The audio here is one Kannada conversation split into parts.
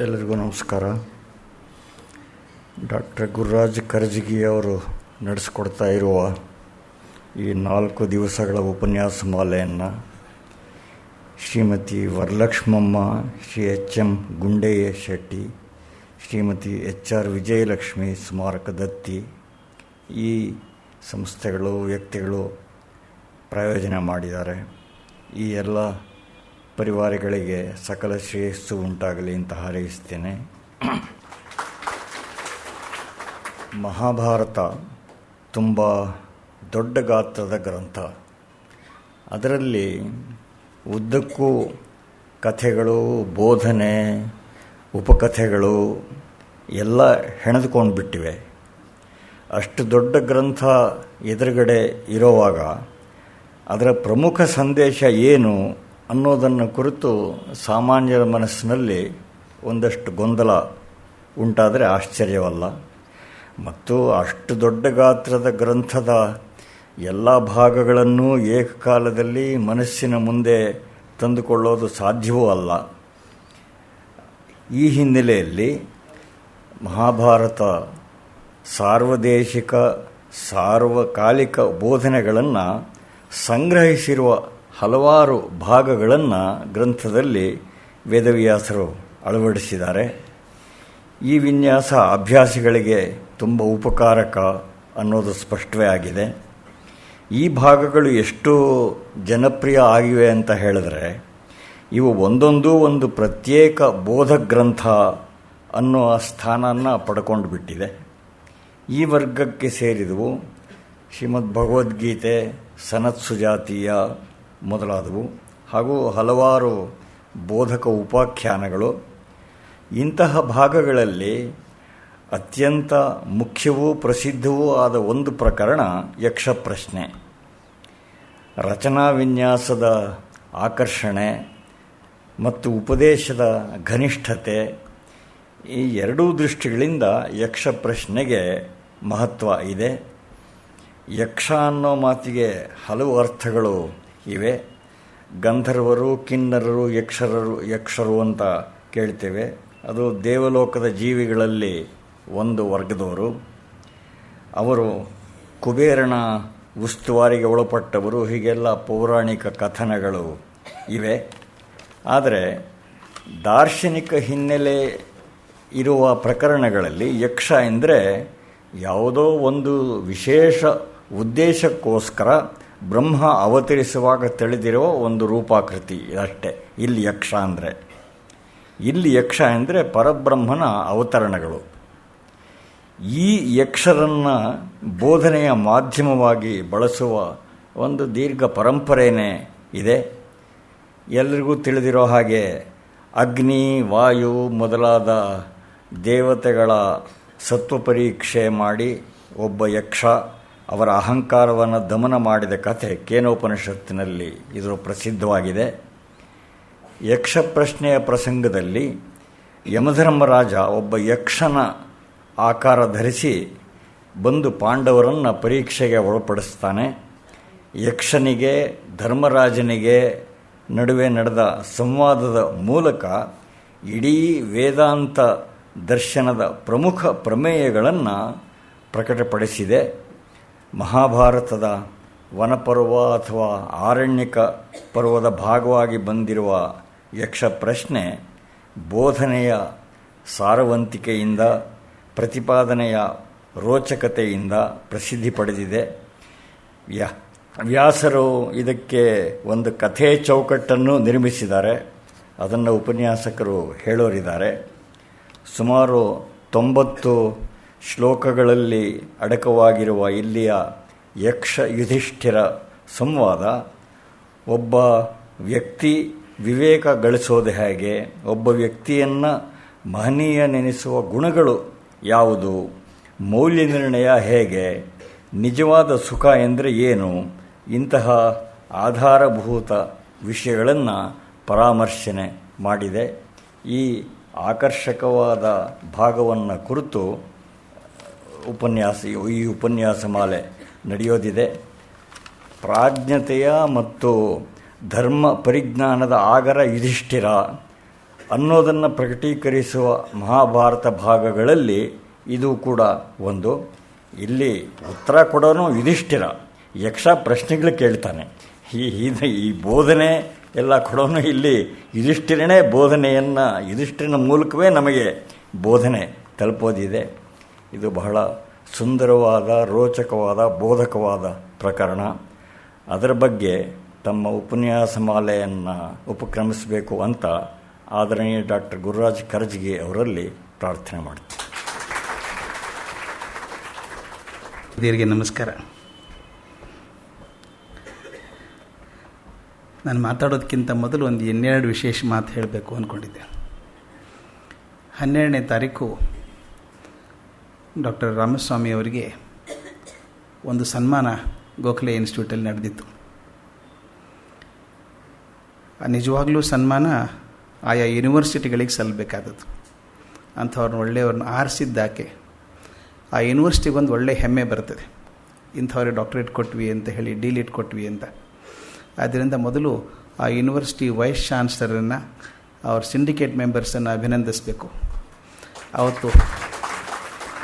ಎಲ್ಲರಿಗೂ ನಮಸ್ಕಾರ. ಡಾಕ್ಟರ್ ಗುರುರಾಜ್ ಕರ್ಜಗಿ ಅವರು ನಡೆಸಿಕೊಡ್ತಾ ಇರುವ ಈ 4 ದಿವಸಗಳ ಉಪನ್ಯಾಸ ಮಾಲೆಯನ್ನು ಶ್ರೀಮತಿ ವರಲಕ್ಷ್ಮಮ್ಮ, ಶ್ರೀ ಎಚ್.ಎಂ. ಗುಂಡಯ್ಯ ಶೆಟ್ಟಿ, ಶ್ರೀಮತಿ ಎಚ್.ಆರ್. ವಿಜಯಲಕ್ಷ್ಮಿ ಸ್ಮಾರಕ ದತ್ತಿ ಈ ಸಂಸ್ಥೆಗಳು, ವ್ಯಕ್ತಿಗಳು ಪ್ರಾಯೋಜನೆ ಮಾಡಿದ್ದಾರೆ. ಈ ಎಲ್ಲ ಪರಿವಾರಗಳಿಗೆ ಸಕಲ ಶ್ರೇಯಸ್ಸು ಉಂಟಾಗಲಿ ಅಂತ ಹಾರೈಸ್ತೇನೆ. ಮಹಾಭಾರತ ತುಂಬ ದೊಡ್ಡ ಗಾತ್ರದ ಗ್ರಂಥ. ಅದರಲ್ಲಿ ಉದ್ದಕ್ಕೂ ಕಥೆಗಳು, ಬೋಧನೆ, ಉಪಕಥೆಗಳು ಎಲ್ಲ ಹೆಣೆದುಕೊಂಡು ಬಿಟ್ಟಿವೆ. ಅಷ್ಟು ದೊಡ್ಡ ಗ್ರಂಥ ಎದುರುಗಡೆ ಇರೋವಾಗ ಅದರ ಪ್ರಮುಖ ಸಂದೇಶ ಏನು ಅನ್ನೋದನ್ನು ಕುರಿತು ಸಾಮಾನ್ಯರ ಮನಸ್ಸಿನಲ್ಲಿ ಒಂದಷ್ಟು ಗೊಂದಲ ಉಂಟಾದರೆ ಆಶ್ಚರ್ಯವಲ್ಲ. ಮತ್ತು ಅಷ್ಟು ದೊಡ್ಡ ಗಾತ್ರದ ಗ್ರಂಥದ ಎಲ್ಲ ಭಾಗಗಳನ್ನು ಏಕಕಾಲದಲ್ಲಿ ಮನಸ್ಸಿನ ಮುಂದೆ ತಂದುಕೊಳ್ಳೋದು ಸಾಧ್ಯವೂ ಅಲ್ಲ. ಈ ಹಿನ್ನೆಲೆಯಲ್ಲಿ ಮಹಾಭಾರತ ಸಾರ್ವದೇಶಿಕ, ಸಾರ್ವಕಾಲಿಕ ಬೋಧನೆಗಳನ್ನು ಸಂಗ್ರಹಿಸಿರುವ ಹಲವಾರು ಭಾಗಗಳನ್ನು ಗ್ರಂಥದಲ್ಲಿ ವೇದವ್ಯಾಸರು ಅಳವಡಿಸಿದ್ದಾರೆ. ಈ ವಿನ್ಯಾಸ ಅಭ್ಯಾಸಿಗಳಿಗೆ ತುಂಬ ಉಪಕಾರಕ ಅನ್ನೋದು ಸ್ಪಷ್ಟವೇ ಆಗಿದೆ. ಈ ಭಾಗಗಳು ಎಷ್ಟು ಜನಪ್ರಿಯ ಆಗಿವೆ ಅಂತ ಹೇಳಿದ್ರೆ, ಇವು ಒಂದೊಂದು ಒಂದು ಪ್ರತ್ಯೇಕ ಬೋಧ ಗ್ರಂಥ ಅನ್ನೋ ಸ್ಥಾನವನ್ನು ಪಡ್ಕೊಂಡು ಬಿಟ್ಟಿದೆ. ಈ ವರ್ಗಕ್ಕೆ ಸೇರಿದವು ಶ್ರೀಮದ್ ಭಗವದ್ಗೀತೆ, ಸನತ್ ಸುಜಾತೀಯ ಮೊದಲಾದವು, ಹಾಗೂ ಹಲವಾರು ಬೋಧಕ ಉಪಾಖ್ಯಾನಗಳು. ಇಂತಹ ಭಾಗಗಳಲ್ಲಿ ಅತ್ಯಂತ ಮುಖ್ಯವೂ ಪ್ರಸಿದ್ಧವೂ ಆದ ಒಂದು ಪ್ರಕರಣ ಯಕ್ಷಪ್ರಶ್ನೆ. ರಚನಾ ವಿನ್ಯಾಸದ ಆಕರ್ಷಣೆ ಮತ್ತು ಉಪದೇಶದ ಘನಿಷ್ಠತೆ, ಈ ಎರಡೂ ದೃಷ್ಟಿಗಳಿಂದ ಯಕ್ಷಪ್ರಶ್ನೆಗೆ ಮಹತ್ವ ಇದೆ. ಯಕ್ಷ ಅನ್ನೋ ಮಾತಿಗೆ ಹಲವು ಅರ್ಥಗಳು ಇವೆ. ಗಂಧರ್ವರು, ಕಿನ್ನರರು, ಯಕ್ಷರು ಅಂತ ಕೇಳ್ತೇವೆ. ಅದು ದೇವಲೋಕದ ಜೀವಿಗಳಲ್ಲಿ ಒಂದು ವರ್ಗದವರು. ಅವರು ಕುಬೇರನ ಉಸ್ತುವಾರಿಗೆ ಒಳಪಟ್ಟವರು. ಹೀಗೆಲ್ಲ ಪೌರಾಣಿಕ ಕಥನಗಳು ಇವೆ. ಆದರೆ ದಾರ್ಶನಿಕ ಹಿನ್ನೆಲೆ ಇರುವ ಪ್ರಕರಣಗಳಲ್ಲಿ ಯಕ್ಷ ಎಂದರೆ ಯಾವುದೋ ಒಂದು ವಿಶೇಷ ಉದ್ದೇಶಕ್ಕೋಸ್ಕರ ಬ್ರಹ್ಮ ಅವತರಿಸುವಾಗ ತಿಳಿದಿರುವ ಒಂದು ರೂಪಾಕೃತಿ ಅಷ್ಟೇ. ಇಲ್ಲಿ ಯಕ್ಷ ಅಂದರೆ ಪರಬ್ರಹ್ಮನ ಅವತರಣಗಳು. ಈ ಯಕ್ಷರನ್ನು ಬೋಧನೆಯ ಮಾಧ್ಯಮವಾಗಿ ಬಳಸುವ ಒಂದು ದೀರ್ಘ ಪರಂಪರೆಯೇ ಇದೆ. ಎಲ್ರಿಗೂ ತಿಳಿದಿರೋ ಹಾಗೆ ಅಗ್ನಿ, ವಾಯು ಮೊದಲಾದ ದೇವತೆಗಳ ಸತ್ವಪರೀಕ್ಷೆ ಮಾಡಿ ಒಬ್ಬ ಯಕ್ಷ ಅವರ ಅಹಂಕಾರವನ್ನು ದಮನ ಮಾಡಿದ ಕಥೆ ಕೇನೋಪನಿಷತ್ತಿನಲ್ಲಿ ಇದು ಪ್ರಸಿದ್ಧವಾಗಿದೆ. ಯಕ್ಷ ಪ್ರಶ್ನೆಯ ಪ್ರಸಂಗದಲ್ಲಿ ಯಮಧರ್ಮರಾಜ ಒಬ್ಬ ಯಕ್ಷನ ಆಕಾರ ಧರಿಸಿ ಬಂದು ಪಾಂಡವರನ್ನು ಪರೀಕ್ಷೆಗೆ ಒಳಪಡಿಸ್ತಾನೆ. ಯಕ್ಷನಿಗೆ ಧರ್ಮರಾಜನಿಗೆ ನಡುವೆ ನಡೆದ ಸಂವಾದದ ಮೂಲಕ ಇಡೀ ವೇದಾಂತ ದರ್ಶನದ ಪ್ರಮುಖ ಪ್ರಮೇಯಗಳನ್ನು ಪ್ರಕಟಪಡಿಸಿದೆ. ಮಹಾಭಾರತದ ವನಪರ್ವ ಅಥವಾ ಆರಣ್ಯಕ ಪರ್ವದ ಭಾಗವಾಗಿ ಬಂದಿರುವ ಯಕ್ಷ ಪ್ರಶ್ನೆ ಬೋಧನೆಯ ಸಾರವಂತಿಕೆಯಿಂದ, ಪ್ರತಿಪಾದನೆಯ ರೋಚಕತೆಯಿಂದ ಪ್ರಸಿದ್ಧಿ ಪಡೆದಿದೆ. ವ್ಯಾಸರು ಇದಕ್ಕೆ ಒಂದು ಕಥೆ ಚೌಕಟ್ಟನ್ನು ನಿರ್ಮಿಸಿದ್ದಾರೆ. ಅದನ್ನು ಉಪನ್ಯಾಸಕರು ಹೇಳೋರಿದ್ದಾರೆ. ಸುಮಾರು 90 ಶ್ಲೋಕಗಳಲ್ಲಿ ಅಡಕವಾಗಿರುವ ಇಲ್ಲಿಯ ಯಕ್ಷ ಯುಧಿಷ್ಠಿರ ಸಂವಾದ ಒಬ್ಬ ವ್ಯಕ್ತಿ ವಿವೇಕ ಗಳಿಸೋದು ಹೇಗೆ, ಒಬ್ಬ ವ್ಯಕ್ತಿಯನ್ನು ಮಹನೀಯನೆನಿಸುವ ಗುಣಗಳು ಯಾವುದು, ಮೌಲ್ಯ ನಿರ್ಣಯ ಹೇಗೆ, ನಿಜವಾದ ಸುಖ ಎಂದರೆ ಏನು, ಇಂತಹ ಆಧಾರಭೂತ ವಿಷಯಗಳನ್ನು ಪರಾಮರ್ಶನೆ ಮಾಡಿದೆ. ಈ ಆಕರ್ಷಕವಾದ ಭಾಗವನ್ನು ಕುರಿತು ಈ ಉಪನ್ಯಾಸ ಮಾಲೆ ನಡೆಯೋದಿದೆ. ಪ್ರಾಜ್ಞತೆಯ ಮತ್ತು ಧರ್ಮ ಪರಿಜ್ಞಾನದ ಆಗರ ಯುಧಿಷ್ಠಿರ ಅನ್ನೋದನ್ನು ಪ್ರಕಟೀಕರಿಸುವ ಮಹಾಭಾರತ ಭಾಗಗಳಲ್ಲಿ ಇದು ಕೂಡ ಒಂದು. ಇಲ್ಲಿ ಉತ್ತರ ಕೊಡೋನು ಯುಧಿಷ್ಠಿರ, ಯಕ್ಷ ಪ್ರಶ್ನೆಗಳು ಕೇಳ್ತಾನೆ. ಈ ಬೋಧನೆ ಎಲ್ಲ ಕೊಡೋನು ಇಲ್ಲಿ ಯುಧಿಷ್ಠಿರನೇ ಬೋಧನೆಯನ್ನು, ಯುಧಿಷ್ಠಿರನ ಮೂಲಕವೇ ನಮಗೆ ಬೋಧನೆ ತಲುಪೋದಿದೆ. ಇದು ಬಹಳ ಸುಂದರವಾದ, ರೋಚಕವಾದ, ಬೋಧಕವಾದ ಪ್ರಕರಣ. ಅದರ ಬಗ್ಗೆ ತಮ್ಮ ಉಪನ್ಯಾಸ ಮಾಲೆಯನ್ನು ಉಪಕ್ರಮಿಸಬೇಕು ಅಂತ ಆದರಣೀಯ ಡಾಕ್ಟರ್ ಗುರುರಾಜ್ ಕರ್ಜಗಿ ಅವರಲ್ಲಿ ಪ್ರಾರ್ಥನೆ ಮಾಡ್ತೀನಿ. ಹಿರಿಯರಿಗೆ ನಮಸ್ಕಾರ. ನಾನು ಮಾತಾಡೋದಕ್ಕಿಂತ ಮೊದಲು ಒಂದು 12 ವಿಶೇಷ ಮಾತು ಹೇಳಬೇಕು ಅಂದ್ಕೊಂಡಿದ್ದೆ. 12ನೇ ತಾರೀಕು ಡಾಕ್ಟರ್ ರಾಮಸ್ವಾಮಿ ಅವರಿಗೆ ಒಂದು ಸನ್ಮಾನ ಗೋಖಲೆ ಇನ್ಸ್ಟಿಟ್ಯೂಟಲ್ಲಿ ನಡೆದಿತ್ತು. ನಿಜವಾಗ್ಲೂ ಸನ್ಮಾನ ಆಯಾ ಯೂನಿವರ್ಸಿಟಿಗಳಿಗೆ ಸಲ್ಲಬೇಕಾದದ್ದು. ಅಂಥವ್ರನ್ನ ಒಳ್ಳೆಯವ್ರನ್ನ ಆರಿಸಿದ್ದಾಕೆ ಆ ಯೂನಿವರ್ಸಿಟಿಗೆ ಒಂದು ಒಳ್ಳೆಯ ಹೆಮ್ಮೆ ಬರ್ತದೆ, ಇಂಥವ್ರಿಗೆ ಡಾಕ್ಟ್ರೇಟ್ ಕೊಟ್ವಿ ಅಂತ ಹೇಳಿ, ಡಿಲಿಟ್ ಕೊಟ್ವಿ ಅಂತ. ಆದ್ದರಿಂದ ಮೊದಲು ಆ ಯೂನಿವರ್ಸಿಟಿ ವೈಸ್ ಚಾನ್ಸಲರನ್ನು, ಅವ್ರ ಸಿಂಡಿಕೇಟ್ ಮೆಂಬರ್ಸನ್ನು ಅಭಿನಂದಿಸಬೇಕು. ಅವತ್ತು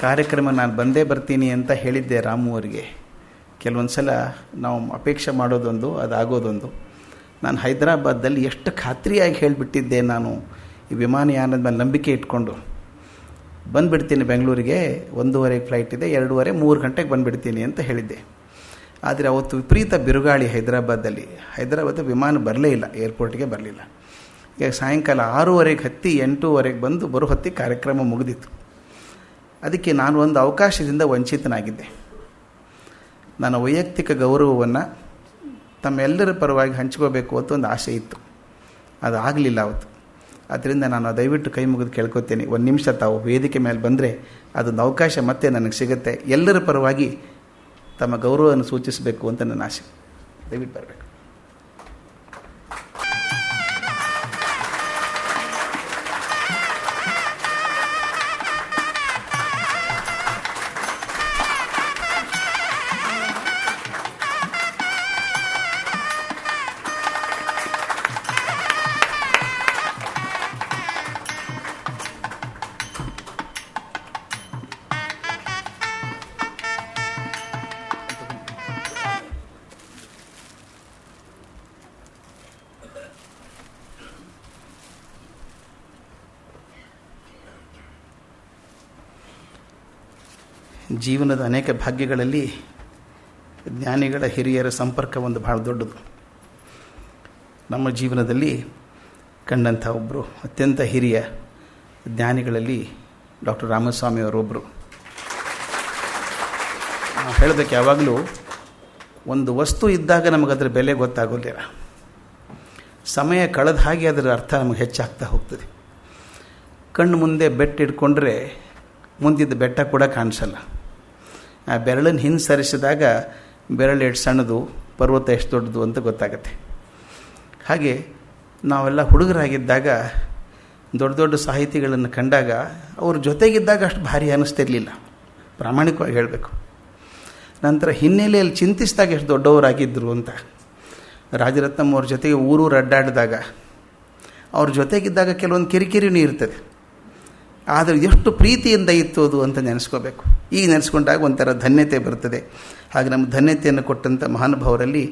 ಕಾರ್ಯಕ್ರಮ ನಾನು ಬಂದೇ ಬರ್ತೀನಿ ಅಂತ ಹೇಳಿದ್ದೆ ರಾಮು ಅವರಿಗೆ. ಕೆಲವೊಂದು ಸಲ ನಾವು ಅಪೇಕ್ಷೆ ಮಾಡೋದೊಂದು, ಅದಾಗೋದೊಂದು. ನಾನು ಹೈದರಾಬಾದಲ್ಲಿ ಎಷ್ಟು ಖಾತ್ರಿಯಾಗಿ ಹೇಳಿಬಿಟ್ಟಿದ್ದೆ, ನಾನು ಈ ವಿಮಾನಯಾನದ ಮೇಲೆ ನಂಬಿಕೆ ಇಟ್ಕೊಂಡು ಬಂದುಬಿಡ್ತೀನಿ ಬೆಂಗಳೂರಿಗೆ, 1:15 ಫ್ಲೈಟ್ ಇದೆ, 2:30 3 ಗಂಟೆಗೆ ಬಂದುಬಿಡ್ತೀನಿ ಅಂತ ಹೇಳಿದ್ದೆ. ಆದರೆ ಅವತ್ತು ವಿಪರೀತ ಬಿರುಗಾಳಿ ಹೈದರಾಬಾದಲ್ಲಿ ವಿಮಾನ ಬರಲೇ ಇಲ್ಲ, ಏರ್ಪೋರ್ಟ್ಗೆ ಬರಲಿಲ್ಲ. ಈಗ ಸಾಯಂಕಾಲ 6:30 ಹತ್ತಿ 8:30 ಬಂದು ಬರೋ ಹೊತ್ತಿಗೆ ಕಾರ್ಯಕ್ರಮ ಮುಗಿದಿತ್ತು. ಅದಕ್ಕೆ ನಾನು ಒಂದು ಅವಕಾಶದಿಂದ ವಂಚಿತನಾಗಿದ್ದೆ. ನನ್ನ ವೈಯಕ್ತಿಕ ಗೌರವವನ್ನು ತಮ್ಮೆಲ್ಲರ ಪರವಾಗಿ ಹಂಚ್ಕೋಬೇಕು ಅಂತ ಒಂದು ಆಸೆ ಇತ್ತು, ಅದು ಆಗಲಿಲ್ಲ ಅವತ್ತು. ಆದ್ದರಿಂದ ನಾನು ದಯವಿಟ್ಟು ಕೈ ಮುಗಿದು ಕೇಳ್ಕೊತೇನೆ, 1 ನಿಮಿಷ ತಾವು ವೇದಿಕೆ ಮೇಲೆ ಬಂದರೆ ಅದೊಂದು ಅವಕಾಶ ಮತ್ತೆ ನನಗೆ ಸಿಗುತ್ತೆ. ಎಲ್ಲರ ಪರವಾಗಿ ತಮ್ಮ ಗೌರವವನ್ನು ಸೂಚಿಸಬೇಕು ಅಂತ ನನ್ನ ಆಸೆ. ದಯವಿಟ್ಟು ಬರಬೇಕು. ಜೀವನದ ಅನೇಕ ಭಾಗ್ಯಗಳಲ್ಲಿ ಜ್ಞಾನಿಗಳ ಹಿರಿಯರ ಸಂಪರ್ಕ ಒಂದು ಭಾಳ ದೊಡ್ಡದು. ನಮ್ಮ ಜೀವನದಲ್ಲಿ ಕಂಡಂಥ ಒಬ್ಬರು ಅತ್ಯಂತ ಹಿರಿಯ ಜ್ಞಾನಿಗಳಲ್ಲಿ ಡಾಕ್ಟರ್ ರಾಮಸ್ವಾಮಿ ಅವರೊಬ್ಬರು. ನಾವು ಹೇಳೋದಕ್ಕೆ ಯಾವಾಗಲೂ ಒಂದು ವಸ್ತು ಇದ್ದಾಗ ನಮಗದರ ಬೆಲೆ ಗೊತ್ತಾಗೋಲ್ಲ, ಸಮಯ ಕಳೆದ ಹಾಗೆ ಅದರ ಅರ್ಥ ನಮಗೆ ಹೆಚ್ಚಾಗ್ತಾ ಹೋಗ್ತದೆ. ಕಣ್ಣು ಮುಂದೆ ಬೆಟ್ಟ ಇಟ್ಕೊಂಡ್ರೆ ಮುಂದಿದ್ದ ಬೆಟ್ಟ ಕೂಡ ಕಾಣಿಸಲ್ಲ. ಆ ಬೆರಳನ್ನು ಹಿಂದೆ ಸರಿಸಿದಾಗ ಬೆರಳು ಎಷ್ಟು ಸಣ್ಣದು, ಪರ್ವತ ಎಷ್ಟು ದೊಡ್ಡದು ಅಂತ ಗೊತ್ತಾಗತ್ತೆ. ಹಾಗೆ ನಾವೆಲ್ಲ ಹುಡುಗರಾಗಿದ್ದಾಗ ದೊಡ್ಡ ದೊಡ್ಡ ಸಾಹಿತಿಗಳನ್ನು ಕಂಡಾಗ ಅವ್ರ ಜೊತೆಗಿದ್ದಾಗ ಅಷ್ಟು ಭಾರಿ ಅನ್ನಿಸ್ತಿರ್ಲಿಲ್ಲ, ಪ್ರಾಮಾಣಿಕವಾಗಿ ಹೇಳಬೇಕು. ನಂತರ ಹಿನ್ನೆಲೆಯಲ್ಲಿ ಚಿಂತಿಸಿದಾಗ ಎಷ್ಟು ದೊಡ್ಡವರಾಗಿದ್ದರು ಅಂತ. ರಾಜರತ್ನಂ ಅವ್ರ ಜೊತೆಗೆ ಊರೂರು ಅಡ್ಡಾಡಿದಾಗ, ಅವ್ರ ಜೊತೆಗಿದ್ದಾಗ ಕೆಲವೊಂದು ಕಿರಿಕಿರಿನೂ ಇರ್ತದೆ, ಆದರೆ ಎಷ್ಟು ಪ್ರೀತಿಯಿಂದ ಇತ್ತು ಅದು ಅಂತ ನೆನೆಸ್ಕೋಬೇಕು. ಈಗ ನೆನೆಸ್ಕೊಂಡಾಗ ಒಂಥರ ಧನ್ಯತೆ ಬರ್ತದೆ. ಹಾಗೆ ನಮ್ಮ ಧನ್ಯತೆಯನ್ನು ಕೊಟ್ಟಂಥ ಮಹಾನುಭಾವರಲ್ಲಿ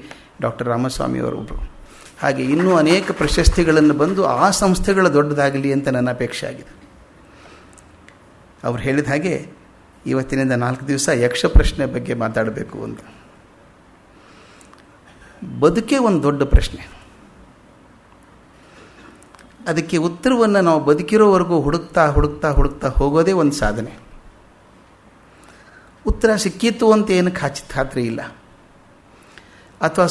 ಡಾಕ್ಟರ್ ರಾಮಸ್ವಾಮಿ ಅವರೊಬ್ಬರು. ಹಾಗೆ ಇನ್ನೂ ಅನೇಕ ಪ್ರಶಸ್ತಿಗಳನ್ನು ಬಂದು ಆ ಸಂಸ್ಥೆಗಳು ದೊಡ್ಡದಾಗಲಿ ಅಂತ ನನ್ನ ಅಪೇಕ್ಷೆ ಆಗಿದೆ. ಅವ್ರು ಹೇಳಿದ ಹಾಗೆ ಇವತ್ತಿನಿಂದ 4 ದಿವಸ ಯಕ್ಷ ಪ್ರಶ್ನೆ ಬಗ್ಗೆ ಮಾತಾಡಬೇಕು ಅಂತ. ಬದುಕೇ ಒಂದು ದೊಡ್ಡ ಪ್ರಶ್ನೆ. ಅದಕ್ಕೆ ಉತ್ತರವನ್ನು ನಾವು ಬದುಕಿರೋವರೆಗೂ ಹುಡುಕ್ತಾ ಹುಡುಕ್ತಾ ಹುಡುಕ್ತಾ ಹೋಗೋದೇ ಒಂದು ಸಾಧನೆ. ಉತ್ತರ ಸಿಕ್ಕಿತ್ತು ಅಂತ ಏನು ಖಾತ್ರಿ ಇಲ್ಲ, ಅಥವಾ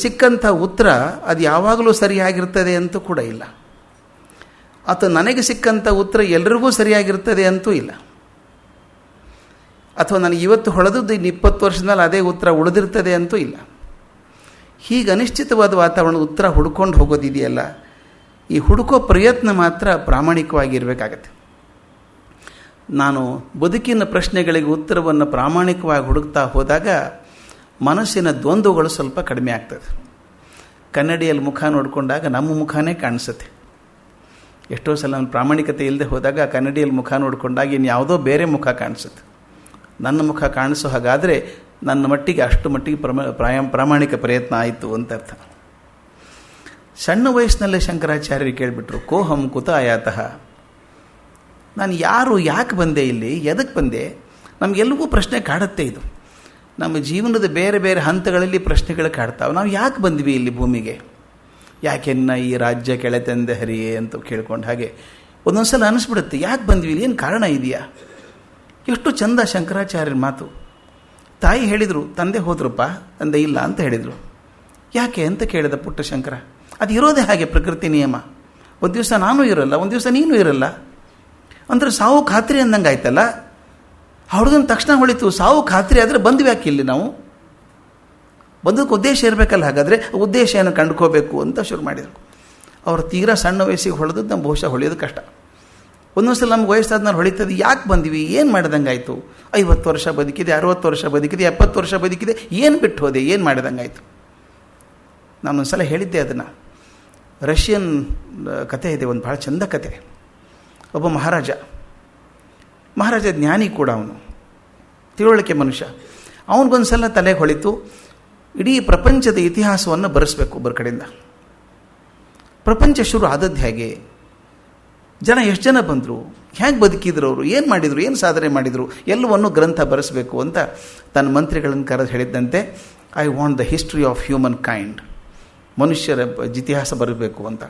ಸಿಕ್ಕಂಥ ಉತ್ತರ ಅದು ಯಾವಾಗಲೂ ಸರಿಯಾಗಿರ್ತದೆ ಅಂತೂ ಕೂಡ ಇಲ್ಲ, ಅಥವಾ ನನಗೆ ಸಿಕ್ಕಂಥ ಉತ್ತರ ಎಲ್ರಿಗೂ ಸರಿಯಾಗಿರ್ತದೆ ಅಂತೂ ಇಲ್ಲ, ಅಥವಾ ನನಗೆ ಇವತ್ತು ಹೊಳೆದದ್ದು ಇನ್ನು 20 ವರ್ಷದಲ್ಲಿ ಅದೇ ಉತ್ತರ ಉಳಿದಿರ್ತದೆ ಅಂತೂ ಇಲ್ಲ. ಹೀಗೆ ಅನಿಶ್ಚಿತವಾದ ವಾತಾವರಣದ ಉತ್ತರ ಹುಡ್ಕೊಂಡು ಹೋಗೋದಿದೆಯಲ್ಲ, ಈ ಹುಡುಕೋ ಪ್ರಯತ್ನ ಮಾತ್ರ ಪ್ರಾಮಾಣಿಕವಾಗಿರಬೇಕಾಗತ್ತೆ. ನಾನು ಬದುಕಿನ ಪ್ರಶ್ನೆಗಳಿಗೆ ಉತ್ತರವನ್ನು ಪ್ರಾಮಾಣಿಕವಾಗಿ ಹುಡುಕ್ತಾ ಹೋದಾಗ ಮನಸ್ಸಿನ ದ್ವಂದ್ವಗಳು ಸ್ವಲ್ಪ ಕಡಿಮೆ ಆಗ್ತದೆ. ಕನ್ನಡಿಯಲ್ಲಿ ಮುಖ ನೋಡಿಕೊಂಡಾಗ ನಮ್ಮ ಮುಖನೇ ಕಾಣಿಸುತ್ತೆ. ಎಷ್ಟೋ ಸಲ ನನ್ನ ಪ್ರಾಮಾಣಿಕತೆ ಇಲ್ಲದೆ ಹೋದಾಗ ಕನ್ನಡಿಯಲ್ಲಿ ಮುಖ ನೋಡಿಕೊಂಡಾಗ ಇನ್ನು ಯಾವುದೋ ಬೇರೆ ಮುಖ ಕಾಣಿಸುತ್ತೆ. ನನ್ನ ಮುಖ ಕಾಣಿಸೋ ಹಾಗಾದರೆ ನನ್ನ ಮಟ್ಟಿಗೆ ಅಷ್ಟು ಮಟ್ಟಿಗೆ ಪ್ರಾಮಾಣಿಕ ಪ್ರಯತ್ನ ಆಯಿತು ಅಂತ ಅರ್ಥ. ಸಣ್ಣ ವಯಸ್ಸಿನಲ್ಲೇ ಶಂಕರಾಚಾರ್ಯರು ಕೇಳಿಬಿಟ್ರು, ಕೋಹಂ ಕುತ ಆಯಾತಃ, ನಾನು ಯಾರು, ಯಾಕೆ ಬಂದೆ ಇಲ್ಲಿ, ಎದಕ್ಕೆ ಬಂದೆ? ನಮಗೆಲ್ಲವೂ ಪ್ರಶ್ನೆ ಕಾಡುತ್ತೆ. ಇದು ನಮ್ಮ ಜೀವನದ ಬೇರೆ ಬೇರೆ ಹಂತಗಳಲ್ಲಿ ಪ್ರಶ್ನೆಗಳು ಕಾಡ್ತಾವೆ. ನಾವು ಯಾಕೆ ಬಂದ್ವಿ ಇಲ್ಲಿ ಭೂಮಿಗೆ? ಯಾಕೆನ್ನ ಈ ರಾಜ್ಯ ಕೆಳೆತಂದೆ ಹರಿಯೇ ಅಂತ ಕೇಳ್ಕೊಂಡು ಹಾಗೆ ಒಂದೊಂದು ಸಲ ಅನಿಸ್ಬಿಡುತ್ತೆ, ಯಾಕೆ ಬಂದ್ವಿ ಇಲ್ಲಿ, ಏನು ಕಾರಣ ಇದೆಯಾ? ಎಷ್ಟು ಚಂದ ಶಂಕರಾಚಾರ್ಯರ ಮಾತು. ತಾಯಿ ಹೇಳಿದರು, ತಂದೆ ಹೋದ್ರಪ್ಪ, ತಂದೆ ಇಲ್ಲ ಅಂತ ಹೇಳಿದರು. ಯಾಕೆ ಅಂತ ಕೇಳಿದ ಪುಟ್ಟ ಶಂಕರ. ಅದು ಇರೋದೇ ಹಾಗೆ, ಪ್ರಕೃತಿ ನಿಯಮ. ಒಂದು ದಿವಸ ನಾನು ಇರೋಲ್ಲ, ಒಂದು ದಿವಸ ನೀನು ಇರೋಲ್ಲ. ಅಂದರೆ ಸಾವು ಖಾತ್ರಿ ಅಂದಂಗೆ ಆಯ್ತಲ್ಲ. ಹುಡುಗನ ತಕ್ಷಣ ಹೊಳಿತು, ಸಾವು ಖಾತ್ರಿ ಆದರೆ ಬಂದ್ವಿ ಯಾಕೆ ಇಲ್ಲಿ ನಾವು? ಬಂದಕ್ಕೆ ಉದ್ದೇಶ ಇರಬೇಕಲ್ಲ. ಹಾಗಾದರೆ ಉದ್ದೇಶ ಏನು ಕಂಡುಕೋಬೇಕು ಅಂತ ಶುರು ಮಾಡಿದರು. ಅವರು ತೀರಾ ಸಣ್ಣ ವಯಸ್ಸಿಗೆ ಹೊಳೆದದ್ದು ನಮ್ಮ ಬಹುಶಃ ಹೊಳೆಯೋದು ಕಷ್ಟ. ಒಂದೊಂದು ಸಲ ನಮ್ಗೆ ವಯಸ್ಸಾದ್ಮೇಲೆ ಹೊಳಿತದೆ, ಯಾಕೆ ಬಂದ್ವಿ, ಏನು ಮಾಡಿದಂಗೆ ಆಯಿತು? 50 ವರ್ಷ ಬದುಕಿದೆ, 60 ವರ್ಷ ಬದುಕಿದೆ, 70 ವರ್ಷ ಬದುಕಿದೆ, ಏನು ಬಿಟ್ಟು ಹೋದೆ, ಏನು ಮಾಡಿದಂಗೆ ಆಯಿತು? ನಾನೊಂದು ಸಲ ಹೇಳಿದ್ದೆ ಅದನ್ನು. ರಷ್ಯನ್ ಕತೆ ಇದೆ, ಒಂದು ಭಾಳ ಚಂದ ಕತೆ. ಒಬ್ಬ ಮಹಾರಾಜ ಜ್ಞಾನಿ ಕೂಡ, ಅವನು ತಿಳುವಳಿಕೆ ಮನುಷ್ಯ. ಅವನಿಗೊಂದು ಸಲ ತಲೆಗೆ ಹೊಳಿತು, ಇಡೀ ಪ್ರಪಂಚದ ಇತಿಹಾಸವನ್ನು ಬರೆಸಬೇಕು ಒಬ್ಬರ ಕಡೆಯಿಂದ. ಪ್ರಪಂಚ ಶುರು ಆದದ್ದು ಹೇಗೆ, ಜನ ಎಷ್ಟು ಜನ ಬಂದರು, ಹೇಗೆ ಬದುಕಿದ್ರು ಅವರು, ಏನು ಮಾಡಿದರು, ಏನು ಸಾಧನೆ ಮಾಡಿದರು, ಎಲ್ಲವನ್ನೂ ಗ್ರಂಥ ಬರೆಸಬೇಕು ಅಂತ ತನ್ನ ಮಂತ್ರಿಗಳನ್ನು ಕರೆದು ಹೇಳಿದ್ದಂತೆ, I want the history of human kind, ಮನುಷ್ಯರ ಇತಿಹಾಸ ಬರಬೇಕು ಅಂತ.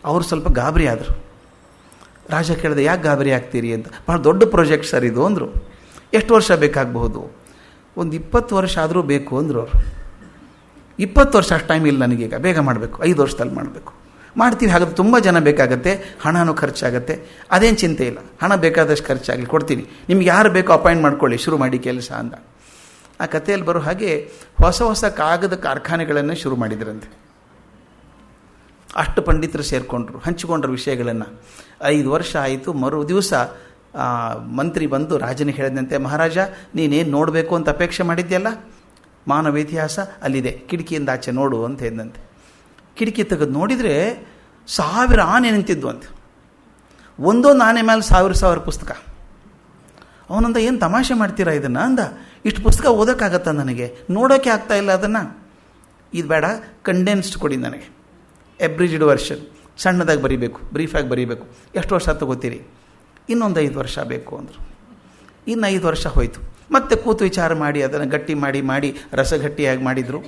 ಅವರು ಸ್ವಲ್ಪ ಗಾಬರಿ ಆದರು. ರಾಜ ಕೇಳಿದೆ, ಯಾಕೆ ಗಾಬರಿ ಆಗ್ತೀರಿ ಅಂತ. ಭಾಳ ದೊಡ್ಡ ಪ್ರಾಜೆಕ್ಟ್ ಸರ್ ಇದು ಅಂದರು. ಎಷ್ಟು ವರ್ಷ ಬೇಕಾಗಬಹುದು? ಒಂದು 20 ವರ್ಷ ಆದರೂ ಬೇಕು ಅಂದರು ಅವರು. 20 ವರ್ಷ ಅಷ್ಟು ಟೈಮ್ ಇಲ್ಲ ನನಗೀಗ, ಬೇಗ ಮಾಡಬೇಕು, 5 ವರ್ಷದಲ್ಲಿ ಮಾಡಬೇಕು. ಮಾಡ್ತೀವಿ, ಹಾಗಾದ್ರೆ ತುಂಬ ಜನ ಬೇಕಾಗತ್ತೆ, ಹಣನೂ ಖರ್ಚಾಗತ್ತೆ, ಅದೇನು ಚಿಂತೆ ಇಲ್ಲ, ಹಣ ಬೇಕಾದಷ್ಟು ಖರ್ಚಾಗಲಿ, ಕೊಡ್ತೀನಿ, ನಿಮ್ಗೆ ಯಾರು ಬೇಕೋ ಅಪಾಯಿಂಟ್ ಮಾಡ್ಕೊಳ್ಳಿ, ಶುರು ಮಾಡಿ ಕೆಲಸ ಅಂದ. ಆ ಕಥೆಯಲ್ಲಿ ಬರೋ ಹಾಗೆ ಹೊಸ ಹೊಸ ಕಾಗದ ಕಾರ್ಖಾನೆಗಳನ್ನು ಶುರು ಮಾಡಿದ್ರಂತೆ. ಅಷ್ಟು ಪಂಡಿತರು ಸೇರಿಕೊಂಡ್ರು, ಹಂಚಿಕೊಂಡ್ರು ವಿಷಯಗಳನ್ನು. 5 ವರ್ಷ ಆಯಿತು. ಮರು ದಿವಸ ಮಂತ್ರಿ ಬಂದು ರಾಜನಿಗೆ ಹೇಳಿದಂತೆ, ಮಹಾರಾಜ ನೀನೇನು ನೋಡಬೇಕು ಅಂತ ಅಪೇಕ್ಷೆ ಮಾಡಿದ್ಯಲ್ಲ, ಮಾನವ ಇತಿಹಾಸ ಅಲ್ಲಿದೆ, ಕಿಟಕಿಯಿಂದ ಆಚೆ ನೋಡು ಅಂತ ಹೇಳಿದಂತೆ. ಕಿಟಕಿ ತೆಗೆದು ನೋಡಿದರೆ 1000 ಆನೆ ನಿಂತಿದ್ವು ಅಂತ. ಒಂದೊಂದು ಆನೆ ಮೇಲೆ 1000 ಪುಸ್ತಕ. ಅವನಂದ, ಏನು ತಮಾಷೆ ಮಾಡ್ತೀರಾ ಇದನ್ನು ಅಂದ. ಇಷ್ಟು ಪುಸ್ತಕ ಓದೋಕ್ಕಾಗತ್ತಾ ನನಗೆ, ನೋಡೋಕ್ಕೆ ಆಗ್ತಾ ಇಲ್ಲ ಅದನ್ನು. ಇದು ಬೇಡ, ಕಂಡೆನ್ಸ್ಡ್ ಕೊಡಿ ನನಗೆ, ಎಬ್ರಿಜ್ಡ್ ವರ್ಷನ್, ಸಣ್ಣದಾಗಿ ಬರೀಬೇಕು, ಬ್ರೀಫಾಗಿ ಬರೀಬೇಕು. ಎಷ್ಟು ವರ್ಷ ತಗೋತೀರಿ? ಇನ್ನೊಂದು 5 ವರ್ಷ ಬೇಕು ಅಂದರು. ಇನ್ನು 5 ವರ್ಷ ಹೋಯಿತು. ಮತ್ತೆ ಕೂತು ವಿಚಾರ ಮಾಡಿ ಅದನ್ನು ಗಟ್ಟಿ ಮಾಡಿ ರಸಗಟ್ಟಿಯಾಗಿ ಮಾಡಿದರು.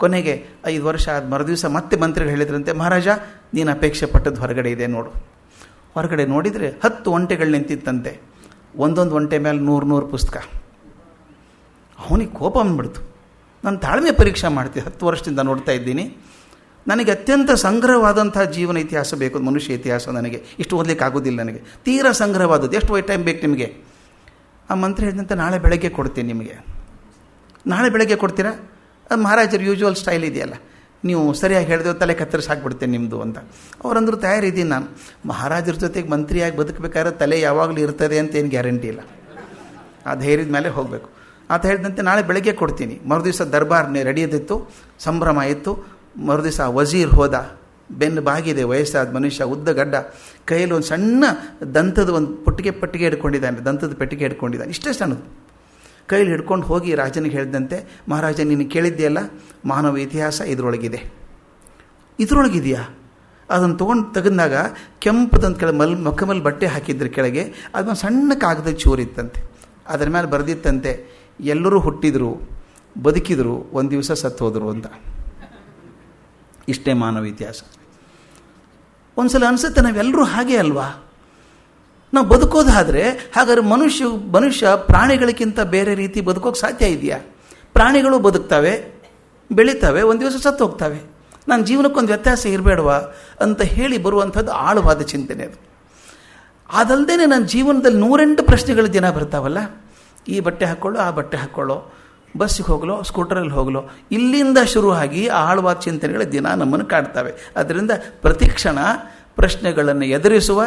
ಕೊನೆಗೆ 5 ವರ್ಷ ಆದ ಮರುದಿವಸ ಮತ್ತೆ ಮಂತ್ರಿಗಳು ಹೇಳಿದ್ರಂತೆ, ಮಹಾರಾಜ ನೀನು ಅಪೇಕ್ಷೆ ಪಟ್ಟದ್ದು ಹೊರಗಡೆ ಇದೆ ನೋಡು. ಹೊರಗಡೆ ನೋಡಿದರೆ 10 ಒಂಟೆಗಳು ನಿಂತಿತ್ತಂತೆ. ಒಂದೊಂದು ಒಂಟೆ ಮೇಲೆ 100 ಪುಸ್ತಕ. ಅವನಿಗೆ ಕೋಪ ಬಂದ್ಬಿಡ್ತು. ನಾನು ತಾಳ್ಮೆ ಪರೀಕ್ಷೆ ಮಾಡ್ತೀನಿ, 10 ವರ್ಷದಿಂದ ನೋಡ್ತಾ ಇದ್ದೀನಿ, ನನಗೆ ಅತ್ಯಂತ ಸಂಗ್ರಹವಾದಂಥ ಜೀವನ ಇತಿಹಾಸ ಬೇಕು, ಮನುಷ್ಯ ಇತಿಹಾಸ. ನನಗೆ ಇಷ್ಟು ಓದಲಿಕ್ಕೆ ಆಗೋದಿಲ್ಲ, ನನಗೆ ತೀರಾ ಸಂಗ್ರಹವಾದದ್ದು. ಎಷ್ಟು ಟೈಮ್ ಬೇಕು ನಿಮಗೆ? ಆ ಮಂತ್ರಿ ಹೇಳಿದಂತೆ, ನಾಳೆ ಬೆಳಗ್ಗೆ ಕೊಡ್ತೀನಿ ನಿಮಗೆ. ನಾಳೆ ಬೆಳಗ್ಗೆ ಕೊಡ್ತೀರಾ? ಅದು ಮಹಾರಾಜರ ಯೂಶ್ವಲ್ ಸ್ಟೈಲ್ ಇದೆಯಲ್ಲ, ನೀವು ಸರಿಯಾಗಿ ಹೇಳಿದ್ರೆ ತಲೆ ಕತ್ತರಿಸಿ ಹಾಕ್ಬಿಡ್ತೇನೆ ನಿಮ್ಮದು ಅಂತ. ಅವರಂದ್ರು, ತಯಾರಿದ್ದೀನಿ ನಾನು. ಮಹಾರಾಜರ ಜೊತೆಗೆ ಮಂತ್ರಿಯಾಗಿ ಬದುಕಬೇಕಾದ್ರೆ ತಲೆ ಯಾವಾಗಲೂ ಇರ್ತದೆ ಅಂತ ಏನು ಗ್ಯಾರಂಟಿ ಇಲ್ಲ. ಆ ಧೈರ್ಯದ ಮೇಲೆ ಹೋಗಬೇಕು. ಆತ ಹೇಳಿದಂತೆ ನಾಳೆ ಬೆಳಗ್ಗೆ ಕೊಡ್ತೀನಿ. ಮರುದಿವಸ ದರ್ಬಾರ್ನೇ ರೆಡಿಯದಿತ್ತು, ಸಂಭ್ರಮ ಇತ್ತು. ಮರುದಿವಸ ವಜೀರ್ ಹೋದ, ಬೆನ್ನು ಬಾಗಿದೆ, ವಯಸ್ಸಾದ ಮನುಷ್ಯ, ಉದ್ದ ಗಡ್ಡ, ಕೈಯಲ್ಲಿ ಒಂದು ಸಣ್ಣ ದಂತದ ಒಂದು ಪೆಟ್ಟಿಗೆ ಹಿಡ್ಕೊಂಡಿದ್ದಾನೆ, ದಂತದ ಪೆಟ್ಟಿಗೆ ಹಿಡ್ಕೊಂಡಿದ್ದಾನೆ, ಇಷ್ಟೇ ಸಣ್ಣದು. ಕೈಲಿ ಹಿಡ್ಕೊಂಡು ಹೋಗಿ ರಾಜನಿಗೆ ಹೇಳಿದಂತೆ, ಮಹಾರಾಜ ನೀನು ಕೇಳಿದ್ದೆಯಲ್ಲ, ಮಾನವ ಇತಿಹಾಸ ಇದರೊಳಗಿದೆಯಾ? ಅದನ್ನು ತೆಗೆದಾಗ ಕೆಂಪದಂತ ಕೆಳಗೆ ಮೊಕ್ಕಮಲ್ಲಿ ಬಟ್ಟೆ ಹಾಕಿದ್ರ ಕೆಳಗೆ ಅದೊಂದು ಸಣ್ಣ ಕಾಗದ ಚೂರಿತ್ತಂತೆ. ಅದರ ಮೇಲೆ ಬರೆದಿತ್ತಂತೆ, ಎಲ್ಲರೂ ಹುಟ್ಟಿದರು, ಬದುಕಿದರು, ಒಂದು ದಿವಸ ಸತ್ತು ಹೋದರು ಅಂತ. ಇಷ್ಟೇ ಮಾನವ ಇತಿಹಾಸ. ಒಂದು ಸಲ ಅನಿಸುತ್ತೆ, ನಾವೆಲ್ಲರೂ ಹಾಗೆ ಅಲ್ವಾ? ನಾವು ಬದುಕೋದಾದರೆ ಹಾಗಾದ್ರೆ ಮನುಷ್ಯ ಪ್ರಾಣಿಗಳಿಗಿಂತ ಬೇರೆ ರೀತಿ ಬದುಕೋಕೆ ಸಾಧ್ಯ ಇದೆಯಾ? ಪ್ರಾಣಿಗಳು ಬದುಕ್ತವೆ, ಬೆಳೀತವೆ, ಒಂದು ದಿವಸ ಸತ್ತು ಹೋಗ್ತವೆ. ನನ್ನ ಜೀವನಕ್ಕೊಂದು ವ್ಯತ್ಯಾಸ ಇರಬೇಡವಾ ಅಂತ ಹೇಳಿ ಬರುವಂಥದ್ದು ಆಳವಾದ ಚಿಂತನೆ ಅದು. ಅದಲ್ಲದೆ ನನ್ನ ಜೀವನದಲ್ಲಿ 108 ಪ್ರಶ್ನೆಗಳು ದಿನ ಬರ್ತಾವಲ್ಲ. ಈ ಬಟ್ಟೆ ಹಾಕ್ಕೊಳ್ಳೋ, ಆ ಬಟ್ಟೆ ಹಾಕ್ಕೊಳ್ಳೋ, ಬಸ್ಸಿಗೆ ಹೋಗಲೋ, ಸ್ಕೂಟರಲ್ಲಿ ಹೋಗಲೋ, ಇಲ್ಲಿಂದ ಶುರುವಾಗಿ ಆಳವಾದ ಚಿಂತನೆಗಳು ದಿನ ನಮ್ಮನ್ನು ಕಾಡ್ತವೆ. ಅದರಿಂದ ಪ್ರತಿಕ್ಷಣ ಪ್ರಶ್ನೆಗಳನ್ನು ಎದುರಿಸುವ,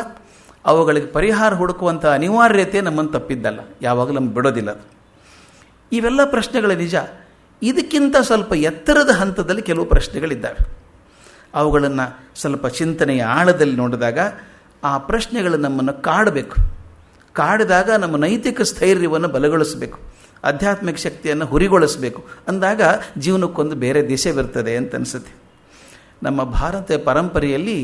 ಅವುಗಳಿಗೆ ಪರಿಹಾರ ಹುಡುಕುವಂಥ ಅನಿವಾರ್ಯತೆ ನಮ್ಮನ್ನು ತಪ್ಪಿದ್ದಲ್ಲ, ಯಾವಾಗಲೂ ನಮ್ಗೆ ಬಿಡೋದಿಲ್ಲ. ಇವೆಲ್ಲ ಪ್ರಶ್ನೆಗಳ ನಿಜ. ಇದಕ್ಕಿಂತ ಸ್ವಲ್ಪ ಎತ್ತರದ ಹಂತದಲ್ಲಿ ಕೆಲವು ಪ್ರಶ್ನೆಗಳಿದ್ದಾವೆ. ಅವುಗಳನ್ನು ಸ್ವಲ್ಪ ಚಿಂತನೆಯ ಆಳದಲ್ಲಿ ನೋಡಿದಾಗ ಆ ಪ್ರಶ್ನೆಗಳು ನಮ್ಮನ್ನು ಕಾಡಬೇಕು. ಕಾಡಿದಾಗ ನಮ್ಮ ನೈತಿಕ ಸ್ಥೈರ್ಯವನ್ನು ಬಲಗೊಳಿಸಬೇಕು, ಆಧ್ಯಾತ್ಮಿಕ ಶಕ್ತಿಯನ್ನು ಹುರಿಗೊಳಿಸಬೇಕು. ಅಂದಾಗ ಜೀವನಕ್ಕೊಂದು ಬೇರೆ ದಿಶೆ ಬರ್ತದೆ ಅಂತ ಅನಿಸುತ್ತೆ. ನಮ್ಮ ಭಾರತ ಪರಂಪರೆಯಲ್ಲಿ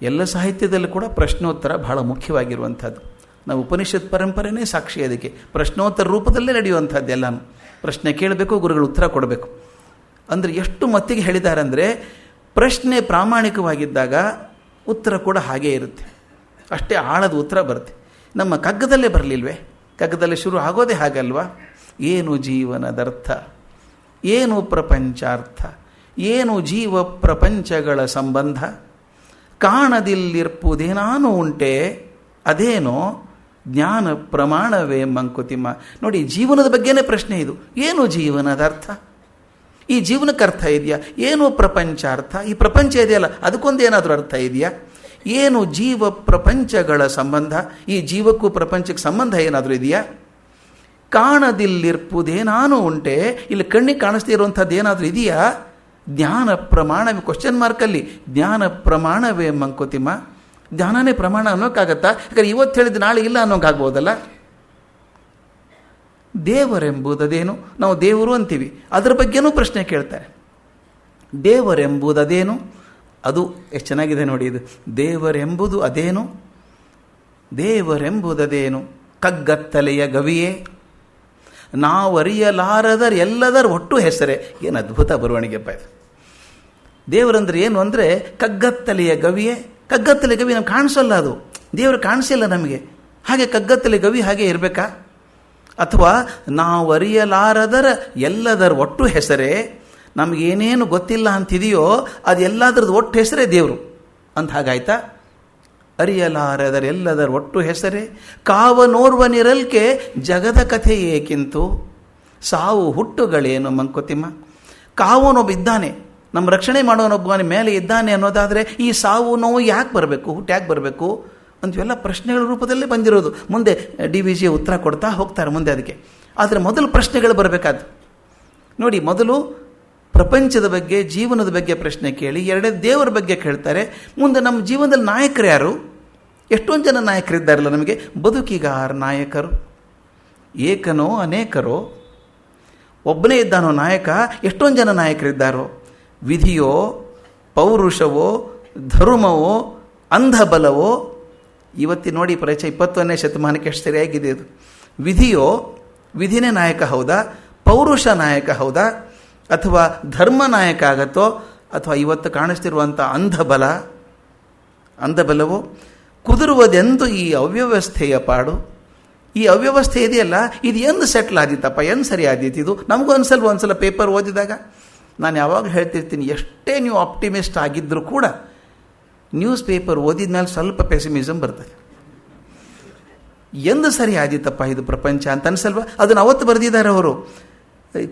ಎಲ್ಲ ಸಾಹಿತ್ಯದಲ್ಲೂ ಕೂಡ ಪ್ರಶ್ನೋತ್ತರ ಬಹಳ ಮುಖ್ಯವಾಗಿರುವಂಥದ್ದು. ನಾವು ಉಪನಿಷತ್ ಪರಂಪರೆಯೇ ಸಾಕ್ಷಿ. ಅದಕ್ಕೆ ಪ್ರಶ್ನೋತ್ತರ ರೂಪದಲ್ಲೇ ನಡೆಯುವಂಥದ್ದು. ಎಲ್ಲನೂ ಪ್ರಶ್ನೆ ಕೇಳಬೇಕು, ಗುರುಗಳು ಉತ್ತರ ಕೊಡಬೇಕು. ಅಂದರೆ ಎಷ್ಟು ಮಟ್ಟಿಗೆ ಹೇಳಿದ್ದಾರೆ ಅಂದರೆ, ಪ್ರಶ್ನೆ ಪ್ರಾಮಾಣಿಕವಾಗಿದ್ದಾಗ ಉತ್ತರ ಕೂಡ ಹಾಗೇ ಇರುತ್ತೆ, ಅಷ್ಟೇ ಆಳದ ಉತ್ತರ ಬರುತ್ತೆ. ನಮ್ಮ ಕಗ್ಗದಲ್ಲೇ ಬರಲಿಲ್ವೇ? ಕಗ್ಗದಲ್ಲೇ ಶುರು ಆಗೋದೇ ಹಾಗಲ್ವಾ? ಏನು ಜೀವನದರ್ಥ, ಏನು ಪ್ರಪಂಚಾರ್ಥ, ಏನು ಜೀವ ಪ್ರಪಂಚಗಳ ಸಂಬಂಧ, ಕಾಣದಿಲ್ಲಿರ್ಪುದೇನಾನು ಉಂಟೆ ಅದೇನೋ ಜ್ಞಾನ ಪ್ರಮಾಣವೇ ಮಂಕುತಿಮ್ಮ. ನೋಡಿ, ಜೀವನದ ಬಗ್ಗೆನೇ ಪ್ರಶ್ನೆ ಇದು. ಏನು ಜೀವನದ ಅರ್ಥ? ಈ ಜೀವನಕ್ಕೆ ಅರ್ಥ ಇದೆಯಾ? ಏನು ಪ್ರಪಂಚಾರ್ಥ? ಈ ಪ್ರಪಂಚ ಇದೆಯಲ್ಲ, ಅದಕ್ಕೊಂದು ಏನಾದರೂ ಅರ್ಥ ಇದೆಯಾ? ಏನು ಜೀವ ಪ್ರಪಂಚಗಳ ಸಂಬಂಧ? ಈ ಜೀವಕ್ಕೂ ಪ್ರಪಂಚಕ್ಕೆ ಸಂಬಂಧ ಏನಾದರೂ ಇದೆಯಾ? ಕಾಣದಿಲ್ಲಿರ್ಪುದೇನಾನು ಉಂಟೆ, ಇಲ್ಲಿ ಕಣ್ಣಿಗೆ ಕಾಣಿಸ್ತಾ ಇರುವಂಥದ್ದು ಏನಾದರೂ ಇದೆಯಾ? ಜ್ಞಾನ ಪ್ರಮಾಣವೇ, ಕ್ವಶನ್ ಮಾರ್ಕಲ್ಲಿ ಜ್ಞಾನ ಪ್ರಮಾಣವೇ ಮಂಕುತಿಮ್ಮ. ಜ್ಞಾನನೇ ಪ್ರಮಾಣ ಅನ್ನೋಕ್ಕಾಗತ್ತಾ? ಯಾಕಂದ್ರೆ ಇವತ್ತು ಹೇಳಿದ್ದು ನಾಳೆ ಇಲ್ಲ ಅನ್ನೋಕ್ಕಾಗ್ಬೋದಲ್ಲ. ದೇವರೆಂಬುದದೇನು? ನಾವು ದೇವರು ಅಂತೀವಿ, ಅದರ ಬಗ್ಗೆನೂ ಪ್ರಶ್ನೆ ಕೇಳ್ತಾರೆ. ದೇವರೆಂಬುದದೇನು? ಅದು ಎಷ್ಟು ಚೆನ್ನಾಗಿದೆ ನೋಡಿ ಇದು. ದೇವರೆಂಬುದು ಅದೇನು? ದೇವರೆಂಬುದದೇನು? ಕಗ್ಗತ್ತಲೆಯ ಗವಿಯೇ, ನಾವರಿಯಲಾರದರ್ ಎಲ್ಲದರ ಒಟ್ಟು ಹೆಸರೇ. ಏನು ಅದ್ಭುತ ಬರವಣಿಗೆಪ್ಪ ಇದು. ದೇವರಂದ್ರೆ ಏನು ಅಂದರೆ ಕಗ್ಗತ್ತಲೆಯ ಗವಿಯೇ. ಕಗ್ಗತ್ತಲೆ ಗವಿ ನಮ್ಗೆ ಕಾಣಿಸಲ್ಲ, ಅದು ದೇವರು ಕಾಣಿಸಿಲ್ಲ ನಮಗೆ. ಹಾಗೆ ಕಗ್ಗತ್ತಲೆ ಗವಿ ಹಾಗೆ ಇರಬೇಕಾ? ಅಥವಾ ನಾವರಿಯಲಾರದರ ಎಲ್ಲದರ ಒಟ್ಟು ಹೆಸರೇ, ನಮಗೇನೇನು ಗೊತ್ತಿಲ್ಲ ಅಂತಿದೆಯೋ ಅದೆಲ್ಲದ್ರದ್ದು ಒಟ್ಟು ಹೆಸರೇ ದೇವರು ಅಂತ ಹಾಗಾಯ್ತಾ? ಅರಿಯಲಾರದರೆಲ್ಲದರ ಒಟ್ಟು ಹೆಸರೇ, ಕಾವನೋರ್ವನಿರಲ್ಕೆ ಜಗದ ಕಥೆ ಏಕಿಂತು, ಸಾವು ಹುಟ್ಟುಗಳೇನು ಮಂಕುತಿಮ್ಮ. ಕಾವನೊಬ್ಬ ಇದ್ದಾನೆ, ನಮ್ಮ ರಕ್ಷಣೆ ಮಾಡೋನೊಬ್ಬನ ಮೇಲೆ ಇದ್ದಾನೆ ಅನ್ನೋದಾದರೆ ಈ ಸಾವು ನೋವು ಯಾಕೆ ಬರಬೇಕು, ಹುಟ್ಟು ಯಾಕೆ ಬರಬೇಕು ಅಂತೆಲ್ಲ ಪ್ರಶ್ನೆಗಳ ರೂಪದಲ್ಲೇ ಬಂದಿರೋದು. ಮುಂದೆ DVG ಉತ್ತರ ಕೊಡ್ತಾ ಹೋಗ್ತಾರೆ ಮುಂದೆ ಅದಕ್ಕೆ. ಆದರೆ ಮೊದಲು ಪ್ರಶ್ನೆಗಳು ಬರಬೇಕಾದ್ದು ನೋಡಿ. ಮೊದಲು ಪ್ರಪಂಚದ ಬಗ್ಗೆ, ಜೀವನದ ಬಗ್ಗೆ ಪ್ರಶ್ನೆ ಕೇಳಿ, ಎರಡನೇ ದೇವರ ಬಗ್ಗೆ ಕೇಳ್ತಾರೆ. ಮುಂದೆ ನಮ್ಮ ಜೀವನದಲ್ಲಿ ನಾಯಕರು ಯಾರು? ಎಷ್ಟೊಂದು ಜನ ನಾಯಕರಿದ್ದಾರಲ್ಲ ನಮಗೆ. ಬದುಕಿಗಾರ ನಾಯಕರು ಏಕನೋ ಅನೇಕರೋ, ಒಬ್ಬನೇ ಇದ್ದಾನೋ ನಾಯಕ? ಎಷ್ಟೊಂದು ಜನ ನಾಯಕರಿದ್ದಾರೋ? ವಿಧಿಯೋ, ಪೌರುಷವೋ, ಧರ್ಮವೋ, ಅಂಧಬಲವೋ? ಇವತ್ತಿ ನೋಡಿ ಪರಿಚಯ 21ನೇ ಶತಮಾನಕ್ಕೆ ಎಷ್ಟು ಸರಿಯಾಗಿದೆ ಇದು. ವಿಧಿಯೋ, ವಿಧಿನೇ ನಾಯಕ ಹೌದಾ? ಪೌರುಷ ನಾಯಕ ಹೌದಾ? ಅಥವಾ ಧರ್ಮ ನಾಯಕ ಆಗತ್ತೋ? ಅಥವಾ ಇವತ್ತು ಕಾಣಿಸ್ತಿರುವಂಥ ಅಂಧಬಲವೋ? ಕುದುರುವುದೆಂದು ಈ ಅವ್ಯವಸ್ಥೆಯ ಪಾಡು. ಈ ಅವ್ಯವಸ್ಥೆ ಇದೆಯಲ್ಲ, ಇದು ಎಂದು ಸೆಟ್ಲ್ ಆದಿತ್ತಪ್ಪ, ಎಂದು ಸರಿ ಆದೀತು ಇದು? ನಮಗೂ ಒಂದ್ಸಲ ಪೇಪರ್ ಓದಿದಾಗ ನಾನು ಯಾವಾಗ ಹೇಳ್ತಿರ್ತೀನಿ, ಎಷ್ಟೇ ನೀವು ಆಪ್ಟಿಮಿಸ್ಟ್ ಆಗಿದ್ದರೂ ಕೂಡ ನ್ಯೂಸ್ ಪೇಪರ್ ಓದಿದ ಮೇಲೆ ಸ್ವಲ್ಪ ಪೆಸಿಮಿಸಮ್ ಬರ್ತದೆ. ಎಂದು ಸರಿ ಆದಿತ್ತಪ್ಪ ಇದು ಪ್ರಪಂಚ ಅಂತ ಅನ್ಸಲ್ವ? ಅದನ್ನು ಅವತ್ತು ಬರೆದಿದ್ದಾರೆ ಅವರು.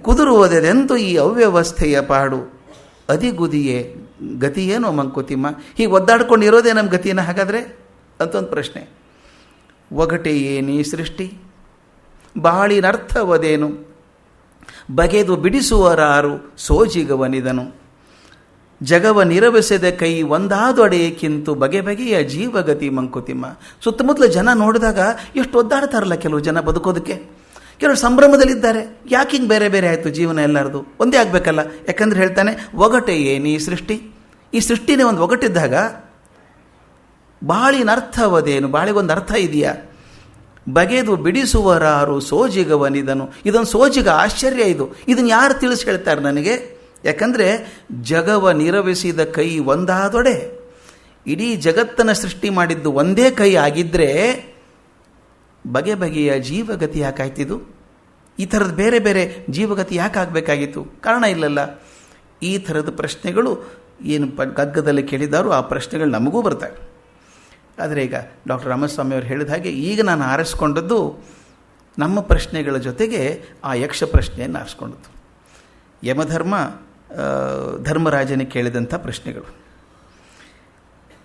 ಕುದುರುವುದೆಂದು ಈ ಅವ್ಯವಸ್ಥೆಯ ಪಾಡು, ಅದಿಗುದಿಯೇ ಗತಿಯೇನೋ ಮಂಕುತಿಮ್ಮ. ಹೀಗೆ ಒದ್ದಾಡ್ಕೊಂಡಿರೋದೇ ನಮ್ಮ ಗತಿನ ಹಾಗಾದರೆ ಅಂತ ಒಂದು ಪ್ರಶ್ನೆ. ಒಗಟೆ ಏನೀ ಸೃಷ್ಟಿ, ಬಾಳಿನರ್ಥವದೇನು, ಬಗೆದು ಬಿಡಿಸುವರಾರು ಸೋಜಿಗವನಿದನು, ಜಗವ ನಿರವೆಸೆದ ಕೈ ಒಂದಾದೊಡೆಯಕ್ಕಿಂತು ಬಗೆ ಬಗೆಯ ಜೀವಗತಿ ಮಂಕುತಿಮ್ಮ. ಸುತ್ತಮುತ್ತಲ ಜನ ನೋಡಿದಾಗ ಎಷ್ಟು ಒದ್ದಾಡ್ತಾರಲ್ಲ ಕೆಲವು ಜನ ಬದುಕೋದಕ್ಕೆ. ಕೆಲವರು ಸಂಭ್ರಮದಲ್ಲಿದ್ದಾರೆ. ಯಾಕೆ ಹಿಂಗೆ ಬೇರೆ ಬೇರೆ ಆಯಿತು ಜೀವನ? ಎಲ್ಲರದು ಒಂದೇ ಆಗಬೇಕಲ್ಲ. ಯಾಕಂದ್ರೆ ಹೇಳ್ತಾನೆ, ಒಗಟೆ ಏನೀ ಸೃಷ್ಟಿ. ಈ ಸೃಷ್ಟಿನೇ ಒಂದು ಒಗಟಿದ್ದಾಗ ಬಾಳಿನರ್ಥವದೇನು, ಬಾಳಿಗೊಂದು ಅರ್ಥ ಇದೆಯಾ? ಬಗೆದು ಬಿಡಿಸುವರಾರು ಸೋಜಿಗವನಿದನು. ಇದೊಂದು ಸೋಜಿಗ, ಆಶ್ಚರ್ಯ ಇದು. ಇದನ್ನು ಯಾರು ತಿಳಿಸಿ ಹೇಳ್ತಾರೆ ನನಗೆ? ಯಾಕಂದರೆ ಜಗವ ನಿರವಿಸಿದ ಕೈ ಒಂದಾದೊಡೆ, ಇಡೀ ಜಗತ್ತನ್ನು ಸೃಷ್ಟಿ ಮಾಡಿದ್ದು ಒಂದೇ ಕೈ ಆಗಿದ್ದರೆ ಬಗೆ ಬಗೆಯ ಜೀವಗತಿ ಯಾಕಾಯ್ತಿದು? ಈ ಥರದ ಬೇರೆ ಬೇರೆ ಜೀವಗತಿ ಯಾಕೆ ಆಗಬೇಕಾಗಿತ್ತು? ಕಾರಣ ಇಲ್ಲಲ್ಲ. ಈ ಥರದ ಪ್ರಶ್ನೆಗಳು ಏನು ಗಗ್ಗದಲ್ಲಿ ಕೇಳಿದಾರೋ ಆ ಪ್ರಶ್ನೆಗಳು ನಮಗೂ ಬರ್ತವೆ. ಆದರೆ ಈಗ ಡಾಕ್ಟರ್ ರಾಮಸ್ವಾಮಿ ಅವರು ಹೇಳಿದ ಹಾಗೆ ಈಗ ನಾನು ಆರಿಸ್ಕೊಂಡದ್ದು ನಮ್ಮ ಪ್ರಶ್ನೆಗಳ ಜೊತೆಗೆ ಆ ಯಕ್ಷ ಪ್ರಶ್ನೆಯನ್ನು ಆರಿಸ್ಕೊಂಡದ್ದು. ಯಮಧರ್ಮ ಧರ್ಮರಾಜನಿಗೆ ಕೇಳಿದಂಥ ಪ್ರಶ್ನೆಗಳು.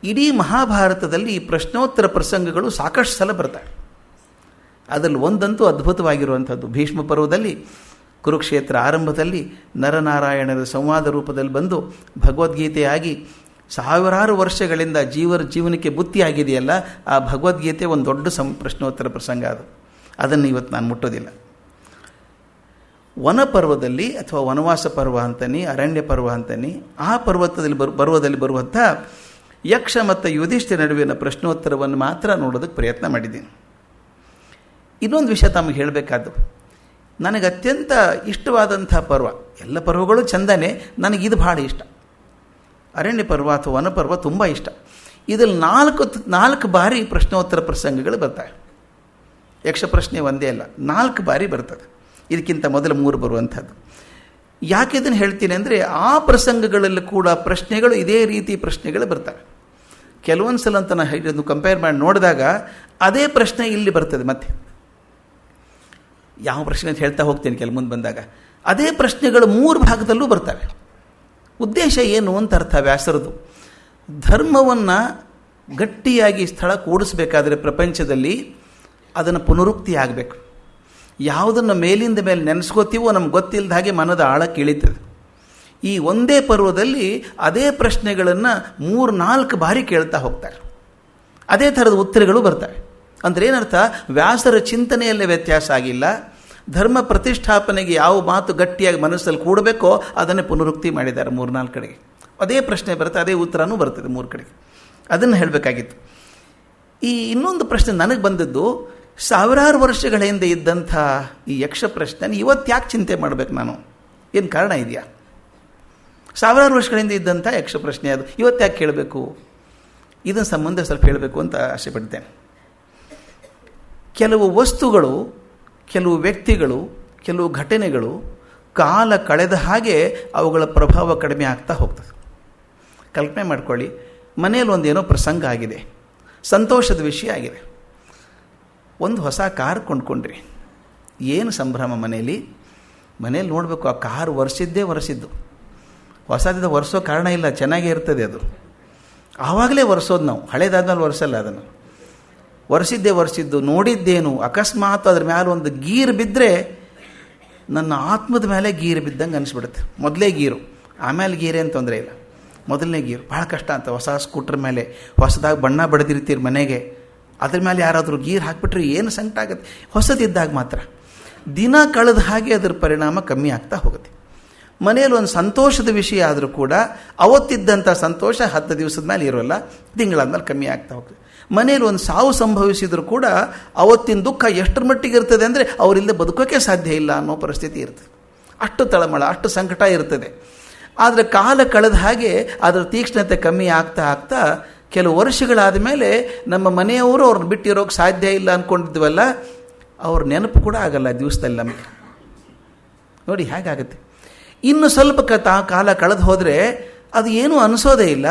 ಇಡೀ ಮಹಾಭಾರತದಲ್ಲಿ ಈ ಪ್ರಶ್ನೋತ್ತರ ಪ್ರಸಂಗಗಳು ಸಾಕಷ್ಟು ಸಲ ಬರ್ತವೆ. ಅದರಲ್ಲಿ ಒಂದಂತೂ ಅದ್ಭುತವಾಗಿರುವಂಥದ್ದು. ಭೀಷ್ಮ ಪರ್ವದಲ್ಲಿ ಕುರುಕ್ಷೇತ್ರ ಆರಂಭದಲ್ಲಿ ನರನಾರಾಯಣರ ಸಂವಾದ ರೂಪದಲ್ಲಿ ಬಂದು ಭಗವದ್ಗೀತೆಯಾಗಿ ಸಾವಿರಾರು ವರ್ಷಗಳಿಂದ ಜೀವನಕ್ಕೆ ಬುತ್ತಿಯಾಗಿದೆಯಲ್ಲ, ಆ ಭಗವದ್ಗೀತೆ ಒಂದು ದೊಡ್ಡ ಪ್ರಶ್ನೋತ್ತರ ಪ್ರಸಂಗ ಅದು. ಅದನ್ನು ಇವತ್ತು ನಾನು ಮುಟ್ಟೋದಿಲ್ಲ. ವನಪರ್ವದಲ್ಲಿ ಅಥವಾ ವನವಾಸ ಪರ್ವ ಅಂತನಿ, ಅರಣ್ಯ ಪರ್ವ ಅಂತನಿ, ಆ ಪರ್ವದಲ್ಲಿ ಬರುವಂಥ ಯಕ್ಷ ಮತ್ತು ಯುಧಿಷ್ಠಿರ ನಡುವಿನ ಪ್ರಶ್ನೋತ್ತರವನ್ನು ಮಾತ್ರ ನೋಡೋದಕ್ಕೆ ಪ್ರಯತ್ನ ಮಾಡಿದ್ದೀನಿ. ಇನ್ನೊಂದು ವಿಷಯ ತಮಗೆ ಹೇಳಬೇಕಾದ್ದು, ನನಗೆ ಅತ್ಯಂತ ಇಷ್ಟವಾದಂಥ ಪರ್ವ, ಎಲ್ಲ ಪರ್ವಗಳು ಚಂದನೇ, ನನಗಿದು ಭಾಳ ಇಷ್ಟ. ಅರಣ್ಯ ಪರ್ವ ಅಥವಾ ವನಪರ್ವ ತುಂಬ ಇಷ್ಟ. ಇದರಲ್ಲಿ ನಾಲ್ಕು ಬಾರಿ ಪ್ರಶ್ನೋತ್ತರ ಪ್ರಸಂಗಗಳು ಬರ್ತವೆ. ಯಕ್ಷ ಪ್ರಶ್ನೆ ಒಂದೇ ಅಲ್ಲ, 4 ಬಾರಿ ಬರ್ತದೆ. ಇದಕ್ಕಿಂತ ಮೊದಲು 3 ಬರುವಂಥದ್ದು. ಯಾಕೆ ಇದನ್ನು ಹೇಳ್ತೀನಿ ಅಂದರೆ, ಆ ಪ್ರಸಂಗಗಳಲ್ಲಿ ಕೂಡ ಪ್ರಶ್ನೆಗಳು ಇದೇ ರೀತಿ ಪ್ರಶ್ನೆಗಳು ಬರ್ತವೆ. ಕೆಲವೊಂದು ಸಲ ಅಂತ ನಾನು ಇದನ್ನು ಕಂಪೇರ್ ಮಾಡಿ ನೋಡಿದಾಗ ಅದೇ ಪ್ರಶ್ನೆ ಇಲ್ಲಿ ಬರ್ತದೆ. ಮತ್ತೆ ಯಾವ ಪ್ರಶ್ನೆ ಅಂತ ಹೇಳ್ತಾ ಹೋಗ್ತೀನಿ ಕೆಲ ಮುಂದೆ ಬಂದಾಗ. ಅದೇ ಪ್ರಶ್ನೆಗಳು 3 ಭಾಗದಲ್ಲೂ ಬರ್ತವೆ. ಉದ್ದೇಶ ಏನು ಅಂತ ಅರ್ಥ ವ್ಯಾಸರದು. ಧರ್ಮವನ್ನು ಗಟ್ಟಿಯಾಗಿ ಸ್ಥಳ ಕೂಡಿಸ್ಬೇಕಾದ್ರೆ ಪ್ರಪಂಚದಲ್ಲಿ ಅದನ್ನು ಪುನರುಕ್ತಿ ಆಗಬೇಕು. ಯಾವುದನ್ನು ಮೇಲಿಂದ ಮೇಲೆ ನೆನೆಸ್ಕೋತೀವೋ ನಮ್ಗೆ ಗೊತ್ತಿಲ್ಲದ ಹಾಗೆ ಮನದ ಆಳಕ್ಕೆ ಇಳಿತದೆ. ಈ ಒಂದೇ ಪರ್ವದಲ್ಲಿ ಅದೇ ಪ್ರಶ್ನೆಗಳನ್ನು 3-4 ಬಾರಿ ಕೇಳ್ತಾ ಹೋಗ್ತಾರೆ. ಅದೇ ಥರದ ಉತ್ತರಗಳು ಬರ್ತವೆ. ಅಂದರೆ ಏನರ್ಥ, ವ್ಯಾಸರ ಚಿಂತನೆಯಲ್ಲೇ ವ್ಯತ್ಯಾಸ ಆಗಿಲ್ಲ. ಧರ್ಮ ಪ್ರತಿಷ್ಠಾಪನೆಗೆ ಯಾವ ಮಾತು ಗಟ್ಟಿಯಾಗಿ ಮನಸ್ಸಲ್ಲಿ ಕೂಡಬೇಕೋ ಅದನ್ನೇ ಪುನರುಕ್ತಿ ಮಾಡಿದ್ದಾರೆ 3-4 ಕಡೆಗೆ. ಅದೇ ಪ್ರಶ್ನೆ ಬರುತ್ತೆ, ಅದೇ ಉತ್ತರನೂ ಬರ್ತದೆ 3 ಕಡೆಗೆ. ಅದನ್ನು ಹೇಳಬೇಕಾಗಿತ್ತು. ಈ ಇನ್ನೊಂದು ಪ್ರಶ್ನೆ ನನಗೆ ಬಂದದ್ದು, ಸಾವಿರಾರು ವರ್ಷಗಳ ಹಿಂದೆ ಇದ್ದಂಥ ಈ ಯಕ್ಷ ಪ್ರಶ್ನೆ ಇವತ್ತು ಯಾಕೆ ಚಿಂತೆ ಮಾಡಬೇಕು ನಾನು? ಏನು ಕಾರಣ ಇದೆಯಾ? ಸಾವಿರಾರು ವರ್ಷಗಳಿಂದ ಇದ್ದಂಥ ಯಕ್ಷ ಪ್ರಶ್ನೆ ಅದು ಇವತ್ತು ಯಾಕೆ ಕೇಳಬೇಕು? ಇದನ್ನು ಸಂಬಂಧ ಸ್ವಲ್ಪ ಹೇಳಬೇಕು ಅಂತ ಆಸೆಪಡ್ತೇನೆ. ಕೆಲವು ವಸ್ತುಗಳು, ಕೆಲವು ವ್ಯಕ್ತಿಗಳು, ಕೆಲವು ಘಟನೆಗಳು ಕಾಲ ಕಳೆದ ಹಾಗೆ ಅವುಗಳ ಪ್ರಭಾವ ಕಡಿಮೆ ಆಗ್ತಾ ಹೋಗ್ತದೆ. ಕಲ್ಪನೆ ಮಾಡ್ಕೊಳ್ಳಿ, ಮನೆಯಲ್ಲಿ ಒಂದೇನೋ ಪ್ರಸಂಗ ಆಗಿದೆ, ಸಂತೋಷದ ವಿಷಯ ಆಗಿದೆ. ಒಂದು ಹೊಸ ಕಾರ್ ಕೊಂಡ್ಕೊಂಡ್ರಿ, ಏನು ಸಂಭ್ರಮ ಮನೆಯಲ್ಲಿ ನೋಡಬೇಕು. ಆ ಕಾರ್ ಒರೆಸಿದ್ದು, ಹೊಸದಿದ್ದ ಒರೆಸೋ ಕಾರಣ ಇಲ್ಲ, ಚೆನ್ನಾಗೇ ಇರ್ತದೆ ಅದು. ಆವಾಗಲೇ ಒರೆಸೋದು ನಾವು, ಹಳೇದಾದ್ಮೇಲೆ ಒರೆಸಲ್ಲ. ಅದನ್ನು ಒರೆಸಿದ್ದು ನೋಡಿದ್ದೇನು, ಅಕಸ್ಮಾತ್ ಅದ್ರ ಮೇಲೆ ಒಂದು ಗೀರು ಬಿದ್ದರೆ ನನ್ನ ಆತ್ಮದ ಮೇಲೆ ಗೀರು ಬಿದ್ದಂಗೆ ಅನಿಸ್ಬಿಡುತ್ತೆ. ಮೊದಲೇ ಗೀರು, ಆಮೇಲೆ ಗೀರೆ ಅಂತ ತೊಂದರೆ ಇಲ್ಲ, ಮೊದಲನೇ ಗೀರು ಭಾಳ ಕಷ್ಟ ಅಂತ. ಹೊಸ ಸ್ಕೂಟ್ರ್ ಮೇಲೆ ಹೊಸದಾಗಿ ಬಣ್ಣ ಬಡ್ದಿರ್ತೀರಿ ಮನೆಗೆ, ಅದ್ರ ಮೇಲೆ ಯಾರಾದರೂ ಗೀರ್ ಹಾಕಿಬಿಟ್ರೆ ಏನು ಸಂಕಟ ಆಗುತ್ತೆ. ಹೊಸದಿದ್ದಾಗ ಮಾತ್ರ ದಿನ ಕಳೆದ ಹಾಗೆ ಅದರ ಪರಿಣಾಮ ಕಮ್ಮಿ ಆಗ್ತಾ ಹೋಗುತ್ತೆ. ಮನೆಯಲ್ಲಿ ಒಂದು ಸಂತೋಷದ ವಿಷಯ ಆದರೂ ಕೂಡ ಅವತ್ತಿದ್ದಂಥ ಸಂತೋಷ 10 ದಿವಸದ ಮೇಲೆ ಇರೋಲ್ಲ, ತಿಂಗಳಾದ್ಮೇಲೆ ಕಮ್ಮಿ ಆಗ್ತಾ ಹೋಗ್ತದೆ. ಮನೆಯಲ್ಲಿ ಒಂದು ಸಾವು ಸಂಭವಿಸಿದರೂ ಕೂಡ ಅವತ್ತಿನ ದುಃಖ ಎಷ್ಟರ ಮಟ್ಟಿಗೆ ಇರ್ತದೆ ಅಂದರೆ ಅವರಿಲ್ಲದೆ ಬದುಕೋಕ್ಕೆ ಸಾಧ್ಯ ಇಲ್ಲ ಅನ್ನೋ ಪರಿಸ್ಥಿತಿ ಇರ್ತದೆ. ಅಷ್ಟು ತಳಮಳ, ಅಷ್ಟು ಸಂಕಟ ಇರ್ತದೆ. ಆದರೆ ಕಾಲ ಕಳೆದ ಹಾಗೆ ಅದರ ತೀಕ್ಷ್ಣತೆ ಕಮ್ಮಿ ಆಗ್ತಾ ಕೆಲವು ವರ್ಷಗಳಾದ ಮೇಲೆ ನಮ್ಮ ಮನೆಯವರು ಅವ್ರನ್ನ ಬಿಟ್ಟಿರೋಕ್ಕೆ ಸಾಧ್ಯ ಇಲ್ಲ ಅಂದ್ಕೊಂಡಿದ್ವಲ್ಲ, ಅವ್ರ ನೆನಪು ಕೂಡ ಆಗಲ್ಲ ದಿವಸದಲ್ಲಿ ನಮಗೆ. ನೋಡಿ ಹೇಗಾಗುತ್ತೆ. ಇನ್ನು ಸ್ವಲ್ಪ ಕಾಲ ಕಳೆದು ಹೋದರೆ ಅದು ಏನೂ ಅನಿಸೋದೇ ಇಲ್ಲ,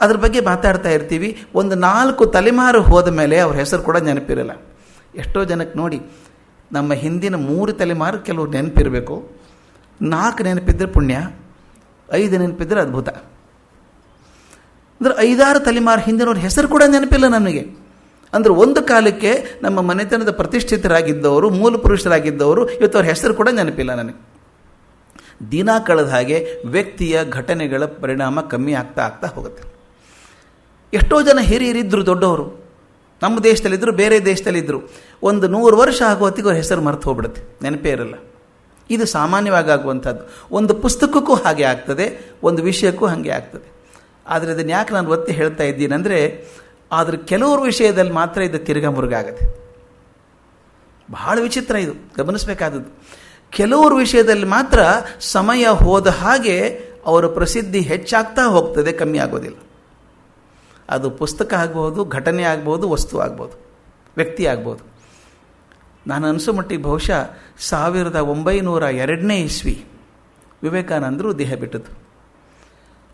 ಅದ್ರ ಬಗ್ಗೆ ಮಾತಾಡ್ತಾ ಇರ್ತೀವಿ. ಒಂದು 4 ತಲೆಮಾರು ಹೋದ ಮೇಲೆ ಅವ್ರ ಹೆಸರು ಕೂಡ ನೆನಪಿರಲ್ಲ. ಎಷ್ಟೋ ಜನಕ್ಕೆ ನೋಡಿ, ನಮ್ಮ ಹಿಂದಿನ 3 ತಲೆಮಾರು ಕೆಲವ್ರು ನೆನಪಿರಬೇಕು, 4 ನೆನಪಿದ್ರೆ ಪುಣ್ಯ, 5 ನೆನಪಿದ್ರೆ ಅದ್ಭುತ. ಅಂದರೆ 5-6 ತಲೆಮಾರು ಹಿಂದಿನವ್ರ ಹೆಸರು ಕೂಡ ನೆನಪಿಲ್ಲ ನನಗೆ. ಅಂದರೆ ಒಂದು ಕಾಲಕ್ಕೆ ನಮ್ಮ ಮನೆತನದ ಪ್ರತಿಷ್ಠಿತರಾಗಿದ್ದವರು, ಮೂಲ ಪುರುಷರಾಗಿದ್ದವರು, ಇವತ್ತು ಅವ್ರ ಹೆಸರು ಕೂಡ ನೆನಪಿಲ್ಲ ನನಗೆ. ದಿನ ಕಳೆದ ಹಾಗೆ ವ್ಯಕ್ತಿಯ ಘಟನೆಗಳ ಪರಿಣಾಮ ಕಮ್ಮಿ ಆಗ್ತಾ ಹೋಗುತ್ತೆ. ಎಷ್ಟೋ ಜನ ಹಿರಿಯರಿದ್ದರು, ದೊಡ್ಡವರು ನಮ್ಮ ದೇಶದಲ್ಲಿದ್ದರು, ಬೇರೆ ದೇಶದಲ್ಲಿದ್ದರು. ಒಂದು 100 ವರ್ಷ ಆಗೋ ಹೊತ್ತಿಗೆ ಅವ್ರ ಹೆಸರು ಮರೆತು ಹೋಗ್ಬಿಡುತ್ತೆ, ನೆನಪೇ ಇರಲ್ಲ. ಇದು ಸಾಮಾನ್ಯವಾಗಿ ಆಗುವಂಥದ್ದು. ಒಂದು ಪುಸ್ತಕಕ್ಕೂ ಹಾಗೆ ಆಗ್ತದೆ, ಒಂದು ವಿಷಯಕ್ಕೂ ಹಾಗೆ ಆಗ್ತದೆ. ಆದರೆ ಇದನ್ನು ಯಾಕೆ ನಾನು ಒತ್ತಿ ಹೇಳ್ತಾ ಇದ್ದೀನಿ ಅಂದರೆ, ಆದರೆ ಕೆಲವರು ವಿಷಯದಲ್ಲಿ ಮಾತ್ರ ಇದು ತಿರ್ಗಾ ಮುರುಗಾಗತ್ತೆ. ಬಹಳ ವಿಚಿತ್ರ ಇದು, ಗಮನಿಸಬೇಕಾದದ್ದು. ಕೆಲವರು ವಿಷಯದಲ್ಲಿ ಮಾತ್ರ ಸಮಯ ಹೋದ ಹಾಗೆ ಅವರ ಪ್ರಸಿದ್ಧಿ ಹೆಚ್ಚಾಗ್ತಾ ಹೋಗ್ತದೆ, ಕಮ್ಮಿ ಆಗೋದಿಲ್ಲ. ಅದು ಪುಸ್ತಕ ಆಗ್ಬೋದು, ಘಟನೆ ಆಗ್ಬೋದು, ವಸ್ತು ಆಗ್ಬೋದು, ವ್ಯಕ್ತಿ ಆಗ್ಬೋದು. ನಾನು ಅನಿಸೋ ಮಟ್ಟಿಗೆ ಬಹುಶಃ 1902ನೇ ಇಸ್ವಿ ವಿವೇಕಾನಂದರು ದೇಹ ಬಿಟ್ಟದ್ದು.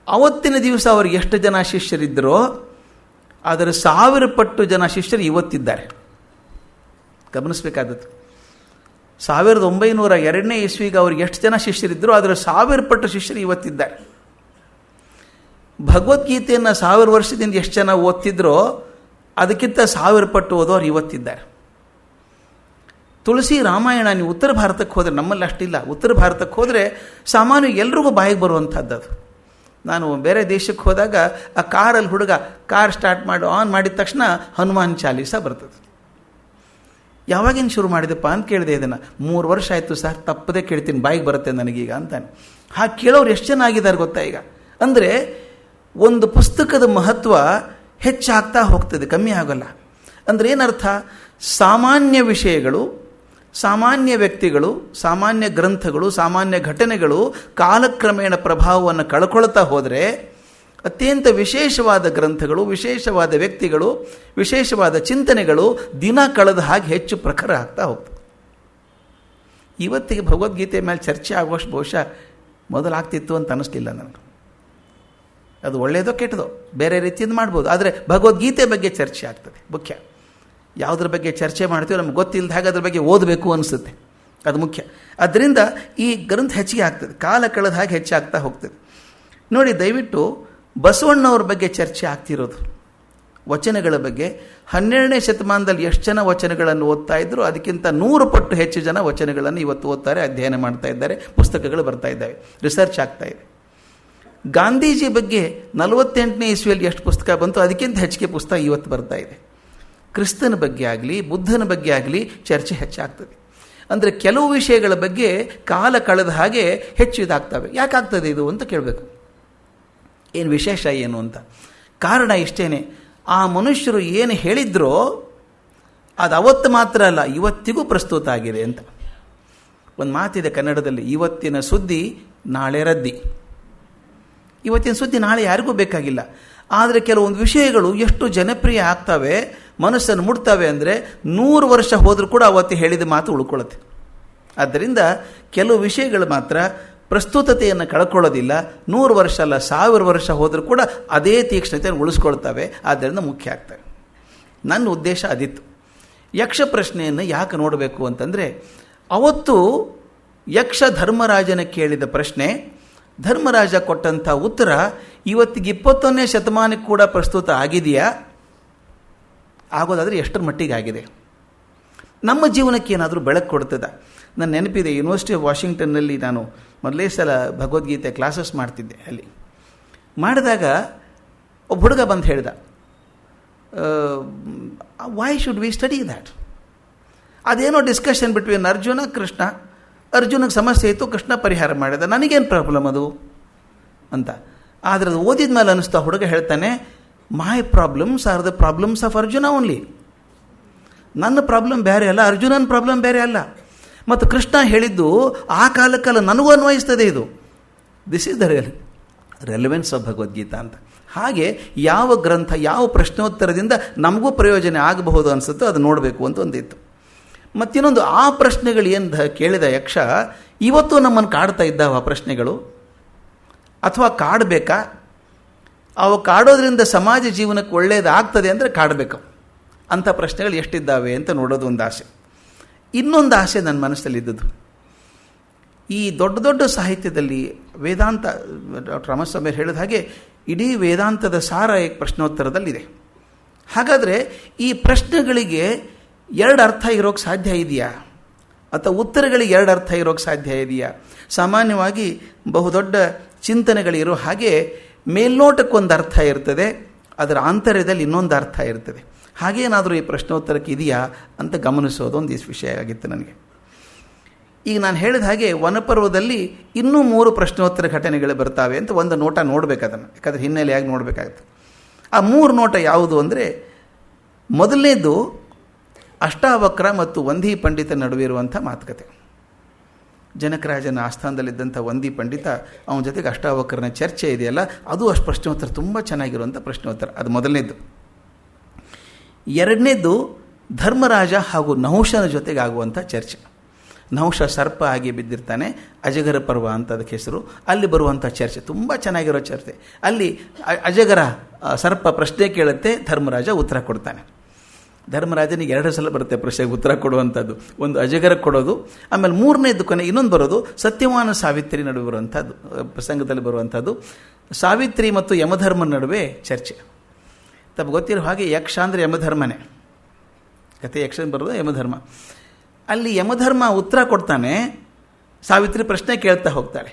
ಅವತ್ತಿನ ದಿವಸ ಅವ್ರಿಗೆ ಎಷ್ಟು ಜನ ಶಿಷ್ಯರಿದ್ದರೋ ಅದರ 1000 ಪಟ್ಟು ಜನ ಶಿಷ್ಯರು ಇವತ್ತಿದ್ದಾರೆ. ಗಮನಿಸಬೇಕಾದದ್ದು. 1902ನೇ ಇಸ್ವಿಗೆ ಅವ್ರಿಗೆ ಎಷ್ಟು ಜನ ಶಿಷ್ಯರಿದ್ದರೋ ಅದರ 1000 ಪಟ್ಟು ಶಿಷ್ಯರು ಇವತ್ತಿದ್ದಾರೆ. ಭಗವದ್ಗೀತೆಯನ್ನು 1000 ವರ್ಷದಿಂದ ಎಷ್ಟು ಜನ ಓದ್ತಿದ್ರೋ ಅದಕ್ಕಿಂತ 1000 ಪಟ್ಟು ಓದೋರು ಇವತ್ತಿದ್ದಾರೆ. ತುಳಸಿ ರಾಮಾಯಣ ನೀವು ಉತ್ತರ ಭಾರತಕ್ಕೆ ಹೋದರೆ, ನಮ್ಮಲ್ಲಿ ಅಷ್ಟಿಲ್ಲ, ಉತ್ತರ ಭಾರತಕ್ಕೆ ಹೋದರೆ ಸಾಮಾನ್ಯ ಎಲ್ರಿಗೂ ಬಾಯಿಗೆ ಬರುವಂಥದ್ದು ಅದು. ನಾನು ಬೇರೆ ದೇಶಕ್ಕೆ ಹೋದಾಗ ಆ ಕಾರಲ್ಲಿ ಹುಡುಗ ಕಾರ್ ಸ್ಟಾರ್ಟ್ ಮಾಡಿ ಆನ್ ಮಾಡಿದ ತಕ್ಷಣ ಹನುಮಾನ್ ಚಾಲೀಸ ಬರ್ತದೆ. ಯಾವಾಗಿನ ಶುರು ಮಾಡಿದೆಪ್ಪ ಅಂತ ಕೇಳಿದೆ. ಇದನ್ನು 3 ವರ್ಷ ಆಯಿತು ಸರ್, ತಪ್ಪದೇ ಕೇಳ್ತೀನಿ, ಬಾಯಿಗೆ ಬರುತ್ತೆ ನನಗೀಗ ಅಂತಾನೆ. ಹಾಗೆ ಕೇಳೋರು ಎಷ್ಟು ಜನ ಆಗಿದ್ದಾರೆ ಗೊತ್ತಾ ಈಗ? ಅಂದರೆ ಒಂದು ಪುಸ್ತಕದ ಮಹತ್ವ ಹೆಚ್ಚಾಗ್ತಾ ಹೋಗ್ತದೆ, ಕಮ್ಮಿ ಆಗೋಲ್ಲ. ಅಂದರೆ ಏನರ್ಥ? ಸಾಮಾನ್ಯ ವಿಷಯಗಳು, ಸಾಮಾನ್ಯ ವ್ಯಕ್ತಿಗಳು, ಸಾಮಾನ್ಯ ಗ್ರಂಥಗಳು, ಸಾಮಾನ್ಯ ಘಟನೆಗಳು ಕಾಲಕ್ರಮೇಣ ಪ್ರಭಾವವನ್ನು ಕಳ್ಕೊಳ್ತಾ ಹೋದರೆ ಅತ್ಯಂತ ವಿಶೇಷವಾದ ಗ್ರಂಥಗಳು, ವಿಶೇಷವಾದ ವ್ಯಕ್ತಿಗಳು, ವಿಶೇಷವಾದ ಚಿಂತನೆಗಳು ದಿನ ಕಳೆದ ಹಾಗೆ ಹೆಚ್ಚು ಪ್ರಖರ ಆಗ್ತಾ ಹೋಗ್ತದೆ. ಇವತ್ತಿಗೆ ಭಗವದ್ಗೀತೆ ಮೇಲೆ ಚರ್ಚೆ ಆಗುವಷ್ಟು ಬಹುಶಃ ಮೊದಲಾಗ್ತಿತ್ತು ಅಂತ ಅನ್ನಿಸ್ಲಿಲ್ಲ ನನಗೆ. ಅದು ಒಳ್ಳೆಯದೋ ಕೆಟ್ಟದೋ ಬೇರೆ ರೀತಿಯಿಂದ ಮಾಡ್ಬೋದು, ಆದರೆ ಭಗವದ್ಗೀತೆ ಬಗ್ಗೆ ಚರ್ಚೆ ಆಗ್ತದೆ ಮುಖ್ಯ. ಯಾವುದ್ರ ಬಗ್ಗೆ ಚರ್ಚೆ ಮಾಡ್ತೀವೋ ನಮ್ಗೆ ಗೊತ್ತಿಲ್ಲದ ಹಾಗೆ ಅದ್ರ ಬಗ್ಗೆ ಓದಬೇಕು ಅನಿಸುತ್ತೆ, ಅದು ಮುಖ್ಯ. ಅದರಿಂದ ಈ ಗ್ರಂಥ ಹೆಚ್ಚಿಗೆ ಆಗ್ತದೆ, ಕಾಲ ಕಳೆದ ಹಾಗೆ ಹೆಚ್ಚಾಗ್ತಾ ಹೋಗ್ತದೆ. ನೋಡಿ, ದಯವಿಟ್ಟು ಬಸವಣ್ಣವ್ರ ಬಗ್ಗೆ ಚರ್ಚೆ ಆಗ್ತಿರೋದು, ವಚನಗಳ ಬಗ್ಗೆ. 12ನೇ ಶತಮಾನದಲ್ಲಿ ಎಷ್ಟು ಜನ ವಚನಗಳನ್ನು ಓದ್ತಾ ಇದ್ರು, ಅದಕ್ಕಿಂತ 100 ಪಟ್ಟು ಹೆಚ್ಚು ಜನ ವಚನಗಳನ್ನು ಇವತ್ತು ಓದ್ತಾರೆ, ಅಧ್ಯಯನ ಮಾಡ್ತಾ ಇದ್ದಾರೆ, ಪುಸ್ತಕಗಳು ಬರ್ತಾ ಇದ್ದಾವೆ, ರಿಸರ್ಚ್ ಆಗ್ತಾ ಇದೆ. ಗಾಂಧೀಜಿ ಬಗ್ಗೆ 48ನೇ ಇಸ್ವಿಯಲ್ಲಿ ಎಷ್ಟು ಪುಸ್ತಕ ಬಂತು, ಅದಕ್ಕಿಂತ ಹೆಚ್ಚಿಗೆ ಪುಸ್ತಕ ಇವತ್ತು ಬರ್ತಾ ಇದೆ. ಕ್ರಿಸ್ತನ ಬಗ್ಗೆ ಆಗಲಿ, ಬುದ್ಧನ ಬಗ್ಗೆ ಆಗಲಿ ಚರ್ಚೆ ಹೆಚ್ಚಾಗ್ತದೆ. ಅಂದರೆ ಕೆಲವು ವಿಷಯಗಳ ಬಗ್ಗೆ ಕಾಲ ಕಳೆದ ಹಾಗೆ ಹೆಚ್ಚು ಇದಾಗ್ತವೆ. ಯಾಕಾಗ್ತದೆ ಇದು ಅಂತ ಕೇಳಬೇಕು. ಏನು ವಿಶೇಷ ಏನು ಅಂತ? ಕಾರಣ ಇಷ್ಟೇನೆ, ಆ ಮನುಷ್ಯರು ಏನು ಹೇಳಿದ್ರೋ ಅದು ಅವತ್ತು ಮಾತ್ರ ಅಲ್ಲ, ಇವತ್ತಿಗೂ ಪ್ರಸ್ತುತ ಆಗಿದೆ ಅಂತ. ಒಂದು ಮಾತಿದೆ ಕನ್ನಡದಲ್ಲಿ, ಇವತ್ತಿನ ಸುದ್ದಿ ನಾಳೆ ರದ್ದಿ. ಇವತ್ತಿನ ಸುದ್ದಿ ನಾಳೆ ಯಾರಿಗೂ ಬೇಕಾಗಿಲ್ಲ, ಆದರೆ ಕೆಲವೊಂದು ವಿಷಯಗಳು ಎಷ್ಟು ಜನಪ್ರಿಯ ಆಗ್ತವೆ, ಮನಸ್ಸನ್ನು ಮುಡ್ತವೆ ಅಂದರೆ 100 ವರ್ಷ ಹೋದರೂ ಕೂಡ ಅವತ್ತು ಹೇಳಿದ ಮಾತು ಉಳ್ಕೊಳ್ಳುತ್ತೆ. ಆದ್ದರಿಂದ ಕೆಲವು ವಿಷಯಗಳು ಮಾತ್ರ ಪ್ರಸ್ತುತತೆಯನ್ನು ಕಳ್ಕೊಳ್ಳೋದಿಲ್ಲ. 100 ವರ್ಷ ಅಲ್ಲ, 1000 ವರ್ಷ ಹೋದರೂ ಕೂಡ ಅದೇ ತೀಕ್ಷ್ಣತೆಯನ್ನು ಉಳಿಸ್ಕೊಳ್ತವೆ. ಆದ್ದರಿಂದ ಮುಖ್ಯ ಆಗ್ತವೆ. ನನ್ನ ಉದ್ದೇಶ ಅದಿತ್ತು. ಯಕ್ಷ ಪ್ರಶ್ನೆಯನ್ನು ಯಾಕೆ ನೋಡಬೇಕು ಅಂತಂದರೆ, ಅವತ್ತು ಯಕ್ಷ ಧರ್ಮರಾಜನ ಕೇಳಿದ ಪ್ರಶ್ನೆ, ಧರ್ಮರಾಜ ಕೊಟ್ಟಂಥ ಉತ್ತರ ಇವತ್ತಿಗೆ 21ನೇ ಶತಮಾನಕ್ಕೆ ಕೂಡ ಪ್ರಸ್ತುತ ಆಗಿದೆಯಾ? ಆಗೋದಾದರೆ ಎಷ್ಟರ ಮಟ್ಟಿಗೆ ಆಗಿದೆ? ನಮ್ಮ ಜೀವನಕ್ಕೆ ಏನಾದರೂ ಬೆಳಕು ಕೊಡ್ತದ? ನನ್ನ ನೆನಪಿದೆ, ಯೂನಿವರ್ಸಿಟಿ ಆಫ್ ವಾಷಿಂಗ್ಟನ್ನಲ್ಲಿ ನಾನು ಮೊದಲೇ ಸಲ ಭಗವದ್ಗೀತೆ ಕ್ಲಾಸಸ್ ಮಾಡ್ತಿದ್ದೆ. ಅಲ್ಲಿ ಮಾಡಿದಾಗ ಒಬ್ಬ ಹುಡುಗ ಬಂದು ಹೇಳ್ದ, why should we study that? ಅದೇನೋ ಡಿಸ್ಕಷನ್ ಬಿಟ್ವೀನ್ ಅರ್ಜುನ ಕೃಷ್ಣ. ಅರ್ಜುನಿಗೆ ಸಮಸ್ಯೆ ಇತ್ತು, ಕೃಷ್ಣ ಪರಿಹಾರ ಮಾಡಿದ, ನನಗೇನು ಪ್ರಾಬ್ಲಮ್ ಅದು ಅಂತ. ಆದರೆ ಅದು ಓದಿದ ಮೇಲೆ ಅನ್ನಿಸ್ತಾ ಹುಡುಗ ಹೇಳ್ತಾನೆ, my problems are the problems of Arjuna only. ನನ್ನ ಪ್ರಾಬ್ಲಮ್ ಬೇರೆ ಅಲ್ಲ, ಅರ್ಜುನನ ಪ್ರಾಬ್ಲಮ್ ಬೇರೆ ಅಲ್ಲ. ಮತ್ತು ಕೃಷ್ಣ ಹೇಳಿದ್ದು ಆ ಕಾಲಕ್ಕಲ್ಲ, ನನಗೂ ಅನ್ವಯಿಸ್ತದೆ ಇದು. This is the relevance of Bhagavad Gita ಅಂತ. ಹಾಗೆ ಯಾವ ಗ್ರಂಥ, ಯಾವ ಪ್ರಶ್ನೋತ್ತರದಿಂದ ನಮಗೂ ಪ್ರಯೋಜನ ಆಗಬಹುದು ಅನಿಸುತ್ತೋ ಅದು ನೋಡಬೇಕು ಅಂತ ಒಂದಿತ್ತು. ಮತ್ತಿನ್ನೊಂದು, ಆ ಪ್ರಶ್ನೆಗಳು ಏನು ಕೇಳಿದ ಯಕ್ಷ ಇವತ್ತು ನಮ್ಮನ್ನು ಕಾಡ್ತಾ ಇದ್ದಾವ ಆ ಪ್ರಶ್ನೆಗಳು, ಅಥವಾ ಕಾಡಬೇಕಾ? ಅವು ಕಾಡೋದ್ರಿಂದ ಸಮಾಜ ಜೀವನಕ್ಕೆ ಒಳ್ಳೆಯದಾಗ್ತದೆ ಅಂದರೆ ಕಾಡಬೇಕು. ಅಂಥ ಪ್ರಶ್ನೆಗಳು ಎಷ್ಟಿದ್ದಾವೆ ಅಂತ ನೋಡೋದು ಒಂದು ಆಸೆ. ಇನ್ನೊಂದು ಆಸೆ ನನ್ನ ಮನಸ್ಸಲ್ಲಿದ್ದದ್ದು, ಈ ದೊಡ್ಡ ದೊಡ್ಡ ಸಾಹಿತ್ಯದಲ್ಲಿ ವೇದಾಂತ, ಡಾಕ್ಟರ್ ರಾಮಸ್ವಾಮಿ ಹೇಳಿದ ಹಾಗೆ ಇಡೀ ವೇದಾಂತದ ಸಾರ ಪ್ರಶ್ನೋತ್ತರದಲ್ಲಿದೆ. ಹಾಗಾದರೆ ಈ ಪ್ರಶ್ನೆಗಳಿಗೆ 2 ಅರ್ಥ ಇರೋಕ್ಕೆ ಸಾಧ್ಯ ಇದೆಯಾ? ಅಥವಾ ಉತ್ತರಗಳಿಗೆ 2 ಅರ್ಥ ಇರೋಕ್ಕೆ ಸಾಧ್ಯ ಇದೆಯಾ? ಸಾಮಾನ್ಯವಾಗಿ ಬಹುದೊಡ್ಡ ಚಿಂತನೆಗಳಿರೋ ಹಾಗೆ ಮೇಲ್ನೋಟಕ್ಕೊಂದು ಅರ್ಥ ಇರ್ತದೆ, ಅದರ ಆಂತರ್ಯದಲ್ಲಿ ಇನ್ನೊಂದು ಅರ್ಥ ಇರ್ತದೆ. ಹಾಗೇನಾದರೂ ಈ ಪ್ರಶ್ನೋತ್ತರಕ್ಕೆ ಇದೆಯಾ ಅಂತ ಗಮನಿಸೋದು ಒಂದು ವಿಷಯ ಆಗಿತ್ತು ನನಗೆ. ಈಗ ನಾನು ಹೇಳಿದ ಹಾಗೆ ವನಪರ್ವದಲ್ಲಿ ಇನ್ನೂ 3 ಪ್ರಶ್ನೋತ್ತರ ಘಟನೆಗಳು ಬರ್ತಾವೆ ಅಂತ ಒಂದು ನೋಟ ನೋಡಬೇಕು, ಅದನ್ನು ಯಾಕಂದರೆ ಹಿನ್ನೆಲೆಯಾಗಿ ನೋಡಬೇಕಾಗುತ್ತೆ. ಆ 3 ನೋಟ ಯಾವುದು ಅಂದರೆ, ಮೊದಲನೇದು ಅಷ್ಟಾವಕ್ರ ಮತ್ತು ವಂದಿ ಪಂಡಿತ ನಡುವೆ ಇರುವಂಥ ಮಾತುಕತೆ. ಜನಕರಾಜನ ಆಸ್ಥಾನದಲ್ಲಿದ್ದಂಥ ವಂದಿ ಪಂಡಿತ, ಅವನ ಜೊತೆಗೆ ಅಷ್ಟಾವಕ್ರನ ಚರ್ಚೆ ಇದೆಯಲ್ಲ, ಅದು ಅಷ್ಟು ಪ್ರಶ್ನೋತ್ತರ ತುಂಬ ಚೆನ್ನಾಗಿರುವಂಥ ಪ್ರಶ್ನೋತ್ತರ. ಅದು ಮೊದಲನೇದು. ಎರಡನೇದು ಧರ್ಮರಾಜ ಹಾಗೂ ನಹುಷನ ಜೊತೆಗೆ ಆಗುವಂಥ ಚರ್ಚೆ. ನಹುಷ ಸರ್ಪ ಆಗಿ ಬಿದ್ದಿರ್ತಾನೆ, ಅಜಗರ ಪರ್ವ ಅಂತ ಅದಕ್ಕೆ ಹೆಸರು. ಅಲ್ಲಿ ಬರುವಂಥ ಚರ್ಚೆ ತುಂಬ ಚೆನ್ನಾಗಿರೋ ಚರ್ಚೆ. ಅಲ್ಲಿ ಅಜಗರ ಸರ್ಪ ಪ್ರಶ್ನೆ ಕೇಳುತ್ತೆ, ಧರ್ಮರಾಜ ಉತ್ತರ ಕೊಡ್ತಾನೆ. ಧರ್ಮರಾಜನಿಗೆ 2 ಸಲ ಬರುತ್ತೆ ಪ್ರಶ್ನೆಗೆ ಉತ್ತರ ಕೊಡುವಂಥದ್ದು. ಒಂದು ಅಜಗರ ಕೊಡೋದು, ಆಮೇಲೆ 3ನೇದು ಕೊನೆ ಇನ್ನೊಂದು ಬರೋದು ಸತ್ಯವಾನ ಸಾವಿತ್ರಿ ನಡುವೆ ಬರುವಂಥದ್ದು, ಪ್ರಸಂಗದಲ್ಲಿ ಬರುವಂಥದ್ದು. ಸಾವಿತ್ರಿ ಮತ್ತು ಯಮಧರ್ಮನ ನಡುವೆ ಚರ್ಚೆ. ತಮಗೆ ಗೊತ್ತಿರೋ ಹಾಗೆ ಯಕ್ಷ ಅಂದರೆ ಯಮಧರ್ಮನೇ, ಕತೆ ಯಕ್ಷ ಬರೋದು ಯಮಧರ್ಮ. ಅಲ್ಲಿ ಯಮಧರ್ಮ ಉತ್ತರ ಕೊಡ್ತಾನೆ, ಸಾವಿತ್ರಿ ಪ್ರಶ್ನೆ ಕೇಳ್ತಾ ಹೋಗ್ತಾಳೆ.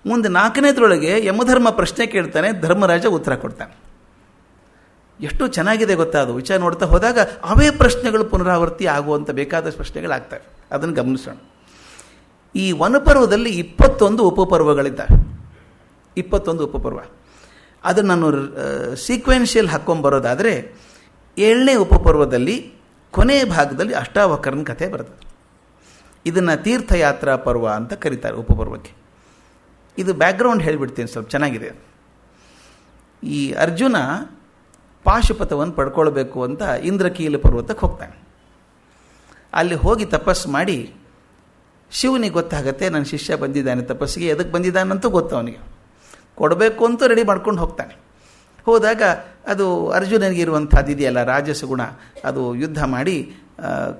ಮುಂದೆ 4ನೇದ್ರೊಳಗೆ ಯಮಧರ್ಮ ಪ್ರಶ್ನೆ ಕೇಳ್ತಾನೆ, ಧರ್ಮರಾಜ ಉತ್ತರ ಕೊಡ್ತಾನೆ. ಎಷ್ಟು ಚೆನ್ನಾಗಿದೆ ಗೊತ್ತಾ ಅದು. ವಿಚಾರ ನೋಡ್ತಾ ಹೋದಾಗ ಅವೇ ಪ್ರಶ್ನೆಗಳು ಪುನರಾವರ್ತಿ ಆಗುವಂಥ ಬೇಕಾದಷ್ಟು ಪ್ರಶ್ನೆಗಳಾಗ್ತವೆ. ಅದನ್ನು ಗಮನಿಸೋಣ. ಈ ವನಪರ್ವದಲ್ಲಿ 21 ಉಪಪರ್ವಗಳಿದ್ದಾವೆ. 21 ಉಪಪರ್ವ. ಅದನ್ನು ನಾನು ಸೀಕ್ವೆನ್ಷಿಯಲ್ ಹಾಕ್ಕೊಂಬರೋದಾದರೆ 7ನೇ ಉಪಪರ್ವದಲ್ಲಿ ಕೊನೆಯ ಭಾಗದಲ್ಲಿ ಅಷ್ಟಾವಕ್ರನ ಕಥೆ ಬರ್ತದೆ. ಇದನ್ನು ತೀರ್ಥಯಾತ್ರಾ ಪರ್ವ ಅಂತ ಕರೀತಾರೆ ಉಪಪರ್ವಕ್ಕೆ. ಇದು ಬ್ಯಾಕ್ಗ್ರೌಂಡ್ ಹೇಳಿಬಿಡ್ತೀನಿ, ಸ್ವಲ್ಪ ಚೆನ್ನಾಗಿದೆ. ಈ ಅರ್ಜುನ ಪಾಶುಪತವನ್ನು ಪಡ್ಕೊಳ್ಬೇಕು ಅಂತ ಇಂದ್ರಕೀಲ ಪರ್ವತಕ್ಕೆ ಹೋಗ್ತಾನೆ. ಅಲ್ಲಿ ಹೋಗಿ ತಪಸ್ಸು ಮಾಡಿ ಶಿವನಿಗೆ ಗೊತ್ತಾಗತ್ತೆ ನನ್ನ ಶಿಷ್ಯ ಬಂದಿದ್ದಾನೆ ತಪಸ್ಸಿಗೆ, ಎದಕ್ಕೆ ಬಂದಿದ್ದಾನಂತೂ ಗೊತ್ತು ಅವನಿಗೆ. ಕೊಡಬೇಕು ಅಂತ ರೆಡಿ ಮಾಡ್ಕೊಂಡು ಹೋಗ್ತಾನೆ. ಹೋದಾಗ ಅದು ಅರ್ಜುನನಿಗಿರುವಂಥದ್ದು ಇದೆಯಲ್ಲ ರಾಜಸ ಗುಣ, ಅದು ಯುದ್ಧ ಮಾಡಿ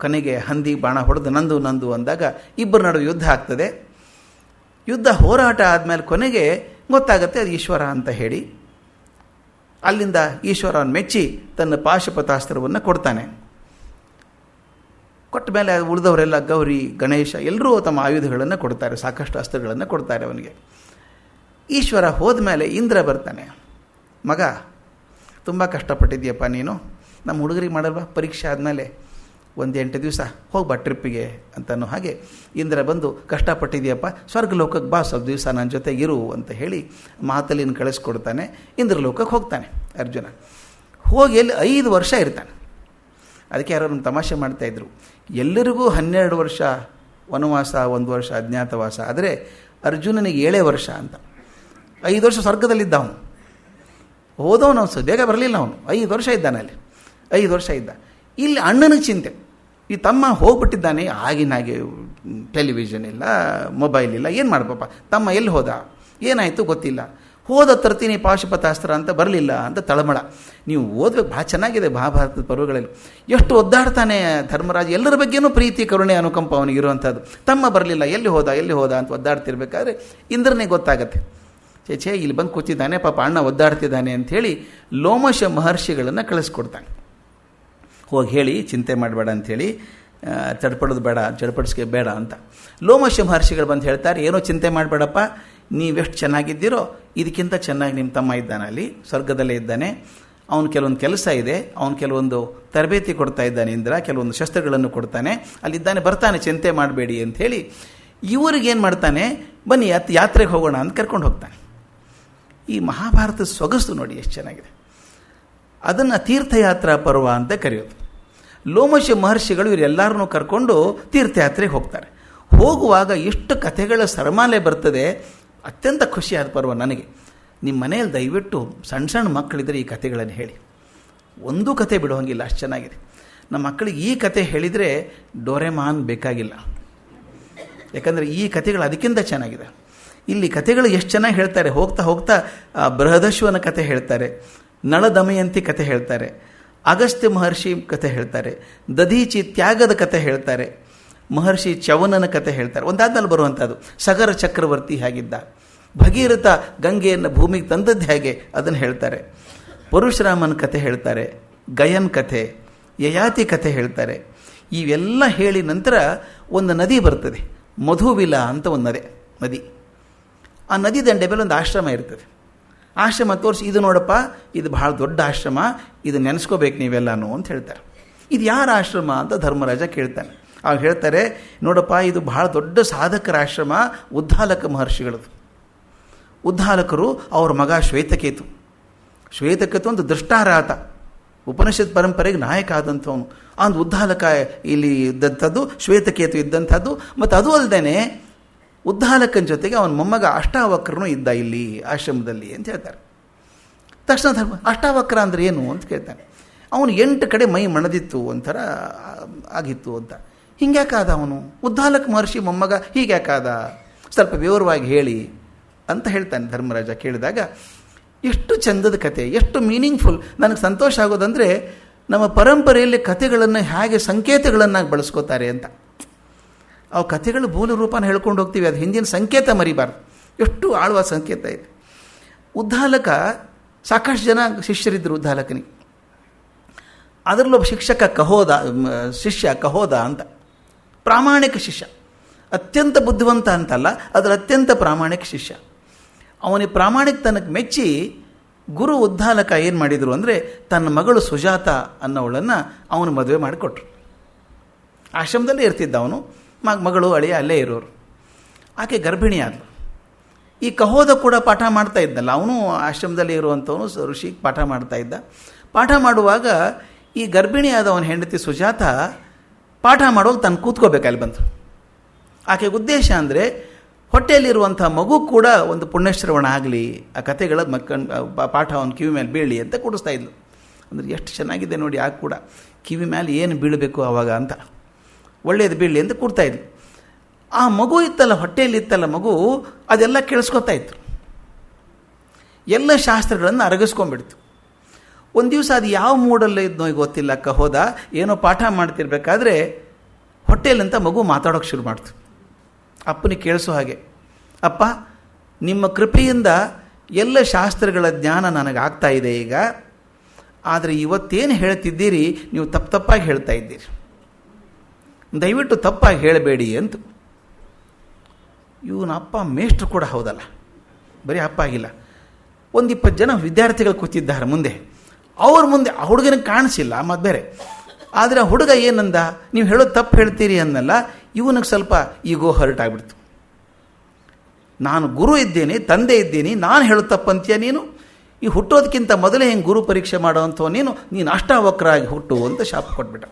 ಕೊನೆಗೆ ಹಂದಿ ಬಾಣ ಹೊಡೆದು ನಂದು ಅಂದಾಗ ಇಬ್ಬರ ನಡುವೆ ಯುದ್ಧ ಆಗ್ತದೆ. ಯುದ್ಧ ಹೋರಾಟ ಆದಮೇಲೆ ಕೊನೆಗೆ ಗೊತ್ತಾಗತ್ತೆ ಅದು ಈಶ್ವರ ಅಂತ ಹೇಳಿ. ಅಲ್ಲಿಂದ ಈಶ್ವರವನ್ನು ಮೆಚ್ಚಿ ತನ್ನ ಪಾಶುಪತಾಸ್ತ್ರವನ್ನು ಕೊಡ್ತಾನೆ. ಕೊಟ್ಟ ಮೇಲೆ ಉಳಿದವರೆಲ್ಲ ಗೌರಿ ಗಣೇಶ ಎಲ್ಲರೂ ತಮ್ಮ ಆಯುಧಗಳನ್ನು ಕೊಡ್ತಾರೆ, ಸಾಕಷ್ಟು ಅಸ್ತ್ರಗಳನ್ನು ಕೊಡ್ತಾರೆ ಅವನಿಗೆ. ಈಶ್ವರ ಹೋದ ಮೇಲೆ ಇಂದ್ರ ಬರ್ತಾನೆ. ಮಗ, ತುಂಬ ಕಷ್ಟಪಟ್ಟಿದ್ಯಪ್ಪ ನೀನು, ನಮ್ಮ ಹುಡುಗರಿಗೆ ಮಾಡಲ್ವಾ ಪರೀಕ್ಷೆ ಆದಮೇಲೆ ಒಂದು 8 ದಿವಸ ಹೋಗ್ಬಾ ಟ್ರಿಪ್ಪಿಗೆ ಅಂತನೋ ಹಾಗೆ ಇಂದ್ರ ಬಂದು ಕಷ್ಟಪಟ್ಟಿದ್ಯಪ್ಪ ಸ್ವರ್ಗಲೋಕಕ್ಕೆ ಬಾ, ಸ್ವಲ್ಪ ದಿವಸ ನನ್ನ ಜೊತೆಗೆ ಇರು ಅಂತ ಹೇಳಿ ಮಾತಲ್ಲಿನ ಕಳಿಸ್ಕೊಡ್ತಾನೆ. ಇಂದ್ರಲೋಕಕ್ಕೆ ಹೋಗ್ತಾನೆ ಅರ್ಜುನ. ಹೋಗಿ ಅಲ್ಲಿ 5 ವರ್ಷ ಇರ್ತಾನೆ. ಅದಕ್ಕೆ ಯಾರೋ ನಮ್ಮ ತಮಾಷೆ ಮಾಡ್ತಾಯಿದ್ರು, ಎಲ್ಲರಿಗೂ 12 ವರ್ಷ ವನವಾಸ, 1 ವರ್ಷ ಅಜ್ಞಾತವಾಸ, ಆದರೆ ಅರ್ಜುನನಿಗೆ 7 ವರ್ಷ ಅಂತ. 5 ವರ್ಷ ಸ್ವರ್ಗದಲ್ಲಿದ್ದ ಅವನು, ಹೋದವನು ಅನ್ಸೋದು, ಬೇಗ ಬರಲಿಲ್ಲ ಅವನು. 5 ವರ್ಷ ಇದ್ದಾನೆ ಅಲ್ಲಿ, 5 ವರ್ಷ ಇದ್ದ. ಇಲ್ಲಿ ಅಣ್ಣನಿಗೆ ಚಿಂತೆ, ಈ ತಮ್ಮ ಹೋಗ್ಬಿಟ್ಟಿದ್ದಾನೆ, ಆಗಿನಾಗೆ ಟೆಲಿವಿಷನ್ ಇಲ್ಲ, ಮೊಬೈಲ್ ಇಲ್ಲ, ಏನು ಮಾಡಪ್ಪ ತಮ್ಮ ಎಲ್ಲಿ ಹೋದ, ಏನಾಯಿತು ಗೊತ್ತಿಲ್ಲ, ಹೋದ ತರ್ತೀನಿ ಪಾಶುಪತಾಸ್ತ್ರ ಅಂತ ಬರಲಿಲ್ಲ ಅಂತ ತಳಮಳ. ನೀವು ಓದಬೇಕು, ಭಾಳ ಚೆನ್ನಾಗಿದೆ ಮಹಾಭಾರತದ ಪರ್ವಗಳಲ್ಲಿ. ಎಷ್ಟು ಒದ್ದಾಡ್ತಾನೆ ಧರ್ಮರಾಜ, ಎಲ್ಲರ ಬಗ್ಗೆನೂ ಪ್ರೀತಿ ಕರುಣೆ ಅನುಕಂಪ ಅವನಿಗಿರುವಂಥದ್ದು. ತಮ್ಮ ಬರಲಿಲ್ಲ, ಎಲ್ಲಿ ಹೋದ ಅಂತ ಒದ್ದಾಡ್ತಿರ್ಬೇಕಾದ್ರೆ ಇಂದ್ರನಿಗೆ ಗೊತ್ತಾಗತ್ತೆ, ಛೇ ಇಲ್ಲಿ ಬಂದು ಕೂತಿದ್ದಾನೆ ಪಾಪ ಅಣ್ಣ ಒದ್ದಾಡ್ತಿದ್ದಾನೆ ಅಂಥೇಳಿ ಲೋಮಶ ಮಹರ್ಷಿಗಳನ್ನು ಕಳಿಸ್ಕೊಡ್ತಾನೆ. ಹೋಗಿ ಹೇಳಿ ಚಿಂತೆ ಮಾಡಬೇಡ ಅಂಥೇಳಿ, ಚಡ್ಪಡೋದು ಬೇಡ, ಚಡ್ಪಡಿಸ್ಕೆ ಬೇಡ ಅಂತ. ಲೋಮಶ ಮಹರ್ಷಿಗಳು ಬಂದು ಹೇಳ್ತಾರೆ, ಏನೋ ಚಿಂತೆ ಮಾಡಬೇಡಪ್ಪ, ನೀವೆಷ್ಟು ಚೆನ್ನಾಗಿದ್ದೀರೋ ಇದಕ್ಕಿಂತ ಚೆನ್ನಾಗಿ ನಿಮ್ಮ ತಮ್ಮ ಇದ್ದಾನೆ, ಅಲ್ಲಿ ಸ್ವರ್ಗದಲ್ಲೇ ಇದ್ದಾನೆ, ಅವನು ಕೆಲವೊಂದು ಕೆಲಸ ಇದೆ, ಅವನು ಕೆಲವೊಂದು ತರಬೇತಿ ಕೊಡ್ತಾ ಇದ್ದಾನೆ ಇಂದ್ರ, ಕೆಲವೊಂದು ಶಸ್ತ್ರಗಳನ್ನು ಕೊಡ್ತಾನೆ, ಅಲ್ಲಿದ್ದಾನೆ, ಬರ್ತಾನೆ, ಚಿಂತೆ ಮಾಡಬೇಡಿ ಅಂಥೇಳಿ ಇವ್ರಿಗೇನು ಮಾಡ್ತಾನೆ, ಬನ್ನಿ ಯಾತ್ರೆಗೆ ಹೋಗೋಣ ಅಂತ ಕರ್ಕೊಂಡು ಹೋಗ್ತಾನೆ. ಈ ಮಹಾಭಾರತದ ಸೊಗಸು ನೋಡಿ ಎಷ್ಟು ಚೆನ್ನಾಗಿದೆ. ಅದನ್ನು ತೀರ್ಥಯಾತ್ರಾ ಪರ್ವ ಅಂತ ಕರೆಯೋದು. ಲೋಮಶ ಮಹರ್ಷಿಗಳು ಇವರೆಲ್ಲರನ್ನೂ ಕರ್ಕೊಂಡು ತೀರ್ಥಯಾತ್ರೆಗೆ ಹೋಗ್ತಾರೆ. ಹೋಗುವಾಗ ಎಷ್ಟು ಕಥೆಗಳ ಸರಮಾಲೆ ಬರ್ತದೆ, ಅತ್ಯಂತ ಖುಷಿಯಾದ ಪರ್ವ ನನಗೆ. ನಿಮ್ಮ ಮನೆಯಲ್ಲಿ ದಯವಿಟ್ಟು ಸಣ್ಣ ಸಣ್ಣ ಮಕ್ಕಳಿದ್ರೆ ಈ ಕಥೆಗಳನ್ನು ಹೇಳಿ, ಒಂದೂ ಕತೆ ಬಿಡುವಂಗಿಲ್ಲ, ಅಷ್ಟು ಚೆನ್ನಾಗಿದೆ. ನಮ್ಮ ಮಕ್ಕಳಿಗೆ ಈ ಕತೆ ಹೇಳಿದರೆ ಡೋರೆಮಾನ್ ಬೇಕಾಗಿಲ್ಲ, ಯಾಕಂದರೆ ಈ ಕಥೆಗಳು ಅದಕ್ಕಿಂತ ಚೆನ್ನಾಗಿದೆ. ಇಲ್ಲಿ ಕಥೆಗಳು ಎಷ್ಟು ಚೆನ್ನಾಗಿ ಹೇಳ್ತಾರೆ. ಹೋಗ್ತಾ ಹೋಗ್ತಾ ಬೃಹದಶ್ವನ ಕಥೆ ಹೇಳ್ತಾರೆ, ನಳ ದಮಯಂತಿ ಕಥೆ ಹೇಳ್ತಾರೆ, ಅಗಸ್ತ್ಯ ಮಹರ್ಷಿ ಕಥೆ ಹೇಳ್ತಾರೆ, ದಧೀಚಿ ತ್ಯಾಗದ ಕಥೆ ಹೇಳ್ತಾರೆ, ಮಹರ್ಷಿ ಚವನನ ಕಥೆ ಹೇಳ್ತಾರೆ, ಒಂದಾದ್ಮೇಲೆ ಬರುವಂಥದ್ದು. ಸಗರ ಚಕ್ರವರ್ತಿ ಹೇಗಿದ್ದ, ಭಗೀರಥ ಗಂಗೆಯನ್ನು ಭೂಮಿಗೆ ತಂದದ್ದು ಹೇಗೆ ಅದನ್ನು ಹೇಳ್ತಾರೆ, ಪರಶುರಾಮನ ಕಥೆ ಹೇಳ್ತಾರೆ, ಗಯನ್ ಕಥೆ, ಯಯಾತಿ ಕಥೆ ಹೇಳ್ತಾರೆ. ಇವೆಲ್ಲ ಹೇಳಿ ನಂತರ ಒಂದು ನದಿ ಬರ್ತದೆ, ಮಧುವಿಲ ಅಂತ ಒಂದು ನದಿ. ಆ ನದಿ ದಂಡೆ ಮೇಲೆ ಒಂದು ಆಶ್ರಮ ಇರ್ತದೆ. ಆಶ್ರಮ ತೋರಿಸಿ, ಇದು ನೋಡಪ್ಪ, ಇದು ಬಹಳ ದೊಡ್ಡ ಆಶ್ರಮ, ಇದು ನೆನೆಸ್ಕೋಬೇಕು ನೀವೆಲ್ಲನೂ ಅಂತ ಹೇಳ್ತಾರೆ. ಇದು ಯಾರ ಆಶ್ರಮ ಅಂತ ಧರ್ಮರಾಜ ಕೇಳ್ತಾನೆ. ಆಗ ಹೇಳ್ತಾರೆ, ನೋಡಪ್ಪ ಇದು ಬಹಳ ದೊಡ್ಡ ಸಾಧಕರ ಆಶ್ರಮ, ಉದ್ದಾಲಕ ಮಹರ್ಷಿಗಳದು. ಉದ್ದಾಲಕರು ಅವ್ರ ಮಗ ಶ್ವೇತಕೇತು ಒಂದು ದೃಷ್ಟಾರಾತ, ಉಪನಿಷತ್ ಪರಂಪರೆಗೆ ನಾಯಕ ಆದಂಥವನು. ಒಂದು ಉದ್ದಾಲಕ ಇಲ್ಲಿ ಇದ್ದಂಥದ್ದು, ಶ್ವೇತಕೇತು ಇದ್ದಂಥದ್ದು. ಮತ್ತು ಅದು ಅಲ್ಲದೆ ಉದ್ದಾಲಕನ ಜೊತೆಗೆ ಅವನ ಮೊಮ್ಮಗ ಅಷ್ಟಾವಕ್ರನೂ ಇದ್ದ ಇಲ್ಲಿ ಆಶ್ರಮದಲ್ಲಿ ಅಂತ ಹೇಳ್ತಾರೆ. ತಕ್ಷಣ ಧರ್ಮ, ಅಷ್ಟಾವಕ್ರ ಅಂದರೆ ಏನು ಅಂತ ಕೇಳ್ತಾನೆ. ಅವನು 8 ಕಡೆ ಮೈ ಮಣದಿತ್ತು, ಒಂಥರ ಆಗಿತ್ತು ಅಂತ. ಹಿಂಗ್ಯಾಕಾದ ಅವನು, ಉದ್ದಾಲಕ ಮಹರ್ಷಿ ಮೊಮ್ಮಗ ಹೀಗ್ಯಾಕಾದ, ಸ್ವಲ್ಪ ವಿವರವಾಗಿ ಹೇಳಿ ಅಂತ ಹೇಳ್ತಾನೆ ಧರ್ಮರಾಜ. ಕೇಳಿದಾಗ ಎಷ್ಟು ಚಂದದ ಕತೆ, ಎಷ್ಟು ಮೀನಿಂಗ್ಫುಲ್. ನನಗೆ ಸಂತೋಷ ಆಗೋದಂದರೆ ನಮ್ಮ ಪರಂಪರೆಯಲ್ಲಿ ಕಥೆಗಳನ್ನು ಹೇಗೆ ಸಂಕೇತಗಳನ್ನಾಗಿ ಬಳಸ್ಕೋತಾರೆ ಅಂತ. ಅವು ಕಥೆಗಳು ಮೂಲ ರೂಪನ ಹೇಳ್ಕೊಂಡು ಹೋಗ್ತೀವಿ, ಅದು ಹಿಂದಿನ ಸಂಕೇತ ಮರಿಬಾರ್ದು. ಎಷ್ಟು ಆಳುವ ಸಂಕೇತ ಇದೆ. ಉದ್ದಾಲಕ ಸಾಕಷ್ಟು ಜನ ಶಿಷ್ಯರಿದ್ದರು ಉದ್ದಾಲಕನಿಗೆ. ಅದರಲ್ಲೊಬ್ಬ ಶಿಷ್ಯ ಕಹೋದ ಅಂತ, ಪ್ರಾಮಾಣಿಕ ಶಿಷ್ಯ, ಅತ್ಯಂತ ಬುದ್ಧಿವಂತ ಅಂತಲ್ಲ, ಅದರ ಅತ್ಯಂತ ಪ್ರಾಮಾಣಿಕ ಶಿಷ್ಯ. ಅವನಿಗೆ ಪ್ರಾಮಾಣಿಕತನಕ್ಕೆ ಮೆಚ್ಚಿ ಗುರು ಉದ್ದಾಲಕ ಏನು ಮಾಡಿದರು ಅಂದರೆ ತನ್ನ ಮಗಳು ಸುಜಾತ ಅನ್ನೋಳನ್ನು ಅವನು ಮದುವೆ ಮಾಡಿಕೊಟ್ರು. ಆಶ್ರಮದಲ್ಲೇ ಇರ್ತಿದ್ದ ಅವನು, ಮಗಳು ಅಳಿಯ ಅಲ್ಲೇ ಇರೋರು. ಆಕೆ ಗರ್ಭಿಣಿ ಆದಳು. ಈ ಕಹೋದ ಕೂಡ ಪಾಠ ಮಾಡ್ತಾ ಇದ್ದಲ್ಲ, ಅವನು ಆಶ್ರಮದಲ್ಲಿ ಇರುವಂಥವನು ಋಷಿಗೆ ಪಾಠ ಮಾಡ್ತಾ ಇದ್ದ. ಪಾಠ ಮಾಡುವಾಗ ಈ ಗರ್ಭಿಣಿಯಾದ ಅವನ ಹೆಂಡತಿ ಸುಜಾತ ಪಾಠ ಮಾಡುವಾಗ ತಾನು ಕೂತ್ಕೋಬೇಕು ಅಲ್ಲಿ ಬಂತು. ಆಕೆಗೆ ಉದ್ದೇಶ ಅಂದರೆ ಹೊಟ್ಟೆಯಲ್ಲಿರುವಂಥ ಮಗು ಕೂಡ ಒಂದು ಪುಣ್ಯಶ್ರವಣ ಆಗಲಿ, ಆ ಕಥೆಗಳ ಪಾಠ ಅವನ ಕಿವಿ ಮೇಲೆ ಬೀಳಲಿ ಅಂತ ಕೂಡಿಸ್ತಾ ಇದ್ಲು. ಅಂದರೆ ಎಷ್ಟು ಚೆನ್ನಾಗಿದೆ ನೋಡಿ, ಆಗ ಕೂಡ ಕಿವಿ ಮೇಲೆ ಏನು ಬೀಳಬೇಕು ಆವಾಗ ಅಂತ, ಒಳ್ಳೆಯದು ಬೀಳಲಿ ಅಂತ ಕೂಡ್ತಾ ಇದ್ಲು. ಆ ಮಗು ಇತ್ತಲ್ಲ, ಹೊಟ್ಟೆಯಲ್ಲಿ ಇತ್ತಲ್ಲ ಮಗು, ಅದೆಲ್ಲ ಕೇಳಿಸ್ಕೊತಾ ಇತ್ತು. ಎಲ್ಲ ಶಾಸ್ತ್ರಗಳನ್ನು ಅರಗಿಸ್ಕೊಂಡ್ಬಿಡ್ತು. ಒಂದು ದಿವಸ ಅದು ಯಾವ ಮೂಡಲ್ಲೇ ಇದ್ನೋ ಗೊತ್ತಿಲ್ಲ, ಕಹೋದ ಏನೋ ಪಾಠ ಮಾಡ್ತಿರ್ಬೇಕಾದ್ರೆ ಹೊಟ್ಟೆಯಲ್ಲಂತ ಮಗು ಮಾತಾಡೋಕ್ಕೆ ಶುರು ಮಾಡ್ತು. ಅಪ್ಪನಿಗೆ ಕೇಳಿಸೋ ಹಾಗೆ, ಅಪ್ಪ ನಿಮ್ಮ ಕೃಪೆಯಿಂದ ಎಲ್ಲ ಶಾಸ್ತ್ರಗಳ ಜ್ಞಾನ ನನಗೆ ಆಗ್ತಾ ಇದೆ ಈಗ, ಆದರೆ ಇವತ್ತೇನು ಹೇಳ್ತಿದ್ದೀರಿ ನೀವು ತಪ್ಪಾಗಿ ಹೇಳ್ತಾ ಇದ್ದೀರಿ, ದಯವಿಟ್ಟು ತಪ್ಪಾಗಿ ಹೇಳಬೇಡಿ ಅಂತ. ಇವನ ಅಪ್ಪ ಮೇಷ್ಟ್ರು ಕೂಡ ಹೌದಲ್ಲ, ಬರೀ ಅಪ್ಪ ಆಗಿಲ್ಲ. ಒಂದು 20 ಜನ ವಿದ್ಯಾರ್ಥಿಗಳು ಕೂತಿದ್ದಾರೆ ಮುಂದೆ. ಅವ್ರ ಮುಂದೆ ಆ ಹುಡುಗನಿಗೆ ಕಾಣಿಸಿಲ್ಲ, ಮತ್ತು ಬೇರೆ. ಆದರೆ ಆ ಹುಡುಗ ಏನಂದ, ನೀವು ಹೇಳೋದು ತಪ್ಪು ಹೇಳ್ತೀರಿ ಅನ್ನಲ್ಲ. ಇವನಿಗೆ ಸ್ವಲ್ಪ ಈಗೋ ಹರ್ಟ್ ಆಗಿಬಿಡ್ತು. ನಾನು ಗುರು ಇದ್ದೇನೆ, ತಂದೆ ಇದ್ದೀನಿ, ನಾನು ಹೇಳೋದು ತಪ್ಪಂತೀಯ ನೀನು? ಈ ಹುಟ್ಟೋದಕ್ಕಿಂತ ಮೊದಲೇ ಹೆಂಗೆ ಗುರು ಪರೀಕ್ಷೆ ಮಾಡೋವಂಥವು ನೀನು ಅಷ್ಟಾವಕ್ರ ಆಗಿ ಹುಟ್ಟು ಅಂತ ಶಾಪ ಕೊಟ್ಬಿಟ್ಟ.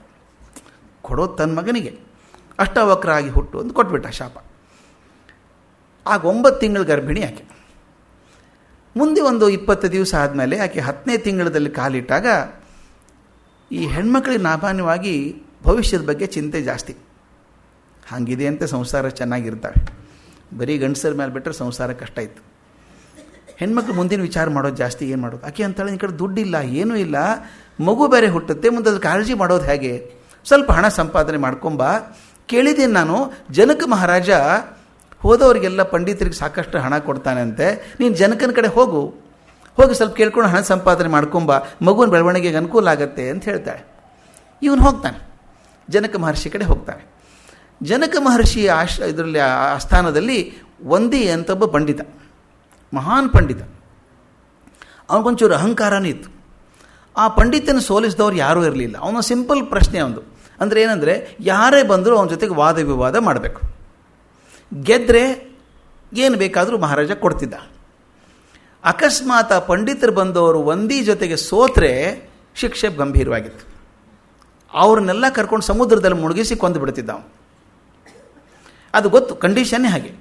ಕೊಡೋದು ತನ್ನ ಮಗನಿಗೆ ಅಷ್ಟಾವಕ್ರ ಆಗಿ ಹುಟ್ಟು ಅಂತ ಕೊಟ್ಬಿಟ್ಟ ಶಾಪ. ಆಗ 9 ತಿಂಗಳ ಗರ್ಭಿಣಿ ಆಕೆ. ಮುಂದೆ ಒಂದು 20 ದಿವಸ ಆದಮೇಲೆ ಆಕೆ 10ನೇ ತಿಂಗಳಲ್ಲಿ ಕಾಲಿಟ್ಟಾಗ ಈ ಹೆಣ್ಮಕ್ಳಿಗೆ ಸಾಮಾನ್ಯವಾಗಿ ಭವಿಷ್ಯದ ಬಗ್ಗೆ ಚಿಂತೆ ಜಾಸ್ತಿ. ಹಾಗಿದೆ ಅಂತ ಸಂಸಾರ ಚೆನ್ನಾಗಿರ್ತವೆ, ಬರೀ ಗಂಡಸರ ಮೇಲೆ ಬಿಟ್ಟರೆ ಸಂಸಾರ ಕಷ್ಟ ಇತ್ತು. ಹೆಣ್ಮಕ್ಳು ಮುಂದಿನ ವಿಚಾರ ಮಾಡೋದು ಜಾಸ್ತಿ. ಏನು ಮಾಡೋದು? ಆಕೆ ಅಂತಾಳೆ, ಈ ಕಡೆ ದುಡ್ಡಿಲ್ಲ, ಏನೂ ಇಲ್ಲ, ಮಗು ಬೇರೆ ಹುಟ್ಟುತ್ತೆ, ಮುಂದೆ ಅದು ಕಾಳಜಿ ಮಾಡೋದು ಹೇಗೆ? ಸ್ವಲ್ಪ ಹಣ ಸಂಪಾದನೆ ಮಾಡ್ಕೊಂಬ. ಕೇಳಿದ್ದೀನಿ ನಾನು, ಜನಕ ಮಹಾರಾಜ ಹೋದವರಿಗೆಲ್ಲ ಪಂಡಿತರಿಗೆ ಸಾಕಷ್ಟು ಹಣ ಕೊಡ್ತಾನಂತೆ, ನೀನು ಜನಕನ ಕಡೆ ಹೋಗಿ ಸ್ವಲ್ಪ ಕೇಳ್ಕೊಂಡು ಹಣ ಸಂಪಾದನೆ ಮಾಡ್ಕೊಂಬ, ಮಗುವಿನ ಬೆಳವಣಿಗೆಗೆ ಅನುಕೂಲ ಆಗುತ್ತೆ ಅಂತ ಹೇಳ್ತಾಳೆ. ಇವನು ಹೋಗ್ತಾನೆ, ಜನಕ ಮಹರ್ಷಿ ಕಡೆ ಹೋಗ್ತಾನೆ. ಜನಕ ಮಹರ್ಷಿ ಇದರಲ್ಲಿ ಆಸ್ಥಾನದಲ್ಲಿ ವಂದಿ ಅಂತ ಒಬ್ಬ ಪಂಡಿತ, ಮಹಾನ್ ಪಂಡಿತ. ಅವನಿಗೊಂಚೂರು ಅಹಂಕಾರನೇ ಇತ್ತು. ಆ ಪಂಡಿತನ ಸೋಲಿಸಿದವ್ರು ಯಾರೂ ಇರಲಿಲ್ಲ. ಅವನ ಸಿಂಪಲ್ ಪ್ರಶ್ನೆ ಒಂದು, ಅಂದರೆ ಏನಂದರೆ ಯಾರೇ ಬಂದರೂ ಅವನ ಜೊತೆಗೆ ವಾದ ವಿವಾದ ಮಾಡಬೇಕು, ಗೆದ್ದರೆ ಏನು ಬೇಕಾದರೂ ಮಹಾರಾಜ ಕೊಡ್ತಿದ್ದ. ಅಕಸ್ಮಾತ್ ಆ ಪಂಡಿತರು ಬಂದವರು ವಂದಿ ಜೊತೆಗೆ ಸೋತ್ರೆ ಶಿಕ್ಷೆ ಗಂಭೀರವಾಗಿತ್ತು. ಅವ್ರನ್ನೆಲ್ಲ ಕರ್ಕೊಂಡು ಸಮುದ್ರದಲ್ಲಿ ಮುಳುಗಿಸಿ ಕೊಂದು ಬಿಡ್ತಿದ್ದ ಅವನು. ಅದು ಗೊತ್ತು, ಕಂಡೀಷನ್ನೇ ಹಾಗೆ.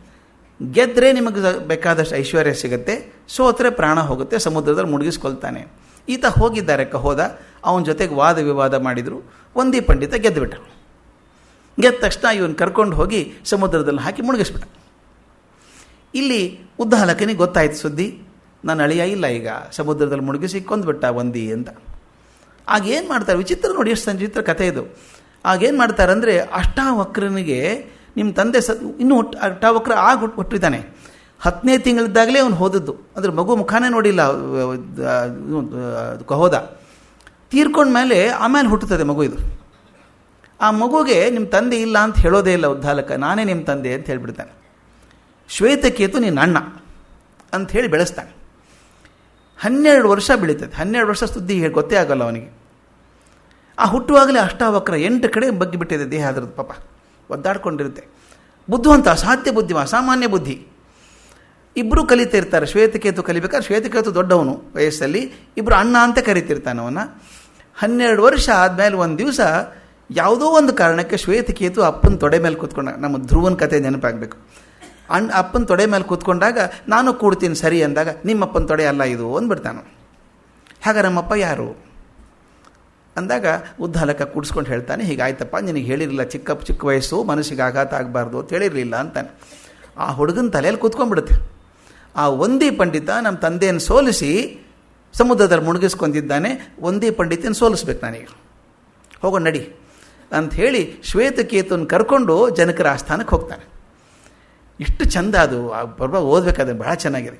ಗೆದ್ದರೆ ನಿಮಗೆ ಬೇಕಾದಷ್ಟು ಐಶ್ವರ್ಯ ಸಿಗುತ್ತೆ, ಸೋತ್ರೆ ಪ್ರಾಣ ಹೋಗುತ್ತೆ, ಸಮುದ್ರದಲ್ಲಿ ಮುಳುಗಿಸ್ಕೊಳ್ತಾನೆ. ಈತ ಹೋಗಿದ್ದಾರೆ ಕಹೋದ, ಅವನ ಜೊತೆಗೆ ವಾದ ವಿವಾದ ಮಾಡಿದರು. ವಂದಿ ಪಂಡಿತ ಗೆದ್ದುಬಿಟ್ಟ. ಗೆದ್ದ ತಕ್ಷಣ ಇವನು ಕರ್ಕೊಂಡು ಹೋಗಿ ಸಮುದ್ರದಲ್ಲಿ ಹಾಕಿ ಮುಳುಗಿಸ್ಬಿಟ್ಟ. ಇಲ್ಲಿ ಉದ್ದಾಲಕನಿಗೆ ಗೊತ್ತಾಯ್ತು ಸುದ್ದಿ, ನನ್ನ ಅಳಿಯ ಇಲ್ಲ ಈಗ, ಸಮುದ್ರದಲ್ಲಿ ಮುಳುಗಿಸಿ ಕೊಂದುಬಿಟ್ಟ ವಂದಿ ಅಂತ. ಆಗೇನು ಮಾಡ್ತಾರೆ, ವಿಚಿತ್ರ ನೋಡಿ, ಎಷ್ಟು ಸಂಚಿತ್ರ ಕಥೆ ಇದು. ಆಗೇನು ಮಾಡ್ತಾರೆ ಅಂದರೆ, ಅಷ್ಟಾವಕ್ರನಿಗೆ ನಿಮ್ಮ ತಂದೆ ಇನ್ನೂ ಅಷ್ಟಾವಕ್ರ ಹುಟ್ಟಿದ್ದಾನೆ. 10ನೇ ತಿಂಗಳಿದ್ದಾಗಲೇ ಅವನು ಹೋದದ್ದು, ಅಂದರೆ ಮಗು ಮುಖಾನೇ ನೋಡಿಲ್ಲ ಕಹೋದ. ತೀರ್ಕೊಂಡ್ಮೇಲೆ ಆಮೇಲೆ ಹುಟ್ಟುತ್ತದೆ ಮಗು. ಇದು ಆ ಮಗುಗೆ ನಿಮ್ಮ ತಂದೆ ಇಲ್ಲ ಅಂತ ಹೇಳೋದೇ ಇಲ್ಲ ಉದ್ದಾಲಕ, ನಾನೇ ನಿಮ್ಮ ತಂದೆ ಅಂತ ಹೇಳಿಬಿಡ್ತಾನೆ. ಶ್ವೇತಕೇತು ನಿನ್ನ ಅಣ್ಣ ಅಂತ ಹೇಳಿ ಬೆಳೆಸ್ತಾನೆ. 12 ವರ್ಷ ಬೆಳೀತದೆ. 12 ವರ್ಷ ಸುದ್ದಿ ಗೊತ್ತೇ ಆಗೋಲ್ಲ ಅವನಿಗೆ. ಆ ಹುಟ್ಟುವಾಗಲೇ ಅಷ್ಟಾವಕ್ರ 8 ಕಡೆ ಬಗ್ಗಿಬಿಟ್ಟಿದೆ ದೇಹ, ಅದರದ್ದು ಪಾಪ ಒದ್ದಾಡ್ಕೊಂಡಿರುತ್ತೆ. ಬುದ್ಧಿವಂತ, ಅಸಾಧ್ಯ ಬುದ್ಧಿವ, ಸಾಮಾನ್ಯ ಬುದ್ಧಿ. ಇಬ್ಬರು ಕಲಿತಾ ಇರ್ತಾರೆ. ಶ್ವೇತಕೇತು ಕಲಿಬೇಕಾದ್ರೆ, ಶ್ವೇತಕೇತು ದೊಡ್ಡವನು ವಯಸ್ಸಲ್ಲಿ, ಇಬ್ಬರು ಅಣ್ಣ ಅಂತ ಕರಿತಿರ್ತಾನೆ ಅವನ. 12 ವರ್ಷ ಆದಮೇಲೆ ಒಂದು ದಿವಸ ಯಾವುದೋ ಒಂದು ಕಾರಣಕ್ಕೆ ಶ್ವೇತಕೇತು ಅಪ್ಪನ ತೊಡೆ ಮೇಲೆ ಕೂತ್ಕೊಂಡ. ನಮ್ಮ ಧ್ರುವನ ಕತೆ ನೆನಪಾಗಬೇಕು. ಅಪ್ಪನ ತೊಡೆ ಮೇಲೆ ಕೂತ್ಕೊಂಡಾಗ ನಾನು ಕೂಡ್ತೀನಿ ಸರಿ ಅಂದಾಗ, ನಿಮ್ಮಪ್ಪನ ತೊಡೆ ಅಲ್ಲ ಇದು ಅಂದ್ಬಿಡ್ತಾನು. ಹಾಗೆ ನಮ್ಮಪ್ಪ ಯಾರು ಅಂದಾಗ ಉದ್ದಾಲಕ ಕೂಡಿಸ್ಕೊಂಡು ಹೇಳ್ತಾನೆ, ಹೀಗಾಯ್ತಪ್ಪ, ನಿನಗೆ ಹೇಳಿರಲಿಲ್ಲ, ಚಿಕ್ಕ ವಯಸ್ಸು, ಮನಸ್ಸಿಗೆ ಆಘಾತ ಆಗಬಾರ್ದು ಅಂತ ಹೇಳಿರಲಿಲ್ಲ ಅಂತಾನೆ. ಆ ಹುಡುಗನ ತಲೆಯಲ್ಲಿ ಕೂತ್ಕೊಂಡ್ಬಿಡುತ್ತೆ. ಆ ವಂದಿ ಪಂಡಿತ ನಮ್ಮ ತಂದೆಯನ್ನು ಸೋಲಿಸಿ ಸಮುದ್ರದಲ್ಲಿ ಮುಳುಗಿಸ್ಕೊಂಡಿದ್ದಾನೆ, ವಂದಿ ಪಂಡಿತನ ಸೋಲಿಸ್ಬೇಕು ನಾನೀಗ, ಹೋಗೋಣ ನಡಿ ಅಂತ ಹೇಳಿ ಶ್ವೇತಕೇತುನ ಕರ್ಕೊಂಡು ಜನಕರ ಆಸ್ಥಾನಕ್ಕೆ ಹೋಗ್ತಾನೆ. ಇಷ್ಟು ಚಂದ ಅದು, ಪರ್ವ ಓದಬೇಕಾದ್ರೆ ಬಹಳ ಚೆನ್ನಾಗಿದೆ.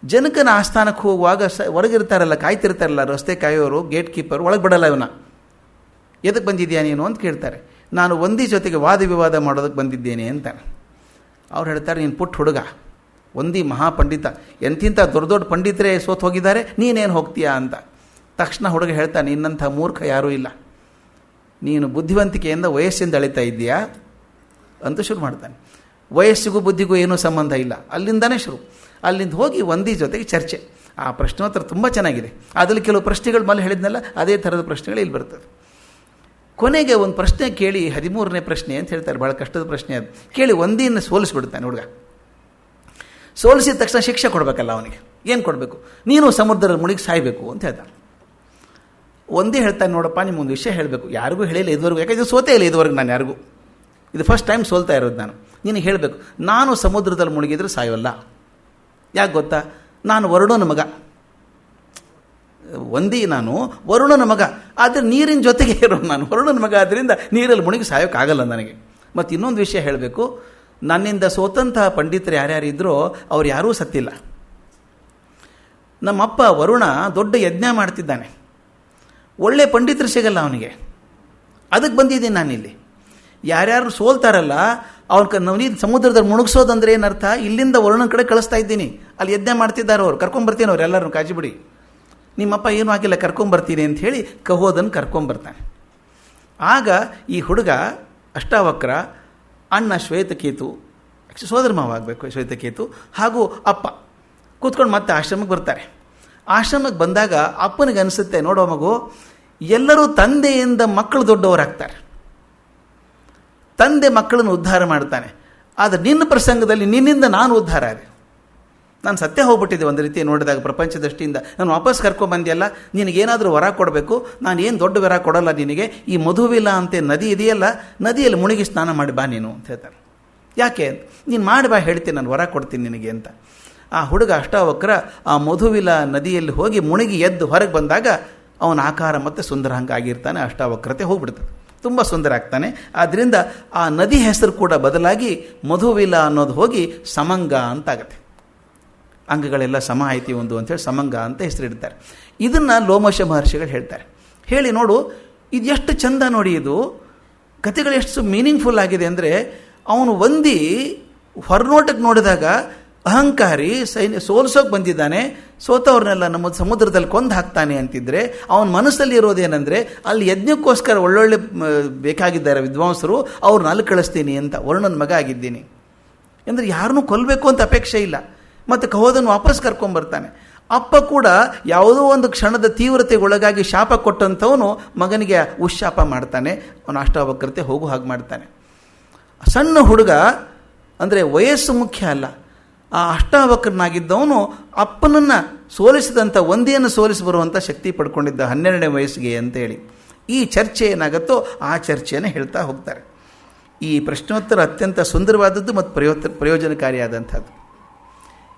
ಜನಕನ ಆಸ್ಥಾನಕ್ಕೆ ಹೋಗುವಾಗ ಹೊರಗಿರ್ತಾರಲ್ಲ, ಕಾಯ್ತಿರ್ತಾರಲ್ಲ ರಸ್ತೆ ಕಾಯೋರು, ಗೇಟ್ ಕೀಪರ್, ಒಳಗೆ ಬಿಡಲ್ಲ ಇವನ. ಎದಕ್ಕೆ ಬಂದಿದ್ಯಾ ನೀನು ಅಂತ ಕೇಳ್ತಾರೆ. ನಾನು ವಂದಿ ಜೊತೆಗೆ ವಾದ ವಿವಾದ ಮಾಡೋದಕ್ಕೆ ಬಂದಿದ್ದೇನೆ ಅಂತಾನೆ. ಅವ್ರು ಹೇಳ್ತಾರೆ, ನೀನು ಪುಟ್ಟ ಹುಡುಗ, ಒಂದಿ ಮಹಾಪಂಡಿತ, ಎಂತಿಂಥ ದೊಡ್ಡ ದೊಡ್ಡ ಪಂಡಿತರೇ ಸೋತು ಹೋಗಿದ್ದಾರೆ, ನೀನೇನು ಹೋಗ್ತೀಯಾ ಅಂತ. ತಕ್ಷಣ ಹುಡುಗ ಹೇಳ್ತಾನೆ, ನಿನ್ನಂಥ ಮೂರ್ಖ ಯಾರೂ ಇಲ್ಲ, ನೀನು ಬುದ್ಧಿವಂತಿಕೆಯಿಂದ ವಯಸ್ಸಿಂದ ಅಳಿತಾ ಇದ್ದೀಯಾ ಅಂತ ಶುರು ಮಾಡ್ತಾನೆ. ವಯಸ್ಸಿಗೂ ಬುದ್ಧಿಗೂ ಏನೂ ಸಂಬಂಧ ಇಲ್ಲ, ಅಲ್ಲಿಂದನೇ ಶುರು. ಅಲ್ಲಿಂದ ಹೋಗಿ ಒಂದಿ ಜೊತೆಗೆ ಚರ್ಚೆ. ಆ ಪ್ರಶ್ನೋತ್ತರ ತುಂಬ ಚೆನ್ನಾಗಿದೆ. ಅದರಲ್ಲಿ ಕೆಲವು ಪ್ರಶ್ನೆಗಳು ಮೇಲೆ ಹೇಳಿದ್ನಲ್ಲ, ಅದೇ ಥರದ ಪ್ರಶ್ನೆಗಳು ಇಲ್ಲಿ ಬರ್ತದೆ. ಕೊನೆಗೆ ಒಂದು ಪ್ರಶ್ನೆ ಕೇಳಿ, 13ನೇ ಪ್ರಶ್ನೆ ಅಂತ ಹೇಳ್ತಾರೆ, ಭಾಳ ಕಷ್ಟದ ಪ್ರಶ್ನೆ ಅದು. ಕೇಳಿ ಒಂದಿಯನ್ನು ಸೋಲಿಸ್ಬಿಡ್ತಾನೆ ಹುಡುಗ. ಸೋಲಿಸಿದ ತಕ್ಷಣ ಶಿಕ್ಷೆ ಕೊಡಬೇಕಲ್ಲ ಅವನಿಗೆ. ಏನು ಕೊಡಬೇಕು? ನೀನು ಸಮುದ್ರದ ಮುಳುಗಿ ಸಾಯಬೇಕು ಅಂತ ಹೇಳ್ತಾನೆ. ಒಂದೇ ಹೇಳ್ತಾನೆ, ನೋಡಪ್ಪ ನಿಮ್ಮೊಂದು ವಿಷಯ ಹೇಳಬೇಕು, ಯಾರಿಗೂ ಹೇಳಿಲ್ಲ ಇದುವರೆಗೂ, ಯಾಕಂದರೆ ಸೋತೇ ಇಲ್ಲ ಇದುವರೆಗೂ ನಾನು ಯಾರಿಗೂ, ಇದು ಫಸ್ಟ್ ಟೈಮ್ ಸೋಲ್ತಾ ಇರೋದು ನಾನು. ನಿನಗೆ ಹೇಳಬೇಕು, ನಾನು ಸಮುದ್ರದಲ್ಲಿ ಮುಳುಗಿದ್ರೆ ಸಾಯೋಲ್ಲ. ಯಾಕೆ ಗೊತ್ತಾ? ನಾನು ವರುಣನ ಮಗ, ಒಂದಿ ನಾನು ವರುಣನ ಮಗ, ಆದರೆ ನೀರಿನ ಜೊತೆಗೆ ಇರೋ ನಾನು ವರುಣನ ಮಗ, ಆದ್ದರಿಂದ ನೀರಲ್ಲಿ ಮುಳುಗಿ ಸಾಯೋಕ್ಕಾಗಲ್ಲ ನನಗೆ. ಮತ್ತು ಇನ್ನೊಂದು ವಿಷಯ ಹೇಳಬೇಕು, ನನ್ನಿಂದ ಸೋತಂತಹ ಪಂಡಿತರು ಯಾರ್ಯಾರಿದ್ರೋ ಅವ್ರು ಯಾರೂ ಸತ್ತಿಲ್ಲ. ನಮ್ಮಪ್ಪ ವರುಣ ದೊಡ್ಡ ಯಜ್ಞ ಮಾಡ್ತಿದ್ದಾನೆ, ಒಳ್ಳೆ ಪಂಡಿತರು ಸಿಗಲ್ಲ ಅವನಿಗೆ, ಅದಕ್ಕೆ ಬಂದಿದ್ದೀನಿ ನಾನಿಲ್ಲಿ. ಯಾರ್ಯಾರು ಸೋಲ್ತಾರಲ್ಲ ಅವ್ರು ನೀರು ಸಮುದ್ರದಲ್ಲಿ ಮುಳುಗಿಸೋದಂದ್ರೆ ಏನರ್ಥ? ಇಲ್ಲಿಂದ ವರುಣನ ಕಡೆ ಕಳಿಸ್ತಾ ಇದ್ದೀನಿ, ಅಲ್ಲಿ ಯಜ್ಞ ಮಾಡ್ತಿದ್ದಾರೆ ಅವ್ರು, ಕರ್ಕೊಂಬರ್ತೀನಿ ಅವ್ರು ಎಲ್ಲರೂ, ಕಾಜಿ ಬಿಡಿ, ನಿಮ್ಮಪ್ಪ ಏನೂ ಆಗಿಲ್ಲ, ಕರ್ಕೊಂಬರ್ತೀನಿ ಅಂತ ಹೇಳಿ ಕಹೋದನ್ನು ಕರ್ಕೊಂಬರ್ತಾನೆ. ಆಗ ಈ ಹುಡುಗ ಅಷ್ಟಾವಕ್ರ, ಅಣ್ಣ ಶ್ವೇತಕೇತು, ಸೋದರ ಮಾವ ಆಗಬೇಕು ಶ್ವೇತಕೇತು, ಹಾಗೂ ಅಪ್ಪ ಕೂತ್ಕೊಂಡು ಮತ್ತೆ ಆಶ್ರಮಕ್ಕೆ ಬರ್ತಾರೆ. ಆಶ್ರಮಕ್ಕೆ ಬಂದಾಗ ಅಪ್ಪನಿಗೆ ಅನಿಸುತ್ತೆ, ನೋಡೋ ಮಗು, ಎಲ್ಲರೂ ತಂದೆಯಿಂದ ಮಕ್ಕಳು ದೊಡ್ಡವರಾಗ್ತಾರೆ, ತಂದೆ ಮಕ್ಕಳನ್ನು ಉದ್ಧಾರ ಮಾಡ್ತಾನೆ, ಆದರೆ ನಿನ್ನ ಪ್ರಸಂಗದಲ್ಲಿ ನಿನ್ನಿಂದ ನಾನು ಉದ್ಧಾರ ಆದೆ, ನಾನು ಸತ್ಯ ಹೋಗ್ಬಿಟ್ಟಿದ್ದೆ ಒಂದು ರೀತಿ ನೋಡಿದಾಗ ಪ್ರಪಂಚ ದೃಷ್ಟಿಯಿಂದ. ನಾನು ವಾಪಸ್ ಕರ್ಕೊಂಬಂದಿಯಲ್ಲ, ನಿನಗೇನಾದರೂ ವರ ಕೊಡಬೇಕು, ನಾನು ಏನು ದೊಡ್ಡ ವರ ಕೊಡಲ್ಲ ನಿನಗೆ, ಈ ಮಧುವಿಲ ಅಂತ ನದಿ ಇದೆಯಲ್ಲ, ನದಿಯಲ್ಲಿ ಮುಳುಗಿ ಸ್ನಾನ ಮಾಡಿ ಬಾ ನೀನು ಅಂತ ಹೇಳ್ತಾರೆ. ಯಾಕೆ? ನೀನು ಮಾಡಿ ಬಾ, ಹೇಳ್ತೀನಿ, ನಾನು ವರ ಕೊಡ್ತೀನಿ ನಿನಗೆ ಅಂತ. ಆ ಹುಡುಗ ಅಷ್ಟಾವಕ್ರ ಆ ಮಧುವಿಲ ನದಿಯಲ್ಲಿ ಹೋಗಿ ಮುಳುಗಿ ಎದ್ದು ಹೊರಗೆ ಬಂದಾಗ ಅವನ ಆಕಾರ ಮತ್ತು ಸುಂದರಾಂಗ ಆಗಿರ್ತಾನೆ, ಅಷ್ಟಾವಕ್ರತೆ ಹೋಗ್ಬಿಡ್ತದೆ, ತುಂಬ ಸುಂದರ ಆಗ್ತಾನೆ. ಆದ್ದರಿಂದ ಆ ನದಿ ಹೆಸರು ಕೂಡ ಬದಲಾಗಿ ಮಧುವಿಲ ಅನ್ನೋದು ಹೋಗಿ ಸಮಂಗ ಅಂತಾಗತ್ತೆ. ಅಂಗಗಳೆಲ್ಲ ಸಮ ಆಯ್ತಿ ಒಂದು ಅಂತೇಳಿ ಸಮಂಗ ಅಂತ ಹೆಸರಿಡ್ತಾರೆ. ಇದನ್ನು ಲೋಮಶ ಮಹರ್ಷಿಗಳು ಹೇಳ್ತಾರೆ. ಹೇಳಿ ನೋಡು, ಇದು ಎಷ್ಟು ಚಂದ ನೋಡಿ, ಇದು ಕಥೆಗಳು ಎಷ್ಟು ಮೀನಿಂಗ್ಫುಲ್ ಆಗಿದೆ ಅಂದರೆ, ಅವನು ಒಂದಿ ಹೊರನೋಟಕ್ಕೆ ನೋಡಿದಾಗ ಅಹಂಕಾರಿ, ಸೋಲ್ಸೋಕೆ ಬಂದಿದ್ದಾನೆ, ಸೋತವ್ರನ್ನೆಲ್ಲ ನಮ್ಮ ಸಮುದ್ರದಲ್ಲಿ ಕೊಂದು ಹಾಕ್ತಾನೆ ಅಂತಿದ್ರೆ, ಅವನ ಮನಸ್ಸಲ್ಲಿ ಇರೋದೇನೆಂದರೆ, ಅಲ್ಲಿ ಯಜ್ಞಕ್ಕೋಸ್ಕರ ಒಳ್ಳೊಳ್ಳೆ ಬೇಕಾಗಿದ್ದಾರೆ ವಿದ್ವಾಂಸರು, ಅವ್ರನ್ನ ಅಲ್ಲಿ ಕಳಿಸ್ತೀನಿ ಅಂತ, ವರುಣನ ಮಗ ಆಗಿದ್ದೀನಿ ಅಂದರೆ ಯಾರನ್ನೂ ಕೊಲ್ಲಬೇಕು ಅಂತ ಅಪೇಕ್ಷೆ ಇಲ್ಲ. ಮತ್ತು ಕಹೋದನ್ನು ವಾಪಸ್ ಕರ್ಕೊಂಬರ್ತಾನೆ. ಅಪ್ಪ ಕೂಡ ಯಾವುದೋ ಒಂದು ಕ್ಷಣದ ತೀವ್ರತೆಗೊಳಗಾಗಿ ಶಾಪ ಕೊಟ್ಟಂಥವನು ಮಗನಿಗೆ ಉಶಾಪ ಮಾಡ್ತಾನೆ, ಅವನು ಅಷ್ಟಾವಕ್ರತೆ ಹೋಗು ಹಾಗೆ ಮಾಡ್ತಾನೆ. ಸಣ್ಣ ಹುಡುಗ ಅಂದರೆ ವಯಸ್ಸು ಮುಖ್ಯ ಅಲ್ಲ, ಆ ಅಷ್ಟಾವಕ್ರನಾಗಿದ್ದವನು ಅಪ್ಪನನ್ನು ಸೋಲಿಸಿದಂಥ ಒಂದಿಯನ್ನು ಸೋಲಿಸಿ ಬರುವಂಥ ಶಕ್ತಿ ಪಡ್ಕೊಂಡಿದ್ದ 12ನೇ ವಯಸ್ಸಿಗೆ ಅಂತೇಳಿ. ಈ ಚರ್ಚೆ ಏನಾಗುತ್ತೋ ಆ ಚರ್ಚೆಯನ್ನು ಹೇಳ್ತಾ ಹೋಗ್ತಾರೆ. ಈ ಪ್ರಶ್ನೋತ್ತರ ಅತ್ಯಂತ ಸುಂದರವಾದದ್ದು ಮತ್ತು ಪ್ರಯೋಜನಕಾರಿಯಾದಂಥದ್ದು.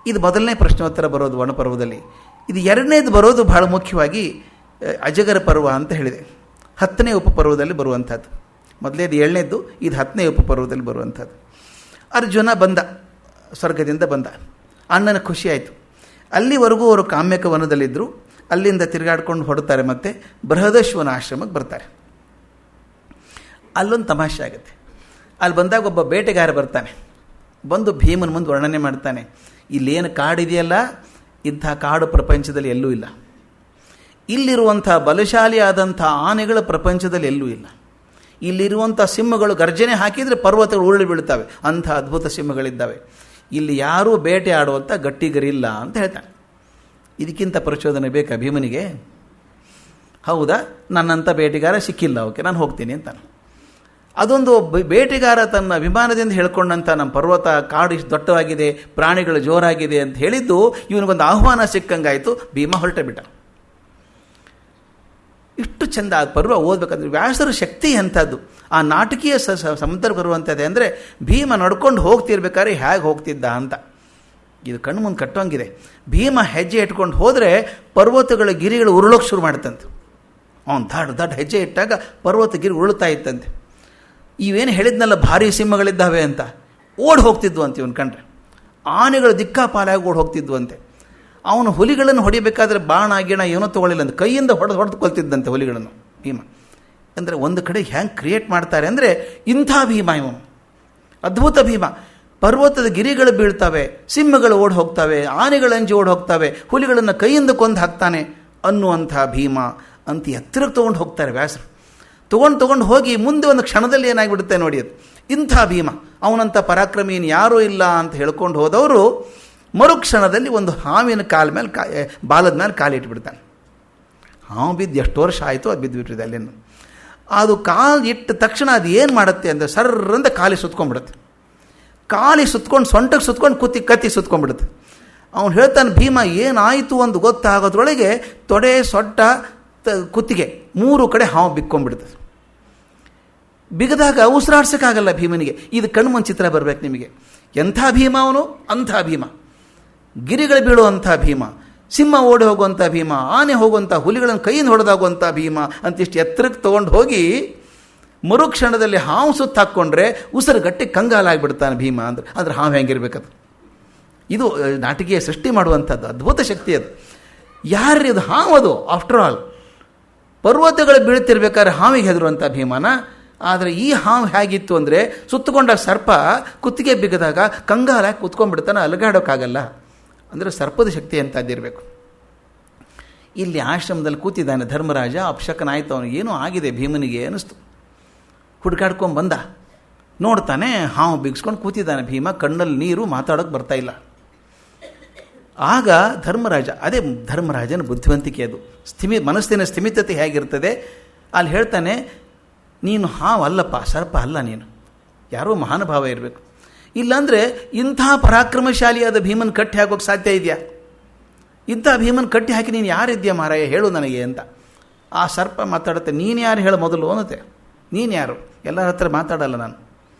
ಇದು ಮೊದಲನೇ ಪ್ರಶ್ನೋತ್ತರ ಬರೋದು ವನಪರ್ವದಲ್ಲಿ. ಇದು ಎರಡನೇದು ಬರೋದು ಬಹಳ ಮುಖ್ಯವಾಗಿ ಅಜಗರ ಪರ್ವ ಅಂತ ಹೇಳಿದೆ, 10ನೇ ಉಪಪರ್ವದಲ್ಲಿ ಬರುವಂಥದ್ದು. ಮೊದಲೇದು 7ನೇದು, ಇದು 10ನೇ ಉಪಪರ್ವದಲ್ಲಿ ಬರುವಂಥದ್ದು. ಅರ್ಜುನ ಬಂದ, ಸ್ವರ್ಗದಿಂದ ಬಂದ, ಅಣ್ಣನ ಖುಷಿಯಾಯಿತು. ಅಲ್ಲಿವರೆಗೂ ಅವರು ಕಾಮ್ಯಕ ವನದಲ್ಲಿದ್ದರು, ಅಲ್ಲಿಂದ ತಿರುಗಾಡ್ಕೊಂಡು ಹೊರಡ್ತಾರೆ, ಮತ್ತು ಬೃಹದಶ್ವನ ಆಶ್ರಮಕ್ಕೆ ಬರ್ತಾರೆ. ಅಲ್ಲೊಂದು ತಮಾಷೆ ಆಗುತ್ತೆ. ಅಲ್ಲಿ ಬಂದಾಗ ಒಬ್ಬ ಬೇಟೆಗಾರ ಬರ್ತಾನೆ, ಬಂದು ಭೀಮನ ಮುಂದೆ ವರ್ಣನೆ ಮಾಡ್ತಾನೆ, ಇಲ್ಲೇನು ಕಾಡಿದೆಯಲ್ಲ, ಇಂಥ ಕಾಡು ಪ್ರಪಂಚದಲ್ಲಿ ಎಲ್ಲೂ ಇಲ್ಲ, ಇಲ್ಲಿರುವಂಥ ಬಲಶಾಲಿಯಾದಂಥ ಆನೆಗಳ ಪ್ರಪಂಚದಲ್ಲಿ ಎಲ್ಲೂ ಇಲ್ಲ, ಇಲ್ಲಿರುವಂಥ ಸಿಂಹಗಳು ಗರ್ಜನೆ ಹಾಕಿದರೆ ಪರ್ವತಗಳು ಉರುಳಿ ಬೀಳ್ತವೆ, ಅಂಥ ಅದ್ಭುತ ಸಿಂಹಗಳಿದ್ದಾವೆ, ಇಲ್ಲಿ ಯಾರೂ ಬೇಟೆ ಆಡುವಂಥ ಗಟ್ಟಿಗರಿಲ್ಲ ಅಂತ ಹೇಳ್ತಾನೆ. ಇದಕ್ಕಿಂತ ಪ್ರಚೋದನೆ ಬೇಕಾ ಭೀಮನಿಗೆ? ಹೌದಾ, ನನ್ನಂಥ ಬೇಟೆಗಾರ ಸಿಕ್ಕಿಲ್ಲ, ಓಕೆ ನಾನು ಹೋಗ್ತೀನಿ ಅಂತಾನೆ. ಅದೊಂದು ಬೇಟೆಗಾರ ತನ್ನ ವಿಮಾನದಿಂದ ಹೇಳ್ಕೊಂಡಂಥ ನಮ್ಮ ಪರ್ವತ ಕಾಡು ಇಷ್ಟು ದೊಡ್ಡವಾಗಿದೆ, ಪ್ರಾಣಿಗಳು ಜೋರಾಗಿದೆ ಅಂತ ಹೇಳಿದ್ದು ಇವನಿಗೊಂದು ಆಹ್ವಾನ ಸಿಕ್ಕಂಗಾಯಿತು. ಭೀಮ ಹೊರಟೆ ಬಿಟ್ಟ. ಇಷ್ಟು ಚೆಂದ ಆ ಪರ್ವ ಓದಬೇಕಂದ್ರೆ ವ್ಯಾಸರ ಶಕ್ತಿ ಅಂಥದ್ದು. ಆ ನಾಟಕೀಯ ಸಮುದ್ರ ಬರುವಂಥದ್ದೇ ಅಂದರೆ ಭೀಮ ನಡ್ಕೊಂಡು ಹೋಗ್ತಿರ್ಬೇಕಾದ್ರೆ ಹೇಗೆ ಹೋಗ್ತಿದ್ದ ಅಂತ ಇದು ಕಣ್ಣು ಮುಂದೆ ಕಟ್ಟೋಂಗಿದೆ. ಭೀಮ ಹೆಜ್ಜೆ ಇಟ್ಕೊಂಡು ಹೋದರೆ ಪರ್ವತಗಳ ಗಿರಿಗಳು ಉರುಳೋಕೆ ಶುರು ಮಾಡ್ತಂತೆ. ಅವನು ದೊಡ್ಡ ಹೆಜ್ಜೆ ಇಟ್ಟಾಗ ಪರ್ವತ ಗಿರಿ ಉರುಳ್ತಾ ಇತ್ತಂತೆ. ಇವೇನು ಹೇಳಿದ್ನಲ್ಲ ಭಾರಿ ಸಿಂಹಗಳಿದ್ದಾವೆ ಅಂತ, ಓಡಿ ಹೋಗ್ತಿದ್ವು ಅಂತ ಇವನು ಕಂಡ್ರೆ. ಆನೆಗಳು ದಿಕ್ಕಾಪಾಲಾಗಿ ಓಡಿ ಹೋಗ್ತಿದ್ವು ಅಂತೆ. ಅವನು ಹುಲಿಗಳನ್ನು ಹೊಡಿಬೇಕಾದ್ರೆ ಬಾಣ ಗಿಣ ಏನೋ ತೊಗೊಳ್ಳಿಲ್ಲ ಅಂತ ಕೈಯಿಂದ ಹೊಡೆದು ಕೊಲ್ತಿದ್ದಂತೆ ಹುಲಿಗಳನ್ನು ಭೀಮ. ಅಂದರೆ ಒಂದು ಕಡೆ ಹ್ಯಾಂಗೆ ಕ್ರಿಯೇಟ್ ಮಾಡ್ತಾರೆ ಅಂದರೆ ಇಂಥ ಭೀಮ ಇವನು, ಅದ್ಭುತ ಭೀಮ. ಪರ್ವತದ ಗಿರಿಗಳು ಬೀಳ್ತವೆ, ಸಿಂಹಗಳು ಓಡಿ ಹೋಗ್ತವೆ, ಆನೆಗಳು ಅಂಜಿ ಓಡಿ ಹೋಗ್ತವೆ, ಹುಲಿಗಳನ್ನು ಕೈಯಿಂದ ಕೊಂದು ಹಾಕ್ತಾನೆ ಅನ್ನುವಂಥ ಭೀಮ ಅಂತ ಎತ್ತರಕ್ಕೆ ತೊಗೊಂಡು ಹೋಗ್ತಾರೆ ವ್ಯಾಸರು. ತೊಗೊಂಡು ಹೋಗಿ ಮುಂದೆ ಒಂದು ಕ್ಷಣದಲ್ಲಿ ಏನಾಗಿಬಿಡುತ್ತೆ ನೋಡಿ ಅದು. ಇಂಥ ಭೀಮ, ಅವನಂಥ ಪರಾಕ್ರಮೀನ್ ಯಾರೂ ಇಲ್ಲ ಅಂತ ಹೇಳ್ಕೊಂಡು ಹೋದವರು ಮರುಕ್ಷಣದಲ್ಲಿ ಒಂದು ಹಾವಿನ ಬಾಲದ ಮೇಲೆ ಕಾಲಿಟ್ಬಿಡ್ತಾನೆ. ಹಾವು ಬಿದ್ದು ಎಷ್ಟು ವರ್ಷ ಆಯಿತು, ಅದು ಬಿದ್ದುಬಿಟ್ಟಿದೆ ಅಲ್ಲೇನು. ಅದು ಕಾಲು ಇಟ್ಟ ತಕ್ಷಣ ಅದು ಏನು ಮಾಡುತ್ತೆ ಅಂದರೆ ಸರ್ರಂತ ಕಾಲಿ ಸುತ್ಕೊಂಡ್ಬಿಡುತ್ತೆ. ಕಾಲಿ ಸುತ್ಕೊಂಡು ಸೊಂಟಕ್ಕೆ ಸುತ್ಕೊಂಡು ಕತ್ತಿ ಸುತ್ಕೊಂಡ್ಬಿಡುತ್ತೆ. ಅವನು ಹೇಳ್ತಾನೆ, ಭೀಮ ಏನಾಯಿತು ಅಂತ ಗೊತ್ತಾಗೋದ್ರೊಳಗೆ ತೊಡೆ, ಸೊಟ್ಟ, ಕುತ್ತಿಗೆ 3 ಕಡೆ ಹಾವು ಬಿಕ್ಕೊಂಡ್ಬಿಡ್ತದೆ. ಬಿಗದಾಗ ಉಸಿರಾಡ್ಸೋಕ್ಕಾಗಲ್ಲ ಭೀಮನಿಗೆ. ಇದು ಕಣ್ಮುಂದು ಚಿತ್ರ ಬರಬೇಕು ನಿಮಗೆ. ಎಂಥ ಭೀಮ ಅವನು, ಅಂಥ ಭೀಮ. ಗಿರಿಗಳು ಬೀಳುವಂಥ ಭೀಮ, ಸಿಂಹ ಓಡಿ ಹೋಗುವಂಥ ಭೀಮ, ಆನೆ ಹೋಗುವಂಥ, ಹುಲಿಗಳನ್ನು ಕೈಯಿಂದ ಹೊಡೆದಾಗುವಂಥ ಭೀಮ ಅಂತಿಷ್ಟು ಎತ್ತರಕ್ಕೆ ತೊಗೊಂಡು ಹೋಗಿ ಮರುಕ್ಷಣದಲ್ಲಿ ಹಾವು ಸುತ್ತ ಹಾಕ್ಕೊಂಡ್ರೆ ಉಸಿರು ಗಟ್ಟಿ ಕಂಗಾಲಾಗಿಬಿಡ್ತಾನೆ ಭೀಮ. ಅಂದ್ರೆ ಹಾವು ಹೆಂಗಿರ್ಬೇಕದು. ಇದು ನಾಟಕೀಯ ಸೃಷ್ಟಿ ಮಾಡುವಂಥದ್ದು ಅದ್ಭುತ ಶಕ್ತಿ ಅದು. ಯಾರ್ದು ಹಾವು ಅದು? ಆಫ್ಟರ್ ಆಲ್ ಪರ್ವತಗಳು ಬೀಳ್ತಿರ್ಬೇಕಾದ್ರೆ ಹಾವಿಗೆ ಹೆದರುವಂಥ ಭೀಮನ. ಆದರೆ ಈ ಹಾವು ಹೇಗಿತ್ತು ಅಂದರೆ ಸುತ್ತಕೊಂಡ ಸರ್ಪ ಕುತ್ತಿಗೆ ಬಿಗದಾಗ ಕಂಗಾಲಾಗಿ ಕುತ್ಕೊಂಡ್ಬಿಡ್ತಾನೆ, ಅಲಗಾಡೋಕ್ಕಾಗಲ್ಲ. ಅಂದರೆ ಸರ್ಪದ ಶಕ್ತಿ ಅಂತದ್ದಿರಬೇಕು. ಇಲ್ಲಿ ಆಶ್ರಮದಲ್ಲಿ ಕೂತಿದ್ದಾನೆ ಧರ್ಮರಾಜ. ಅಪಶಕನಾಯ್ತು, ಅವನಿಗೆ ಏನೋ ಆಗಿದೆ ಭೀಮನಿಗೆ ಅನ್ನಿಸ್ತು. ಹುಡ್ಕಾಡ್ಕೊಂಡು ಬಂದ, ನೋಡ್ತಾನೆ ಹಾವು ಬಿಗಿಸ್ಕೊಂಡು ಕೂತಿದ್ದಾನೆ ಭೀಮ. ಕಣ್ಣಲ್ಲಿ ನೀರು, ಮಾತಾಡೋಕ್ಕೆ ಬರ್ತಾ ಇಲ್ಲ. ಆಗ ಅದೇ ಧರ್ಮರಾಜನ ಬುದ್ಧಿವಂತಿಕೆ ಅದು. ಮನಸ್ಸಿನ ಸ್ಥಿಮಿತತೆ ಹೇಗಿರ್ತದೆ ಅಲ್ಲಿ ಹೇಳ್ತಾನೆ, ನೀನು ಹಾವು ಅಲ್ಲಪ್ಪ, ಸರ್ಪ ಅಲ್ಲ, ನೀನು ಯಾರೋ ಮಹಾನುಭಾವ ಇರಬೇಕು. ಇಲ್ಲಾಂದರೆ ಇಂಥ ಪರಾಕ್ರಮಶಾಲಿಯಾದ ಭೀಮನ್ ಕಟ್ಟಿ ಹಾಕೋಕ್ಕೆ ಸಾಧ್ಯ ಇದೆಯಾ? ಇಂಥ ಭೀಮನ್ ಕಟ್ಟಿ ಹಾಕಿ ನೀನು ಯಾರಿದ್ಯಾ ಮಾರಾಯ, ಹೇಳು ನನಗೆ ಅಂತ. ಆ ಸರ್ಪ ಮಾತಾಡುತ್ತೆ, ನೀನು ಯಾರು ಹೇಳು ಮೊದಲು ಅನ್ನತ್ತೆ. ನೀನು ಯಾರು? ಎಲ್ಲರ ಹತ್ರ ಮಾತಾಡಲ್ಲ ನಾನು.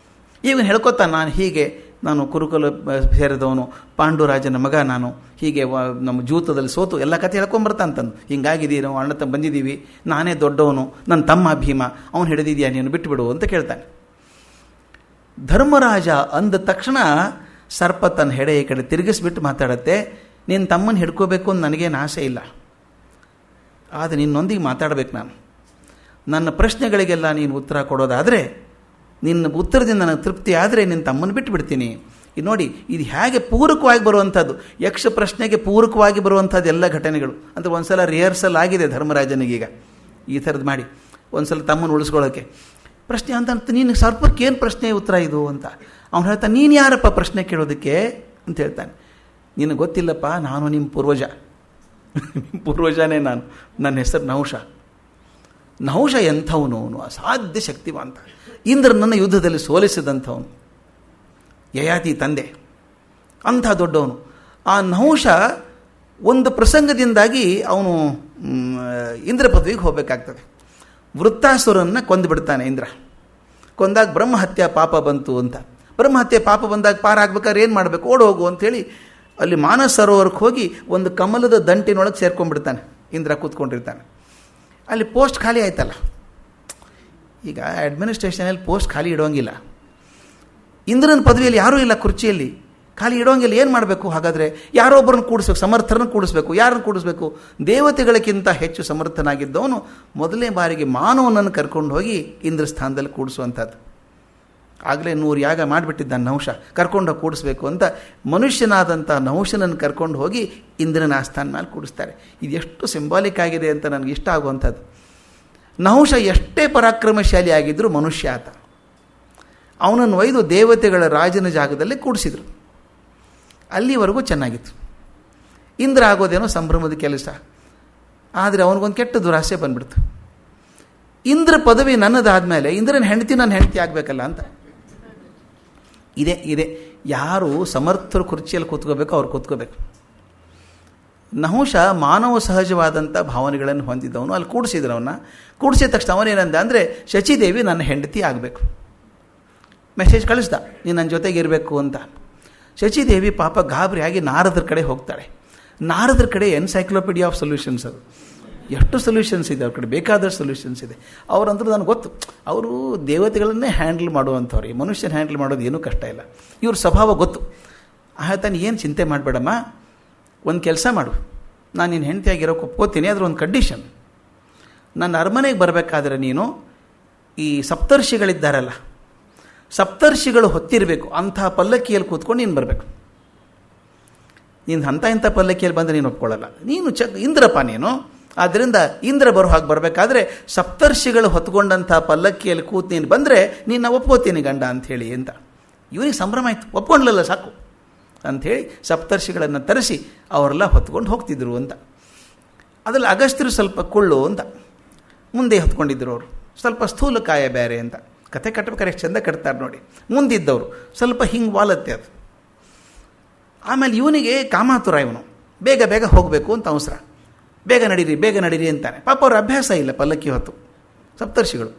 ಈಗ ಹೇಳ್ಕೊತಾನೆ, ನಾನು ಕುರುಕುಲ ಸೇರಿದವನು, ಪಾಂಡುರಾಜನ ಮಗ ನಾನು, ಹೀಗೆ ನಮ್ಮ ಜೂತದಲ್ಲಿ ಸೋತು ಎಲ್ಲ ಕಥೆ ಹೇಳ್ಕೊಂಬರ್ತಾನಂತಂದು. ಹಿಂಗಾಗಿದ್ದೀವಿ, ನಾವು ಅಣ್ಣ ತಮ್ಮ ಬಂದಿದ್ದೀವಿ, ನಾನೇ ದೊಡ್ಡವನು, ನನ್ನ ತಮ್ಮ ಭೀಮ, ಅವನು ಹಿಡಿದಿದ್ಯಾ ನೀನು, ಬಿಟ್ಟುಬಿಡು ಅಂತ ಕೇಳ್ತಾನೆ. ಧರ್ಮರಾಜ ಅಂದ ತಕ್ಷಣ ಸರ್ಪ ತನ್ನ ಹೆಡೆ ಈ ಕಡೆ ತಿರುಗಿಸ್ಬಿಟ್ಟು ಮಾತಾಡತ್ತೆ, ನಿನ್ನ ತಮ್ಮನ ಹಿಡ್ಕೋಬೇಕು ಅಂತ ನನಗೇನು ಆಸೆ ಇಲ್ಲ, ಆದರೆ ನಿನ್ನೊಂದಿಗೆ ಮಾತಾಡಬೇಕು ನಾನು. ನನ್ನ ಪ್ರಶ್ನೆಗಳಿಗೆಲ್ಲ ನೀನು ಉತ್ತರ ಕೊಡೋದಾದರೆ, ನಿನ್ನ ಉತ್ತರದಿಂದ ನನಗೆ ತೃಪ್ತಿ ಆದರೆ ನಿನ್ನ ತಮ್ಮನ್ನು ಬಿಟ್ಟು ಬಿಡ್ತೀನಿ. ಇದು ನೋಡಿ, ಇದು ಹೇಗೆ ಪೂರಕವಾಗಿ ಬರುವಂಥದ್ದು, ಯಕ್ಷ ಪ್ರಶ್ನೆಗೆ ಪೂರಕವಾಗಿ ಬರುವಂಥದ್ದು ಎಲ್ಲ ಘಟನೆಗಳು. ಅಂದರೆ ಒಂದು ಸಲ ರಿಹರ್ಸಲ್ ಆಗಿದೆ ಧರ್ಮರಾಜನಿಗೀಗ ಈ ಥರದ್ದು ಮಾಡಿ, ಒಂದು ಸಲ ತಮ್ಮನ್ನು ಉಳಿಸ್ಕೊಳ್ಳೋಕ್ಕೆ ಪ್ರಶ್ನೆ ಅಂತ. ನೀನು ಸರ್ಪಕ್ಕೆ ಏನು ಪ್ರಶ್ನೆ ಉತ್ತರ ಇದು ಅಂತ ಅವ್ನು ಹೇಳ್ತಾನೆ. ನೀನು ಯಾರಪ್ಪ ಪ್ರಶ್ನೆ ಕೇಳೋದಕ್ಕೆ ಅಂತ ಹೇಳ್ತಾನೆ. ನಿನಗೆ ಗೊತ್ತಿಲ್ಲಪ್ಪ, ನಾನು ನಿಮ್ಮ ಪೂರ್ವಜ, ನಿಮ್ಮ ಪೂರ್ವಜನೇ ನಾನು. ನನ್ನ ಹೆಸರು ನಹುಷ. ನಹುಷ ಎಂಥವನು? ಅವನು ಅಸಾಧ್ಯ ಶಕ್ತಿವಂತ, ಇಂದ್ರನನ್ನು ಯುದ್ಧದಲ್ಲಿ ಸೋಲಿಸಿದಂಥವನು, ಯಯಾತಿ ತಂದೆ, ಅಂಥ ದೊಡ್ಡವನು. ಆ ನಹುಷ ಒಂದು ಪ್ರಸಂಗದಿಂದಾಗಿ ಅವನು ಇಂದ್ರ ಪದವಿಗೆ ಹೋಗಬೇಕಾಗ್ತದೆ. ವೃತ್ತಾಸುರನ್ನು ಕೊಂದುಬಿಡ್ತಾನೆ ಇಂದ್ರ. ಕೊಂದಾಗ ಬ್ರಹ್ಮಹತ್ಯೆ ಪಾಪ ಬಂತು ಅಂತ. ಬ್ರಹ್ಮಹತ್ಯೆ ಪಾಪ ಬಂದಾಗ ಪಾರಾಗಬೇಕಾದ್ರೆ ಏನು ಮಾಡಬೇಕು? ಓಡಿ ಹೋಗು ಅಂಥೇಳಿ ಅಲ್ಲಿ ಮಾನಸ ಸರೋವರಕ್ಕೆ ಹೋಗಿ ಒಂದು ಕಮಲದ ದಂಟಿನೊಳಗೆ ಸೇರ್ಕೊಂಡ್ಬಿಡ್ತಾನೆ. ಇಂದ್ರ ಕೂತ್ಕೊಂಡಿರ್ತಾನೆ. ಅಲ್ಲಿ ಪೋಸ್ಟ್ ಖಾಲಿ ಆಯ್ತಲ್ಲ. ಈಗ ಅಡ್ಮಿನಿಸ್ಟ್ರೇಷನಲ್ಲಿ ಪೋಸ್ಟ್ ಖಾಲಿ ಇಡೋಂಗಿಲ್ಲ. ಇಂದ್ರನ ಪದವಿಯಲ್ಲಿ ಯಾರೂ ಇಲ್ಲ, ಕುರ್ಚಿಯಲ್ಲಿ ಖಾಲಿ ಇಡೋಂಗಿಲ್ಲ. ಏನು ಮಾಡಬೇಕು? ಹಾಗಾದರೆ ಯಾರೋ ಒಬ್ಬರನ್ನು ಕೂಡಿಸ್ಬೇಕು, ಸಮರ್ಥರನ್ನು ಕೂಡಿಸ್ಬೇಕು. ಯಾರನ್ನು ಕೂಡಿಸ್ಬೇಕು? ದೇವತೆಗಳಿಗಿಂತ ಹೆಚ್ಚು ಸಮರ್ಥನಾಗಿದ್ದವನು ಮೊದಲನೇ ಬಾರಿಗೆ ಮಾನವನನ್ನು ಕರ್ಕೊಂಡು ಹೋಗಿ ಇಂದ್ರ ಸ್ಥಾನದಲ್ಲಿ ಕೂಡಿಸುವಂಥದ್ದು. ಆಗಲೇ 100 ಯಾಗ ಮಾಡಿಬಿಟ್ಟಿದ್ದಾನೆ ನಹುಷ, ಕರ್ಕೊಂಡು ಹೋಗಿ ಕೂಡಿಸ್ಬೇಕು ಅಂತ ಮನುಷ್ಯನಾದಂಥ ನಹುಷನನ್ನು ಕರ್ಕೊಂಡು ಹೋಗಿ ಇಂದ್ರನ ಆಸ್ಥಾನ ಮೇಲೆ ಕೂಡಿಸ್ತಾರೆ. ಇದು ಎಷ್ಟು ಸಿಂಬಾಲಿಕ್ ಆಗಿದೆ ಅಂತ ನನಗೆ ಇಷ್ಟ ಆಗುವಂಥದ್ದು. ನಹುಷ ಎಷ್ಟೇ ಪರಾಕ್ರಮಶಾಲಿ ಆಗಿದ್ದರೂ ಮನುಷ್ಯ ಆತ. ಅವನನ್ನು ಒಯ್ದು ದೇವತೆಗಳ ರಾಜನ ಜಾಗದಲ್ಲಿ ಕೂಡಿಸಿದರು. ಅಲ್ಲಿವರೆಗೂ ಚೆನ್ನಾಗಿತ್ತು. ಇಂದ್ರ ಆಗೋದೇನೋ ಸಂಭ್ರಮದ ಕೆಲಸ. ಆದರೆ ಅವನಿಗೊಂದು ಕೆಟ್ಟ ದುರಾಸೆ ಬಂದ್ಬಿಡ್ತು. ಇಂದ್ರ ಪದವಿ ನನ್ನದಾದಮೇಲೆ ಇಂದ್ರನ ಹೆಂಡತಿ ನನ್ನ ಹೆಂಡತಿ ಆಗಬೇಕಲ್ಲ ಅಂತ. ಇದೆ ಯಾರು ಸಮರ್ಥರು ಕುರ್ಚಿಯಲ್ಲಿ ಕೂತ್ಕೋಬೇಕು ಅವ್ರು ಕೂತ್ಕೋಬೇಕು. ನಹುಷ ಮಾನವ ಸಹಜವಾದಂಥ ಭಾವನೆಗಳನ್ನು ಹೊಂದಿದ್ದವನು. ಅಲ್ಲಿ ಕೂಡಿಸಿದ್ರು ಅವನ್ನ. ಕೂಡಿಸಿದ ತಕ್ಷಣ ಅವನೇನಂದ ಅಂದರೆ, ಶಚಿದೇವಿ ನನ್ನ ಹೆಂಡತಿ ಆಗಬೇಕು. ಮೆಸೇಜ್ ಕಳಿಸ್ದ, ನೀನು ನನ್ನ ಜೊತೆಗೆ ಇರಬೇಕು ಅಂತ. ಶಚಿದೇವಿ ಪಾಪ ಗಾಬರಿಯಾಗಿ ನಾರದ್ರ ಕಡೆ ಹೋಗ್ತಾಳೆ. ನಾರದ್ರ ಕಡೆ ಎನ್ಸೈಕ್ಲೋಪೀಡಿಯಾ ಆಫ್ ಸೊಲ್ಯೂಷನ್ಸ್ ಅದು. ಎಷ್ಟು ಸೊಲ್ಯೂಷನ್ಸ್ ಇದೆ ಅವ್ರ ಕಡೆ, ಬೇಕಾದಷ್ಟು ಸೊಲ್ಯೂಷನ್ಸ್ ಇದೆ. ಅವರಂದ್ರೂ ನನಗೆ ಗೊತ್ತು, ಅವರು ದೇವತೆಗಳನ್ನೇ ಹ್ಯಾಂಡಲ್ ಮಾಡುವಂಥವ್ರು. ಈ ಮನುಷ್ಯನ ಹ್ಯಾಂಡಲ್ ಮಾಡೋದು ಏನೂ ಕಷ್ಟ ಇಲ್ಲ. ಇವ್ರ ಸ್ವಭಾವ ಗೊತ್ತು. ಆಯ್ತಾನೆ, ಏನು ಚಿಂತೆ ಮಾಡಬೇಡಮ್ಮ, ಒಂದು ಕೆಲಸ ಮಾಡು, ನಾನು ನಿನ್ನ ಹೆಂಡತಿಯಾಗಿರೋಕೆ ಒಪ್ಕೋತೀನಿ, ಅದ್ರ ಒಂದು ಕಂಡೀಷನ್. ನನ್ನ ಅರಮನೆಗೆ ಬರಬೇಕಾದ್ರೆ ನೀನು ಈ ಸಪ್ತರ್ಷಿಗಳಿದ್ದಾರಲ್ಲ, ಸಪ್ತರ್ಷಿಗಳು ಹೊತ್ತಿರಬೇಕು ಅಂಥ ಪಲ್ಲಕ್ಕಿಯಲ್ಲಿ ಕೂತ್ಕೊಂಡು ನೀನು ಬರಬೇಕು. ನೀನು ಇಂಥ ಪಲ್ಲಕ್ಕಿಯಲ್ಲಿ ಬಂದರೆ ನೀನು ಒಪ್ಕೊಳ್ಳಲ್ಲ. ನೀನು ಇಂದ್ರಪ್ಪ ನೀನು. ಆದ್ದರಿಂದ ಇಂದ್ರ ಬರೋ ಹಾಗೆ ಬರಬೇಕಾದ್ರೆ ಸಪ್ತರ್ಷಿಗಳು ಹೊತ್ಕೊಂಡಂಥ ಪಲ್ಲಕ್ಕಿಯಲ್ಲಿ ಕೂತು ನೀನು ಬಂದರೆ ನೀನು ಒಪ್ಕೋತೀನಿ ಗಂಡ ಅಂಥೇಳಿ ಅಂತ. ಇವನಿಗೆ ಸಂಭ್ರಮ ಆಯಿತು, ಒಪ್ಕೊಂಡ್ಲಲ್ಲ ಸಾಕು ಅಂಥೇಳಿ ಸಪ್ತರ್ಷಿಗಳನ್ನು ತರಿಸಿ ಅವರೆಲ್ಲ ಹೊತ್ಕೊಂಡು ಹೋಗ್ತಿದ್ರು ಅಂತ. ಅದರಲ್ಲಿ ಅಗಸ್ತ್ಯರು ಸ್ವಲ್ಪ ಕುಳ್ಳು ಅಂತ ಮುಂದೆ ಹೊತ್ಕೊಂಡಿದ್ರು. ಅವರು ಸ್ವಲ್ಪ ಸ್ಥೂಲಕಾಯ ಬೇರೆ ಅಂತ. ಕತೆ ಕಟ್ಟಬೇಕಾದ್ರೆ ಎಷ್ಟು ಚೆಂದ ಕಟ್ತಾರೆ ನೋಡಿ. ಮುಂದಿದ್ದವರು ಸ್ವಲ್ಪ ಹಿಂಗೆ ವಾಲತ್ತೆ ಅದು. ಆಮೇಲೆ ಇವನಿಗೆ ಕಾಮಾತುರ, ಇವನು ಬೇಗ ಬೇಗ ಹೋಗಬೇಕು ಅಂತ ಅವಸರ. ಬೇಗ ನಡೀರಿ ಅಂತಾನೆ. ಪಾಪ ಅವ್ರ ಅಭ್ಯಾಸ ಇಲ್ಲ ಪಲ್ಲಕ್ಕಿ ಹೊತ್ತು ಸಪ್ತರ್ಷಿಗಳು.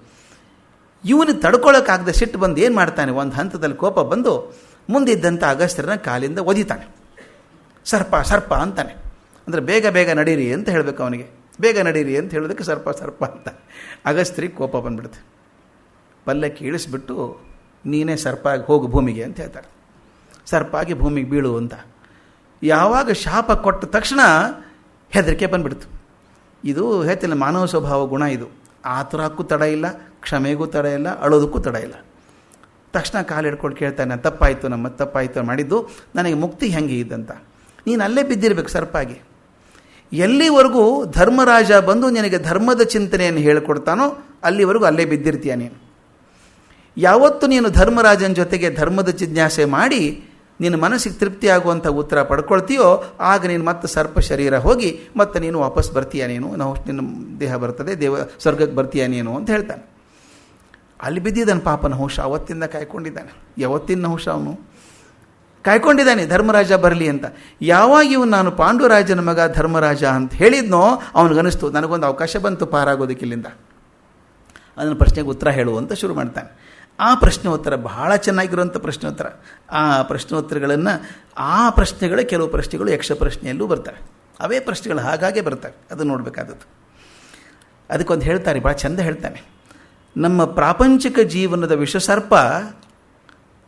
ಇವನಿಗೆ ತಡ್ಕೊಳ್ಳೋಕ್ಕಾಗದೆ ಸಿಟ್ಟು ಬಂದು ಏನು ಮಾಡ್ತಾನೆ, ಒಂದು ಹಂತದಲ್ಲಿ ಕೋಪ ಬಂದು ಮುಂದಿದ್ದಂಥ ಅಗಸ್ತ್ಯರನ್ನ ಕಾಲಿಂದ ಒದಿತಾನೆ. ಸರ್ಪ ಅಂತಾನೆ. ಅಂದರೆ ಬೇಗ ನಡೀರಿ ಅಂತ ಹೇಳಬೇಕು ಅವನಿಗೆ. ಬೇಗ ನಡೀರಿ ಅಂತ ಹೇಳೋದಕ್ಕೆ ಸರ್ಪ ಅಂತ. ಅಗಸ್ತ್ಯರಿಗೆ ಕೋಪ ಬಂದ್ಬಿಡುತ್ತೆ. ಪಲ್ಲಕ್ಕಿ ಇಳಿಸ್ಬಿಟ್ಟು ನೀನೇ ಸರ್ಪ ಆಗಿ ಹೋಗು ಭೂಮಿಗೆ ಅಂತ ಹೇಳ್ತಾರೆ. ಸರ್ಪ ಆಗಿ ಭೂಮಿಗೆ ಬೀಳು ಅಂತ. ಯಾವಾಗ ಶಾಪ ಕೊಟ್ಟ ತಕ್ಷಣ ಹೆದರಿಕೆ ಬಂದ್ಬಿಡ್ತು. ಇದು ಹೇಳ್ತಿಲ್ಲ, ಮಾನವ ಸ್ವಭಾವ ಗುಣ ಇದು. ಆತುರಕ್ಕೂ ತಡ ಇಲ್ಲ, ಕ್ಷಮೆಗೂ ತಡ ಇಲ್ಲ, ಅಳೋದಕ್ಕೂ ತಡ ಇಲ್ಲ. ತಕ್ಷಣ ಕಾಲು ಹಿಡ್ಕೊಂಡು ಕೇಳ್ತಾನೆ, ತಪ್ಪಾಯಿತು ಮಾಡಿದ್ದು, ನನಗೆ ಮುಕ್ತಿ ಹೆಂಗೆ ಇದ್ದಂತ. ನೀನು ಅಲ್ಲೇ ಬಿದ್ದಿರಬೇಕು ಸರ್ಪಾಗಿ. ಎಲ್ಲಿವರೆಗೂ ಧರ್ಮರಾಜ ಬಂದು ನಿನಗೆ ಧರ್ಮದ ಚಿಂತನೆಯನ್ನು ಹೇಳಿಕೊಡ್ತಾನೋ ಅಲ್ಲಿವರೆಗೂ ಅಲ್ಲೇ ಬಿದ್ದಿರ್ತೀಯ ನೀನು. ಯಾವತ್ತು ನೀನು ಧರ್ಮರಾಜನ ಜೊತೆಗೆ ಧರ್ಮದ ಜಿಜ್ಞಾಸೆ ಮಾಡಿ ನಿನ್ನ ಮನಸ್ಸಿಗೆ ತೃಪ್ತಿ ಆಗುವಂಥ ಉತ್ತರ ಪಡ್ಕೊಳ್ತೀಯೋ ಆಗ ನೀನು ಮತ್ತೆ ಸರ್ಪ ಶರೀರ ಹೋಗಿ ಮತ್ತೆ ನೀನು ವಾಪಸ್ ಬರ್ತೀಯ. ನಿನ್ನ ದೇಹ ಬರ್ತದೆ, ಸ್ವರ್ಗಕ್ಕೆ ಬರ್ತೀಯ ನೀನು ಅಂತ ಹೇಳ್ತಾನೆ. ಅಲ್ಲಿ ಬಿದ್ದಿದ್ದಾನೆ ಪಾಪ ನಹುಷ. ಅವತ್ತಿಂದ ಕಾಯ್ಕೊಂಡಿದ್ದಾನೆ. ಯಾವತ್ತಿನ ನಹುಷ ಅವನು ಕಾಯ್ಕೊಂಡಿದ್ದಾನೆ ಧರ್ಮರಾಜ ಬರಲಿ ಅಂತ. ಯಾವಾಗ ಇವನು ನಾನು ಪಾಂಡುರಾಜನ ಮಗ ಧರ್ಮರಾಜ ಅಂತ ಹೇಳಿದ್ನೋ ಅವನಿಗನಿಸ್ತು ನನಗೊಂದು ಅವಕಾಶ ಬಂತು ಪಾರಾಗೋದಕ್ಕೆ ಇಲ್ಲಿಂದ. ಅದನ್ನು ಪ್ರಶ್ನೆಗೆ ಉತ್ತರ ಹೇಳುವಂತ ಶುರು ಮಾಡ್ತಾನೆ. ಆ ಪ್ರಶ್ನೋತ್ತರ ಬಹಳ ಚೆನ್ನಾಗಿರುವಂಥ ಪ್ರಶ್ನೋತ್ತರ. ಆ ಪ್ರಶ್ನೋತ್ತರಗಳನ್ನು ಪ್ರಶ್ನೆಗಳೇ ಕೆಲವು ಪ್ರಶ್ನೆಗಳು ಯಕ್ಷ ಪ್ರಶ್ನೆಯಲ್ಲೂ ಬರ್ತವೆ. ಅವೇ ಪ್ರಶ್ನೆಗಳು ಹಾಗಾಗೆ ಬರ್ತವೆ. ಅದು ನೋಡಬೇಕಾದದ್ದು. ಅದಕ್ಕೊಂದು ಹೇಳ್ತಾರೆ, ಭಾಳ ಚೆಂದ ಹೇಳ್ತಾನೆ. ನಮ್ಮ ಪ್ರಾಪಂಚಿಕ ಜೀವನದ ವಿಷಸರ್ಪ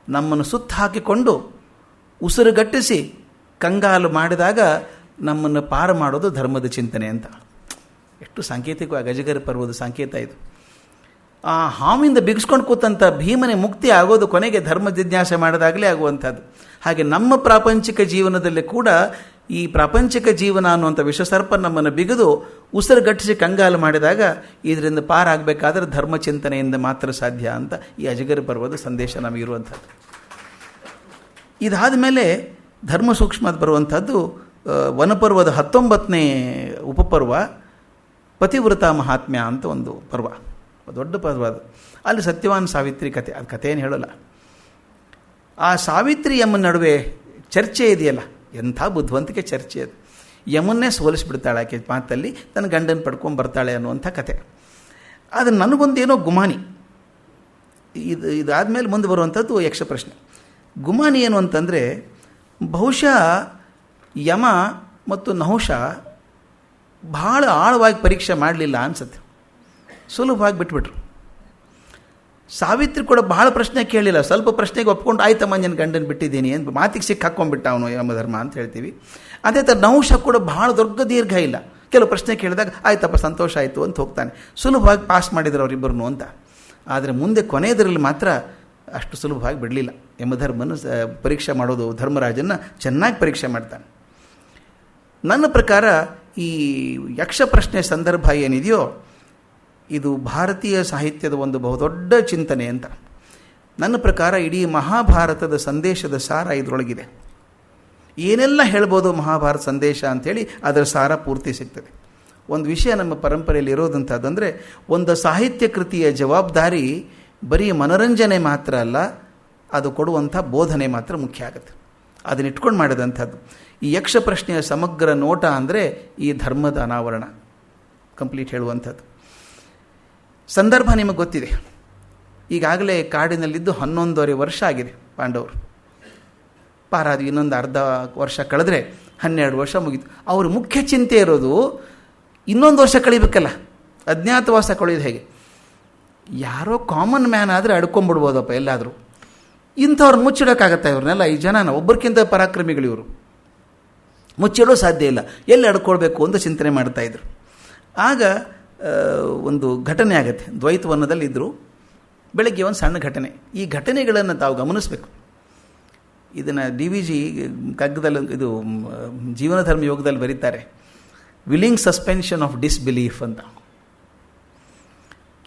ನಮ್ಮನ್ನು ಸುತ್ತ ಹಾಕಿಕೊಂಡು ಉಸಿರುಗಟ್ಟಿಸಿ ಕಂಗಾಲು ಮಾಡಿದಾಗ ನಮ್ಮನ್ನು ಪಾರು ಮಾಡೋದು ಧರ್ಮದ ಚಿಂತನೆ ಅಂತ. ಎಷ್ಟು ಸಾಂಕೇತಿಕವಾಗಿ ಅಜಗರ ಪರ್ವದ ಸಂಕೇತ ಇದು. ಆ ಹಾವಿಂದ ಬಿಗಿಸ್ಕೊಂಡು ಕೂತಂಥ ಭೀಮನೆ ಮುಕ್ತಿ ಆಗೋದು ಕೊನೆಗೆ ಧರ್ಮ ಜಿಜ್ಞಾಸೆ ಮಾಡಿದಾಗಲೇ ಆಗುವಂಥದ್ದು. ಹಾಗೆ ನಮ್ಮ ಪ್ರಾಪಂಚಿಕ ಜೀವನದಲ್ಲಿ ಕೂಡ ಈ ಪ್ರಾಪಂಚಿಕ ಜೀವನ ಅನ್ನುವಂಥ ವಿಷಸರ್ಪ ನಮ್ಮನ್ನು ಬಿಗಿದು ಉಸಿರುಗಟ್ಟಿಸಿ ಕಂಗಾಲು ಮಾಡಿದಾಗ ಇದರಿಂದ ಪಾರಾಗಬೇಕಾದ್ರೆ ಧರ್ಮ ಚಿಂತನೆಯಿಂದ ಮಾತ್ರ ಸಾಧ್ಯ ಅಂತ ಈ ಅಜಗರ ಪರ್ವದ ಸಂದೇಶ ನಮಗಿರುವಂಥದ್ದು. ಇದಾದ ಮೇಲೆ ಧರ್ಮ ಸೂಕ್ಷ್ಮದ ಬರುವಂಥದ್ದು ವನಪರ್ವದ 19ನೇ ಉಪಪರ್ವ ಪತಿವ್ರತ ಮಹಾತ್ಮ್ಯ ಅಂತ ಒಂದು ಪರ್ವ, ದೊಡ್ಡ ಪರ್ವ ಅದು. ಅಲ್ಲಿ ಸತ್ಯವಾನ್ ಸಾವಿತ್ರಿ ಕತೆ, ಅದು ಕಥೆ ಏನು ಹೇಳೋಲ್ಲ. ಆ ಸಾವಿತ್ರಿ ಯಮನ ನಡುವೆ ಚರ್ಚೆ ಇದೆಯಲ್ಲ, ಎಂಥ ಬುದ್ಧಿವಂತಿಕೆ ಚರ್ಚೆ ಅದು. ಯಮನ್ನೇ ಸೋಲಿಸ್ಬಿಡ್ತಾಳೆ ಆಕೆ ಮಾತಲ್ಲಿ, ತನ್ನ ಗಂಡನ ಪಡ್ಕೊಂಡು ಬರ್ತಾಳೆ ಅನ್ನುವಂಥ ಕತೆ. ಅದು ನನಗೊಂದೇನೋ ಗುಮಾನಿ. ಇದಾದಮೇಲೆ ಮುಂದೆ ಬರುವಂಥದ್ದು ಯಕ್ಷ ಪ್ರಶ್ನೆ. ಗುಮಾನಿ ಏನು ಅಂತಂದರೆ, ಬಹುಶಃ ಯಮ ಮತ್ತು ನಹುಷ ಭಾಳ ಆಳವಾಗಿ ಪರೀಕ್ಷೆ ಮಾಡಲಿಲ್ಲ ಅನಿಸುತ್ತೆ. ಸುಲಭವಾಗಿ ಬಿಟ್ಬಿಟ್ರು. ಸಾವಿತ್ರಿ ಕೂಡ ಬಹಳ ಪ್ರಶ್ನೆ ಕೇಳಿಲ್ಲ, ಸ್ವಲ್ಪ ಪ್ರಶ್ನೆಗೆ ಒಪ್ಕೊಂಡು ಆಯ್ತಮ್ಮ ನನ್ನ ಗಂಡನ ಬಿಟ್ಟಿದ್ದೀನಿ ಅಂತ ಮಾತಿಗೆ ಸಿಕ್ಕಿ ಹಾಕ್ಕೊಂಡ್ಬಿಟ್ಟ ಅವನು ಯಮಧರ್ಮ ಅಂತ ಹೇಳ್ತೀವಿ. ಅದೇ ಥರ ನಹುಷ ಕೂಡ ಬಹಳ ದೊಡ್ಡ ದೀರ್ಘ ಇಲ್ಲ, ಕೆಲವು ಪ್ರಶ್ನೆ ಕೇಳಿದಾಗ ಆಯ್ತಪ್ಪ ಸಂತೋಷ ಆಯಿತು ಅಂತ ಹೋಗ್ತಾನೆ. ಸುಲಭವಾಗಿ ಪಾಸ್ ಮಾಡಿದ್ರು ಅವರಿಬ್ಬರನ್ನು ಅಂತ. ಆದರೆ ಮುಂದೆ ಕೊನೆಯದರಲ್ಲಿ ಮಾತ್ರ ಅಷ್ಟು ಸುಲಭವಾಗಿ ಬಿಡಲಿಲ್ಲ. ಯಮಧರ್ಮನ ಪರೀಕ್ಷೆ ಮಾಡೋದು ಬಹುಧರ್ಮರಾಜನ್ನು ಚೆನ್ನಾಗಿ ಪರೀಕ್ಷೆ ಮಾಡ್ತಾನೆ. ನನ್ನ ಪ್ರಕಾರ ಈ ಯಕ್ಷ ಪ್ರಶ್ನೆ ಸಂದರ್ಭ ಏನಿದೆಯೋ ಇದು ಭಾರತೀಯ ಸಾಹಿತ್ಯದ ಒಂದು ಬಹುದೊಡ್ಡ ಚಿಂತನೆ ಅಂತ. ನನ್ನ ಪ್ರಕಾರ ಇಡೀ ಮಹಾಭಾರತದ ಸಂದೇಶದ ಸಾರ ಇದರೊಳಗಿದೆ. ಏನೆಲ್ಲ ಹೇಳ್ಬೋದು ಮಹಾಭಾರತ ಸಂದೇಶ ಅಂಥೇಳಿ ಅದರ ಸಾರ ಪೂರ್ತಿ ಸಿಗ್ತದೆ. ಒಂದು ವಿಷಯ ನಮ್ಮ ಪರಂಪರೆಯಲ್ಲಿ ಇರೋದಂಥದ್ದಂದರೆ, ಒಂದು ಸಾಹಿತ್ಯ ಕೃತಿಯ ಜವಾಬ್ದಾರಿ ಬರೀ ಮನೋರಂಜನೆ ಮಾತ್ರ ಅಲ್ಲ, ಅದು ಕೊಡುವಂಥ ಬೋಧನೆ ಮಾತ್ರ ಮುಖ್ಯ ಆಗುತ್ತೆ. ಅದನ್ನಿಟ್ಕೊಂಡು ಮಾಡಿದಂಥದ್ದು ಈ ಯಕ್ಷ ಪ್ರಶ್ನೆಯ ಸಮಗ್ರ ನೋಟ ಅಂದರೆ ಈ ಧರ್ಮದ ಅನಾವರಣ ಕಂಪ್ಲೀಟ್ ಹೇಳುವಂಥದ್ದು. ಸಂದರ್ಭ ನಿಮಗೆ ಗೊತ್ತಿದೆ. ಈಗಾಗಲೇ ಕಾಡಿನಲ್ಲಿದ್ದು 11.5 ವರ್ಷ ಆಗಿದೆ ಪಾಂಡವರು. ಪಾರಾದು ಇನ್ನೊಂದು ಅರ್ಧ ವರ್ಷ ಕಳೆದ್ರೆ 12 ವರ್ಷ ಮುಗೀತು. ಅವ್ರ ಮುಖ್ಯ ಚಿಂತೆ ಇರೋದು ಇನ್ನೊಂದು ವರ್ಷ ಕಳಿಬೇಕಲ್ಲ, ಅಜ್ಞಾತವಾಸ ಕಳೆಯೋದು ಹೇಗೆ. ಯಾರೋ ಕಾಮನ್ ಮ್ಯಾನ್ ಆದರೆ ಅಡ್ಕೊಂಬಿಡ್ಬೋದಪ್ಪ ಎಲ್ಲಾದರೂ. ಇಂಥವ್ರನ್ನ ಮುಚ್ಚಿಡೋಕ್ಕಾಗತ್ತೆ ಇವ್ರನ್ನೆಲ್ಲ? ಈ ಜನನ ಒಬ್ಬರಿಗಿಂತ ಪರಾಕ್ರಮಿಗಳು ಇವರು, ಮುಚ್ಚಿಡೋ ಸಾಧ್ಯ ಇಲ್ಲ. ಎಲ್ಲಿ ಅಡ್ಕೊಳ್ಬೇಕು ಅಂತ ಚಿಂತನೆ ಮಾಡ್ತಾಯಿದ್ರು. ಆಗ ಒಂದು ಘಟನೆ ಆಗುತ್ತೆ. ದ್ವೈತವನದಲ್ಲಿ ಇದ್ದರು. ಬೆಳಗ್ಗೆ ಒಂದು ಸಣ್ಣ ಘಟನೆ. ಈ ಘಟನೆಗಳನ್ನು ತಾವು ಗಮನಿಸಬೇಕು. ಇದನ್ನು DVG ಕಗ್ಗದಲ್ಲಿ ಇದು ಜೀವನ ಧರ್ಮ ಯೋಗದಲ್ಲಿ ಬರೀತಾರೆ, ವಿಲ್ಲಿಂಗ್ ಸಸ್ಪೆನ್ಷನ್ ಆಫ್ ಡಿಸ್ಬಿಲೀಫ್ ಅಂತ.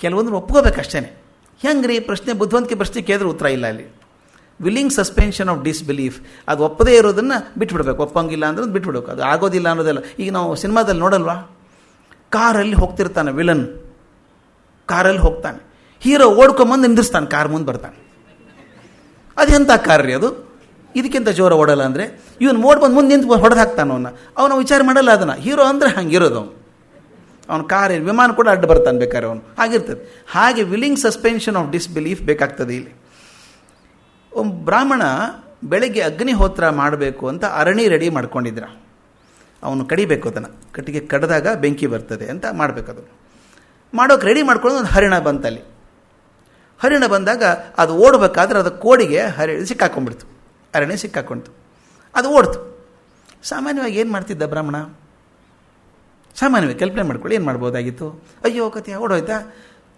ಕೆಲವೊಂದು ಒಪ್ಕೋಬೇಕಷ್ಟೇ. ಹೆಂಗೆ ರೀ ಪ್ರಶ್ನೆ, ಬುದ್ಧಿವಂತಿಕೆ ಪ್ರಶ್ನೆ ಕೇಳಿದ್ರೆ ಉತ್ತರ ಇಲ್ಲ ಅಲ್ಲಿ. ವಿಲ್ಲಿಂಗ್ ಸಸ್ಪೆನ್ಷನ್ ಆಫ್ ಡಿಸ್ಬಿಲೀಫ್, ಅದು ಒಪ್ಪದೇ ಇರೋದನ್ನು ಬಿಟ್ಬಿಡ್ಬೇಕು. ಒಪ್ಪಂಗಿಲ್ಲ ಅಂದ್ರೆ ಬಿಟ್ಬಿಡ್ಬೇಕು, ಅದು ಆಗೋದಿಲ್ಲ ಅನ್ನೋದಲ್ಲ. ಈಗ ನಾವು ಸಿನಿಮಾದಲ್ಲಿ ನೋಡಲ್ವಾ, ಕಾರಲ್ಲಿ ಹೋಗ್ತಿರ್ತಾನೆ ವಿಲನ್, ಕಾರಲ್ಲಿ ಹೋಗ್ತಾನೆ, ಹೀರೋ ಓಡ್ಕೊಂಬಂದು ನಿಂದಿರ್ಸ್ತಾನೆ, ಕಾರ್ ಮುಂದೆ ಬರ್ತಾನೆ. ಅದೆಂಥ ಕಾರ್ ರೀ ಅದು, ಇದಕ್ಕಿಂತ ಜೋರ ಓಡಲ್ಲ ಅಂದರೆ ಇವನು ಬಂದು ಮುಂದೆ ನಿಂತು ಹೊಡೆದು ಹಾಕ್ತಾನೆ ಅವನು ವಿಚಾರ ಮಾಡಲ್ಲ ಅದನ್ನು. ಹೀರೋ ಅಂದರೆ ಹಂಗಿರೋದು ಅವನು ಕಾರ್ ವಿಮಾನ ಕೂಡ ಅಡ್ಡ ಬರ್ತಾನೆ ಬೇಕಾದ್ರೆ ಅವನು, ಹಾಗಿರ್ತದೆ. ಹಾಗೆ ವಿಲ್ಲಿಂಗ್ ಸಸ್ಪೆನ್ಷನ್ ಆಫ್ ಡಿಸ್ಬಿಲೀಫ್ ಬೇಕಾಗ್ತದೆ ಇಲ್ಲಿ. ಒಬ್ಬ ಬ್ರಾಹ್ಮಣ ಬೆಳಗ್ಗೆ ಅಗ್ನಿಹೋತ್ರ ಮಾಡಬೇಕು ಅಂತ ಅರಣಿ ರೆಡಿ ಮಾಡ್ಕೊಂಡಿದ್ರ. ಅವನು ಕಡಿಬೇಕು, ಅದನ್ನು ಕಟ್ಟಿಗೆ ಕಡ್ದಾಗ ಬೆಂಕಿ ಬರ್ತದೆ ಅಂತ ಮಾಡಬೇಕದು. ಮಾಡೋಕೆ ರೆಡಿ ಮಾಡ್ಕೊಂಡು ಒಂದು ಹರಿಣ ಬಂತಲ್ಲಿ. ಹರಿಣ ಬಂದಾಗ ಅದು ಓಡಬೇಕಾದ್ರೆ ಅದು ಕೋಡಿಗೆ ಸಿಕ್ಕಾಕೊಂಡ್ಬಿಡ್ತು, ಅರಣಿ ಸಿಕ್ಕಾಕೊಂಡ್ತು, ಅದು ಓಡ್ತು. ಸಾಮಾನ್ಯವಾಗಿ ಏನು ಮಾಡ್ತಿದ್ದ ಬ್ರಾಹ್ಮಣ, ಸಾಮಾನ್ಯವಾಗಿ ಕಲ್ಪನೆ ಮಾಡ್ಕೊಳ್ಳಿ ಏನು ಮಾಡ್ಬೋದಾಗಿತ್ತು. ಅಯ್ಯೋ ಕತೆ ಓಡೋಯ್ತಾ,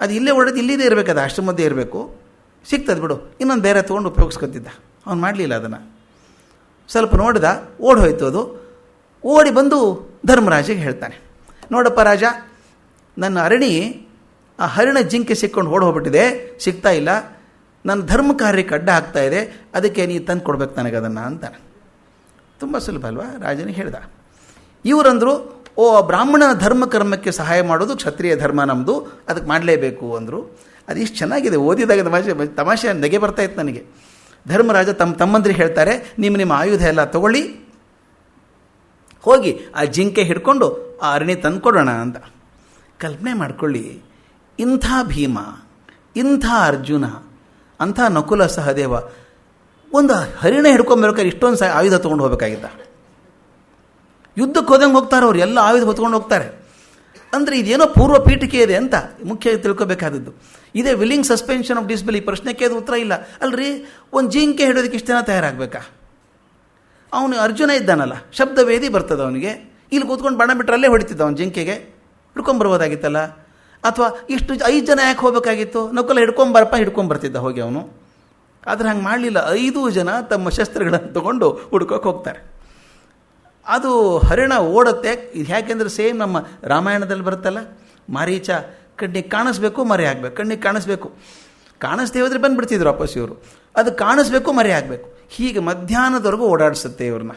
ಅದು ಇಲ್ಲೇ ಓಡೋದು, ಇಲ್ಲಿದೆ ಇರಬೇಕು, ಅದು ಆಶ್ರಮದ್ದೇ ಇರಬೇಕು, ಸಿಗ್ತದೆ ಬಿಡು, ಇನ್ನೊಂದು ಬೇರೆ ತೊಗೊಂಡು ಉಪಯೋಗಿಸ್ಕೊತಿದ್ದ. ಅವ್ನು ಮಾಡಲಿಲ್ಲ ಅದನ್ನು. ಸ್ವಲ್ಪ ನೋಡಿದ, ಓಡಿ ಹೋಯ್ತು ಅದು. ಓಡಿ ಬಂದು ಧರ್ಮರಾಜಿಗೆ ಹೇಳ್ತಾನೆ, ನೋಡಪ್ಪ ರಾಜ, ನನ್ನ ಅರಣಿ ಆ ಹರಿಣ ಜಿಂಕೆ ಸಿಕ್ಕೊಂಡು ಓಡಿ ಹೋಗ್ಬಿಟ್ಟಿದೆ, ಸಿಗ್ತಾ ಇಲ್ಲ, ನನ್ನ ಧರ್ಮ ಕಾರ್ಯಕ್ಕೆ ಅಡ್ಡ ಆಗ್ತಾ ಇದೆ, ಅದಕ್ಕೆ ನೀ ತಂದು ಕೊಡ್ಬೇಕು ನನಗೆ ಅದನ್ನು ಅಂತಾನೆ. ತುಂಬ ಸುಲಭ ಅಲ್ವಾ, ರಾಜನಿಗೆ ಹೇಳ್ದ. ಇವರಂದರು, ಓ ಬ್ರಾಹ್ಮಣನ ಧರ್ಮ ಕರ್ಮಕ್ಕೆ ಸಹಾಯ ಮಾಡೋದು ಕ್ಷತ್ರಿಯ ಧರ್ಮ ನಮ್ಮದು, ಅದಕ್ಕೆ ಮಾಡಲೇಬೇಕು ಅಂದರು. ಅದು ಇಷ್ಟು ಚೆನ್ನಾಗಿದೆ, ಓದಿದಾಗ ತಮಾಷೆ ನೆಗೆ ಬರ್ತಾಯಿತ್ತು ನನಗೆ. ಧರ್ಮರಾಜ ತಮ್ಮಂದ್ರಿಗೆ ಹೇಳ್ತಾರೆ, ನಿಮ್ಮ ಆಯುಧ ಎಲ್ಲ ತಗೊಳ್ಳಿ, ಹೋಗಿ ಆ ಜಿಂಕೆ ಹಿಡ್ಕೊಂಡು ಆ ಅರಣಿ ತಂದುಕೊಡೋಣ ಅಂತ. ಕಲ್ಪನೆ ಮಾಡ್ಕೊಳ್ಳಿ, ಇಂಥ ಭೀಮ, ಇಂಥ ಅರ್ಜುನ, ಅಂಥ ನಕುಲ ಸಹದೇವ ಒಂದು ಹರಿಣ ಹಿಡ್ಕೊಂಡ್ಬೇಕಾದ್ರೆ ಇಷ್ಟೊಂದು ಆಯುಧ ತೊಗೊಂಡು ಹೋಗಬೇಕಾಗಿದ್ದ. ಯುದ್ಧಕ್ಕೆ ಹೋದಂಗೆ ಹೋಗ್ತಾರೆ ಅವ್ರು, ಎಲ್ಲ ಆಯುಧ ಹೊತ್ಕೊಂಡು ಹೋಗ್ತಾರೆ. ಅಂದರೆ ಇದೇನೋ ಪೂರ್ವ ಪೀಠಿಕೆ ಇದೆ ಅಂತ ಮುಖ್ಯ ತಿಳ್ಕೊಬೇಕಾದದ್ದು. ಇದೇ ವಿಲ್ಲಿಂಗ್ ಸಸ್ಪೆನ್ಷನ್ ಆಫ್ ಡಿಸ್ಬಿಲೀಫ್. ಪ್ರಶ್ನೆಗೆ ಅದು ಉತ್ತರ ಇಲ್ಲ ಅಲ್ರಿ. ಒಂದು ಜಿಂಕೆ ಹಿಡೋದಕ್ಕೆ ಇಷ್ಟು ಜನ ತಯಾರಾಗಬೇಕಾ? ಅವನು ಅರ್ಜುನ ಇದ್ದಾನಲ್ಲ, ಶಬ್ದವೇದಿ ಬರ್ತದೆ ಅವನಿಗೆ, ಇಲ್ಲಿ ಕೂತ್ಕೊಂಡು ಬಣ ಬಿಟ್ಟರೆ ಅಲ್ಲೇ ಹೊಡಿತಿದ್ದ ಅವನು, ಜಿಂಕೆಗೆ ಹಿಡ್ಕೊಂಬರ್ಬೋದಾಗಿತ್ತಲ್ಲ. ಅಥವಾ ಇಷ್ಟು 5 ಜನ ಯಾಕೆ ಹೋಗಬೇಕಾಗಿತ್ತು? ನಕುಲ ಹಿಡ್ಕೊಂಬರ್ತಿದ್ದ ಹೋಗಿ ಅವನು. ಆದರೆ ಹಂಗೆ ಮಾಡಲಿಲ್ಲ. 5 ಜನ ತಮ್ಮ ಶಸ್ತ್ರಗಳನ್ನು ತಗೊಂಡು ಹುಡ್ಕೋಕೆ ಹೋಗ್ತಾರೆ. ಅದು ಹರಿಣ ಓಡುತ್ತೆ. ಇದು ಯಾಕೆಂದರೆ ಸೇಮ್ ನಮ್ಮ ರಾಮಾಯಣದಲ್ಲಿ ಬರುತ್ತಲ್ಲ, ಮಾರೀಚ ಕಣ್ಣಿಗೆ ಕಾಣಿಸ್ಬೇಕು, ಮರೆ ಆಗಬೇಕು, ಕಣ್ಣಿಗೆ ಕಾಣಿಸ್ಬೇಕು, ಕಾಣಿಸ್ದೇ ಹೋದರೆ ಬಂದುಬಿಡ್ತಿದ್ರು ವಾಪಸ್ ಇವರು. ಅದು ಕಾಣಿಸ್ಬೇಕು, ಮರೆ ಆಗಬೇಕು, ಹೀಗೆ ಮಧ್ಯಾಹ್ನದವರೆಗೂ ಓಡಾಡಿಸುತ್ತೆ ಇವ್ರನ್ನ.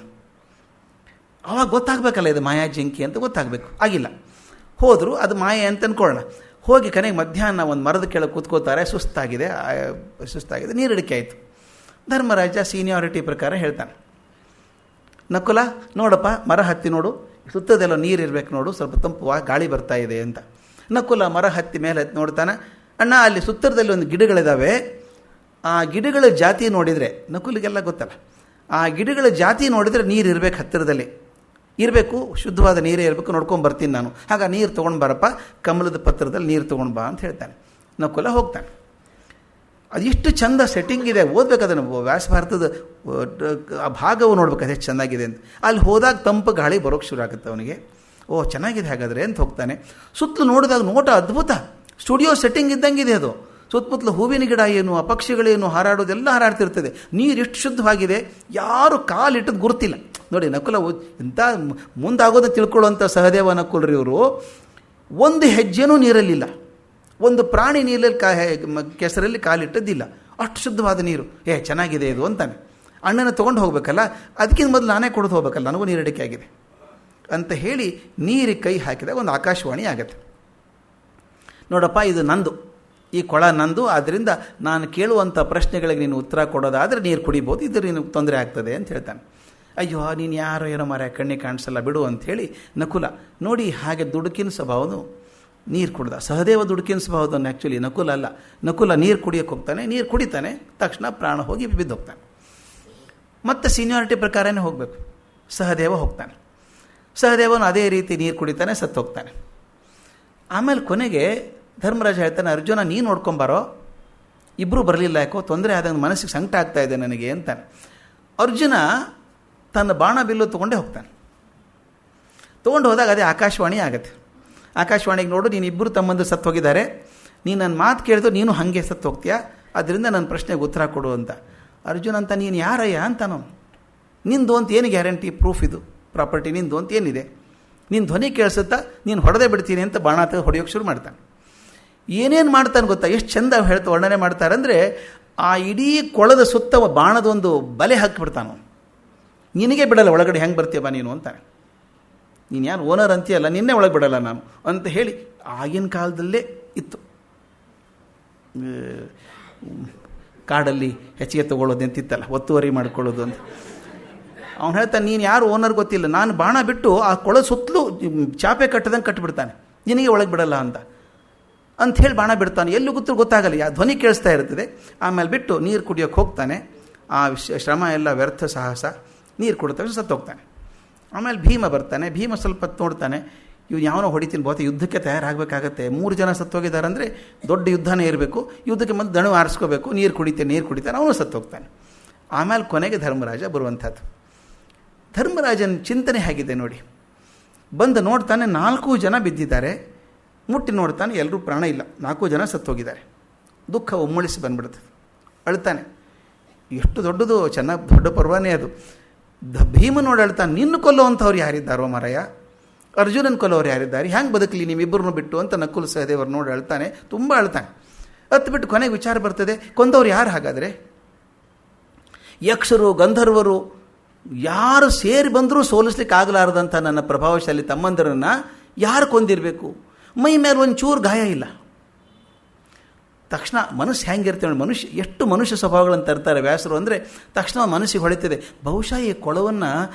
ಆವಾಗ ಗೊತ್ತಾಗಬೇಕಲ್ಲ ಇದು ಮಾಯಾ ಜಿಂಕಿ ಅಂತ ಗೊತ್ತಾಗಬೇಕು. ಆಗಿಲ್ಲ, ಹೋದರು, ಅದು ಮಾಯೆ ಅಂತ ಅಂದ್ಕೊಳ್ಳೋಣ. ಹೋಗಿ ಕೊನೆಗೆ ಮಧ್ಯಾಹ್ನ ಒಂದು ಮರದ ಕೆಳಗೆ ಕೂತ್ಕೋತಾರೆ, ಸುಸ್ತಾಗಿದೆ, ನೀರಡಿಕೆ ಆಯಿತು. ಧರ್ಮರಾಜ ಸೀನಿಯಾರಿಟಿ ಪ್ರಕಾರ ಹೇಳ್ತಾನೆ, ನಕುಲ ನೋಡಪ್ಪ, ಮರ ಹತ್ತಿ ನೋಡು, ಸುತ್ತದೆಲ್ಲ ನೀರು ಇರಬೇಕು ನೋಡು, ಸ್ವಲ್ಪ ತಂಪುವ ಗಾಳಿ ಬರ್ತಾ ಇದೆ ಅಂತ. ನಕುಲ ಮರ ಹತ್ತಿ ಮೇಲೆ ಹತ್ತಿ ನೋಡ್ತಾನೆ, ಅಣ್ಣ ಅಲ್ಲಿ ಸುತ್ತರದಲ್ಲಿ ಒಂದು ಗಿಡಗಳಿದ್ದಾವೆ, ಆ ಗಿಡಗಳ ಜಾತಿ ನೋಡಿದರೆ, ನಕುಲಿಗೆಲ್ಲ ಗೊತ್ತಲ್ಲ, ಆ ಗಿಡಗಳ ಜಾತಿ ನೋಡಿದರೆ ನೀರು ಇರಬೇಕು, ಹತ್ತಿರದಲ್ಲಿ ಇರಬೇಕು, ಶುದ್ಧವಾದ ನೀರೇ ಇರಬೇಕು, ನೋಡ್ಕೊಂಡು ಬರ್ತೀನಿ ನಾನು, ಆಗ ನೀರು ತೊಗೊಂಡು ಬರಪ್ಪ, ಕಮಲದ ಪತ್ರದಲ್ಲಿ ನೀರು ತೊಗೊಂಡು ಬಾ ಅಂತ ಹೇಳ್ತಾನೆ. ನಕುಲ ಹೋಗ್ತಾನೆ. ಅದಿಷ್ಟು ಚಂದ ಸೆಟ್ಟಿಂಗ್ ಇದೆ, ಓದ್ಬೇಕು ಅದನ್ನು, ವ್ಯಾಸ ಭಾರತದ ಆ ಭಾಗವು ನೋಡ್ಬೇಕು ಅದು ಎಷ್ಟು ಚೆನ್ನಾಗಿದೆ ಅಂತ. ಅಲ್ಲಿ ಹೋದಾಗ ತಂಪು ಗಾಳಿ ಬರೋಕ್ಕೆ ಶುರು ಆಗುತ್ತೆ ಅವನಿಗೆ. ಓ ಚೆನ್ನಾಗಿದೆ ಹಾಗಾದರೆ ಅಂತ ಹೋಗ್ತಾನೆ. ಸುತ್ತಲೂ ನೋಡಿದಾಗ ನೋಟ ಅದ್ಭುತ, ಸ್ಟುಡಿಯೋ ಸೆಟ್ಟಿಂಗ್ ಇದ್ದಂಗಿದೆ ಅದು. ಸುತ್ತಮುತ್ತಲು ಹೂವಿನ ಗಿಡ ಏನು, ಆ ಪಕ್ಷಿಗಳೇನು ಹಾರಾಡೋದೆಲ್ಲ ಹಾರಾಡ್ತಿರ್ತದೆ. ನೀರು ಎಷ್ಟು ಶುದ್ಧವಾಗಿದೆ, ಯಾರು ಕಾಲಿಟ್ಟದ್ದು ಗುರುತಿಲ್ಲ ನೋಡಿ. ನಕುಲ ಇಂಥ ಮುಂದಾಗೋದನ್ನು ತಿಳ್ಕೊಳ್ಳುವಂಥ ಸಹದೇವ ನಕುಲರು ಇವರು ಒಂದು ಹೆಜ್ಜೆನೂ ನೀರಲ್ಲಿಲ್ಲ, ಒಂದು ಪ್ರಾಣಿ ನೀರಲ್ಲಿ ಕೆಸರಲ್ಲಿ ಕಾಲಿಟ್ಟದ್ದಿಲ್ಲ, ಅಷ್ಟು ಶುದ್ಧವಾದ ನೀರು. ಚೆನ್ನಾಗಿದೆ ಇದು ಅಂತಾನೆ. ಅಣ್ಣನ ತೊಗೊಂಡು ಹೋಗ್ಬೇಕಲ್ಲ, ಅದಕ್ಕಿಂತ ಮೊದಲು ನಾನೇ ಕೊಡೋದು ಹೋಗ್ಬೇಕಲ್ಲ, ನನಗೂ ನೀರಡಿಕೆ ಆಗಿದೆ ಅಂತ ಹೇಳಿ ನೀರಿಗೆ ಕೈ ಹಾಕಿದಾಗ ಒಂದು ಆಕಾಶವಾಣಿ ಆಗತ್ತೆ. ನೋಡಪ್ಪ, ಇದು ನಂದು, ಈ ಕೊಳ ನಂದು, ಆದ್ದರಿಂದ ನಾನು ಕೇಳುವಂಥ ಪ್ರಶ್ನೆಗಳಿಗೆ ನೀನು ಉತ್ತರ ಕೊಡೋದಾದರೆ ನೀರು ಕುಡಿಬೋದು, ಇದು ನಿನಗೆ ತೊಂದರೆ ಆಗ್ತದೆ ಅಂತ ಹೇಳ್ತಾನೆ. ಅಯ್ಯೋ ನೀನು ಯಾರೋ ಏನೋ ಮಾರ್ರೆ, ಕಣ್ಣಿಗೆ ಕಾಣಿಸಲ್ಲ ಬಿಡು ಅಂಥೇಳಿ ನಕುಲ ನೋಡಿ. ಹಾಗೆ ದುಡುಕಿನ ಸ್ವಭಾವನು ನೀರು ಕುಡ್ದ. ಸಹದೇವ ದುಡುಕಿನ ಸ್ವಭಾವದವನು ಆ್ಯಕ್ಚುಲಿ, ನಕುಲ ಅಲ್ಲ. ನಕುಲ ನೀರು ಕುಡಿಯೋಕ್ಕೆ ಹೋಗ್ತಾನೆ, ನೀರು ಕುಡಿತಾನೆ, ತಕ್ಷಣ ಪ್ರಾಣ ಹೋಗಿ ಬಿದ್ದು ಹೋಗ್ತಾನೆ. ಮತ್ತು ಸೀನಿಯಾರಿಟಿ ಪ್ರಕಾರನೇ ಹೋಗಬೇಕು. ಸಹದೇವ ಹೋಗ್ತಾನೆ, ಸಹದೇವನು ಅದೇ ರೀತಿ ನೀರು ಕುಡಿತಾನೆ, ಸತ್ತು ಹೋಗ್ತಾನೆ. ಆಮೇಲೆ ಕೊನೆಗೆ ಧರ್ಮರಾಜ ಹೇಳ್ತಾನೆ, ಅರ್ಜುನ ನೀನು ನೋಡ್ಕೊಂಬಾರೋ, ಇಬ್ಬರೂ ಬರಲಿಲ್ಲ, ಯಾಕೋ ತೊಂದರೆ ಆದಂಗೆ ಮನಸ್ಸಿಗೆ ಸಂಕಟ ಆಗ್ತಾ ಇದೆ ನನಗೆ ಅಂತಾನೆ. ಅರ್ಜುನ ತನ್ನ ಬಾಣ ಬಿಲ್ಲು ತೊಗೊಂಡೇ ಹೋಗ್ತಾನೆ. ತೊಗೊಂಡು ಹೋದಾಗ ಅದೇ ಆಕಾಶವಾಣಿ ಆಗುತ್ತೆ. ಆಕಾಶವಾಣಿಗೆ ನೋಡು, ನೀನು ಇಬ್ಬರು ತಮ್ಮಂದು ಸತ್ತು ಹೋಗಿದ್ದಾರೆ, ನೀನು ನನ್ನ ಮಾತು ಕೇಳಿದ್ರು ನೀನು ಹಾಗೆ ಸತ್ತು ಹೋಗ್ತೀಯಾ, ಅದರಿಂದ ನನ್ನ ಪ್ರಶ್ನೆಗೆ ಉತ್ತರ ಕೊಡು ಅಂತ. ಅರ್ಜುನ ಅಂತ ನೀನು ಯಾರಯ್ಯ ಅಂತಾನು. ನಿಂದು ಅಂತ ಏನು ಗ್ಯಾರಂಟಿ, ಪ್ರೂಫ್ ಇದು ಪ್ರಾಪರ್ಟಿ ನಿಂದು ಅಂತ ಏನಿದೆ? ನಿನ್ನ ಧ್ವನಿ ಕೇಳಿಸುತ್ತಾ ನೀನು ಹೊಡೆದೇ ಬಿಡ್ತೀನಿ ಅಂತ ಬಾಣ ಹೊಡೆಯೋಕ್ಕೆ ಶುರು ಮಾಡ್ತಾನೆ. ಏನೇನು ಮಾಡ್ತಾನೆ ಗೊತ್ತಾ, ಎಷ್ಟು ಚೆಂದ ವರ್ಣನೆ ಮಾಡ್ತಾರೆ ಅಂದರೆ, ಆ ಇಡೀ ಕೊಳದ ಸುತ್ತ ಬಾಣದೊಂದು ಬಲೆ ಹಾಕಿಬಿಡ್ತಾನು. ನಿನಗೆ ಬಿಡಲ್ಲ ಒಳಗಡೆ, ಹೆಂಗೆ ಬರ್ತೀಯ ಬಾ ನೀನು ಅಂತಾನೆ. ನೀನು ಯಾರು ಓನರ್ ಅಂತೀಯಲ್ಲ, ನಿನ್ನೆ ಒಳಗೆ ಬಿಡಲ್ಲ ನಾನು ಅಂತ ಹೇಳಿ. ಆಗಿನ ಕಾಲದಲ್ಲೇ ಇತ್ತು ಕಾಡಲ್ಲಿ ಹೆಚ್ಚಿಗೆ ತೊಗೊಳ್ಳೋದು ಅಂತಿತ್ತಲ್ಲ, ಒತ್ತುವರಿ ಮಾಡ್ಕೊಳ್ಳೋದು ಅಂತ. ಅವನು ಹೇಳ್ತಾನೆ, ನೀನು ಯಾರು ಓನರ್ ಗೊತ್ತಿಲ್ಲ, ನಾನು ಬಾಣ ಬಿಟ್ಟು ಆ ಕೊಳದ ಸುತ್ತಲೂ ಚಾಪೆ ಕಟ್ಟದಂಗೆ ಕಟ್ಟಿಬಿಡ್ತಾನೆ, ನಿನಗೆ ಒಳಗೆ ಬಿಡಲ್ಲ ಅಂತ ಹೇಳಿ ಬಾಣ ಬಿಡ್ತಾನೆ. ಎಲ್ಲೂ ಗೊತ್ತಾಗಲ್ಲ, ಧ್ವನಿ ಕೇಳಿಸ್ತಾ ಇರ್ತದೆ. ಆಮೇಲೆ ಬಿಟ್ಟು ನೀರು ಕುಡಿಯೋಕ್ಕೆ ಹೋಗ್ತಾನೆ. ಆ ಶ್ರಮ ಎಲ್ಲ ವ್ಯರ್ಥ ಸಾಹಸ. ನೀರು ಕುಡಿದ ಸತ್ತೋಗ್ತಾನೆ. ಆಮೇಲೆ ಭೀಮ ಬರ್ತಾನೆ. ಭೀಮ ಸ್ವಲ್ಪ ನೋಡ್ತಾನೆ, ಇವ್ನು ಯಾವನೋ ಹೊಡಿತೀನಿ, ಬಹುತೇಕ ಯುದ್ಧಕ್ಕೆ ತಯಾರಾಗಬೇಕಾಗತ್ತೆ. 3 ಜನ ಸತ್ತೋಗಿದ್ದಾರೆ ಅಂದರೆ ದೊಡ್ಡ ಯುದ್ಧನೇ ಇರಬೇಕು. ಯುದ್ಧಕ್ಕೆ ಮೊದಲು ದಣು ಆರಿಸ್ಕೋಬೇಕು. ನೀರು ಕುಡಿತಾನೆ, ಅವನು ಸತ್ತೋಗ್ತಾನೆ. ಆಮೇಲೆ ಕೊನೆಗೆ ಧರ್ಮರಾಜ ಬರುವಂಥದ್ದು. ಧರ್ಮರಾಜನ ಚಿಂತನೆ ಹೇಗಿದೆ ನೋಡಿ. ಬಂದು ನೋಡ್ತಾನೆ, 4 ಜನ ಬಿದ್ದಿದ್ದಾರೆ. ಮುಟ್ಟಿ ನೋಡ್ತಾನೆ, ಎಲ್ಲರೂ ಪ್ರಾಣ ಇಲ್ಲ, 4 ಜನ ಸತ್ತೋಗಿದ್ದಾರೆ. ದುಃಖ ಉಮ್ಮಳಿಸಿ ಬಂದ್ಬಿಡುತ್ತೆ. ಅಳ್ತಾನೆ. ಎಷ್ಟು ದೊಡ್ಡದು, ಚೆನ್ನಾಗಿ ದೊಡ್ಡ ಪರ್ವಾನೇ ಅದು. ಭೀಮ ನೋಡಿ ಅಳ್ತಾನೆ, ನಿನ್ನ ಕೊಲ್ಲುವಂಥವ್ರು ಯಾರಿದ್ದಾರೋ ಮಾರಾಯ, ಅರ್ಜುನನ ಕೊಲ್ಲೋರು ಯಾರಿದ್ದಾರೆ, ಹ್ಯಾಂಗೆ ಬದುಕಲಿ ನೀವಿಬ್ಬರನ್ನು ಬಿಟ್ಟು ಅಂತ ನಕುಲ ಸಹದೇವರು ನೋಡಿ ಅಳ್ತಾನೆ. ತುಂಬ ಅಳ್ತಾನೆ. ಹತ್ತು ಬಿಟ್ಟು ಕೊನೆಗೆ ವಿಚಾರ ಬರ್ತದೆ, ಕೊಂದವ್ರು ಯಾರು ಹಾಗಾದರೆ? ಯಕ್ಷರು, ಗಂಧರ್ವರು ಯಾರು ಸೇರಿ ಬಂದರೂ ಸೋಲಿಸ್ಲಿಕ್ಕೆ ಆಗಲಾರದಂಥ ನನ್ನ ಪ್ರಭಾವಶಾಲಿ ತಮ್ಮಂದಿರನ್ನು ಯಾರು ಕೊಂದಿರಬೇಕು? ಮೈ ಮೇಲೆ ಒಂದು ಚೂರು ಗಾಯ ಇಲ್ಲ. ತಕ್ಷಣ ಮನಸ್ಸು ಹೆಂಗಿರ್ತೇವೆ, ಎಷ್ಟು ಮನುಷ್ಯ ಸ್ವಭಾವಗಳನ್ನು ತರ್ತಾರೆ ವ್ಯಾಸರು ಅಂದರೆ, ತಕ್ಷಣ ಮನಸ್ಸಿಗೆ ಹೊಳಿತದೆ, ಬಹುಶಃ ಈ ಕೊಳವನ್ನು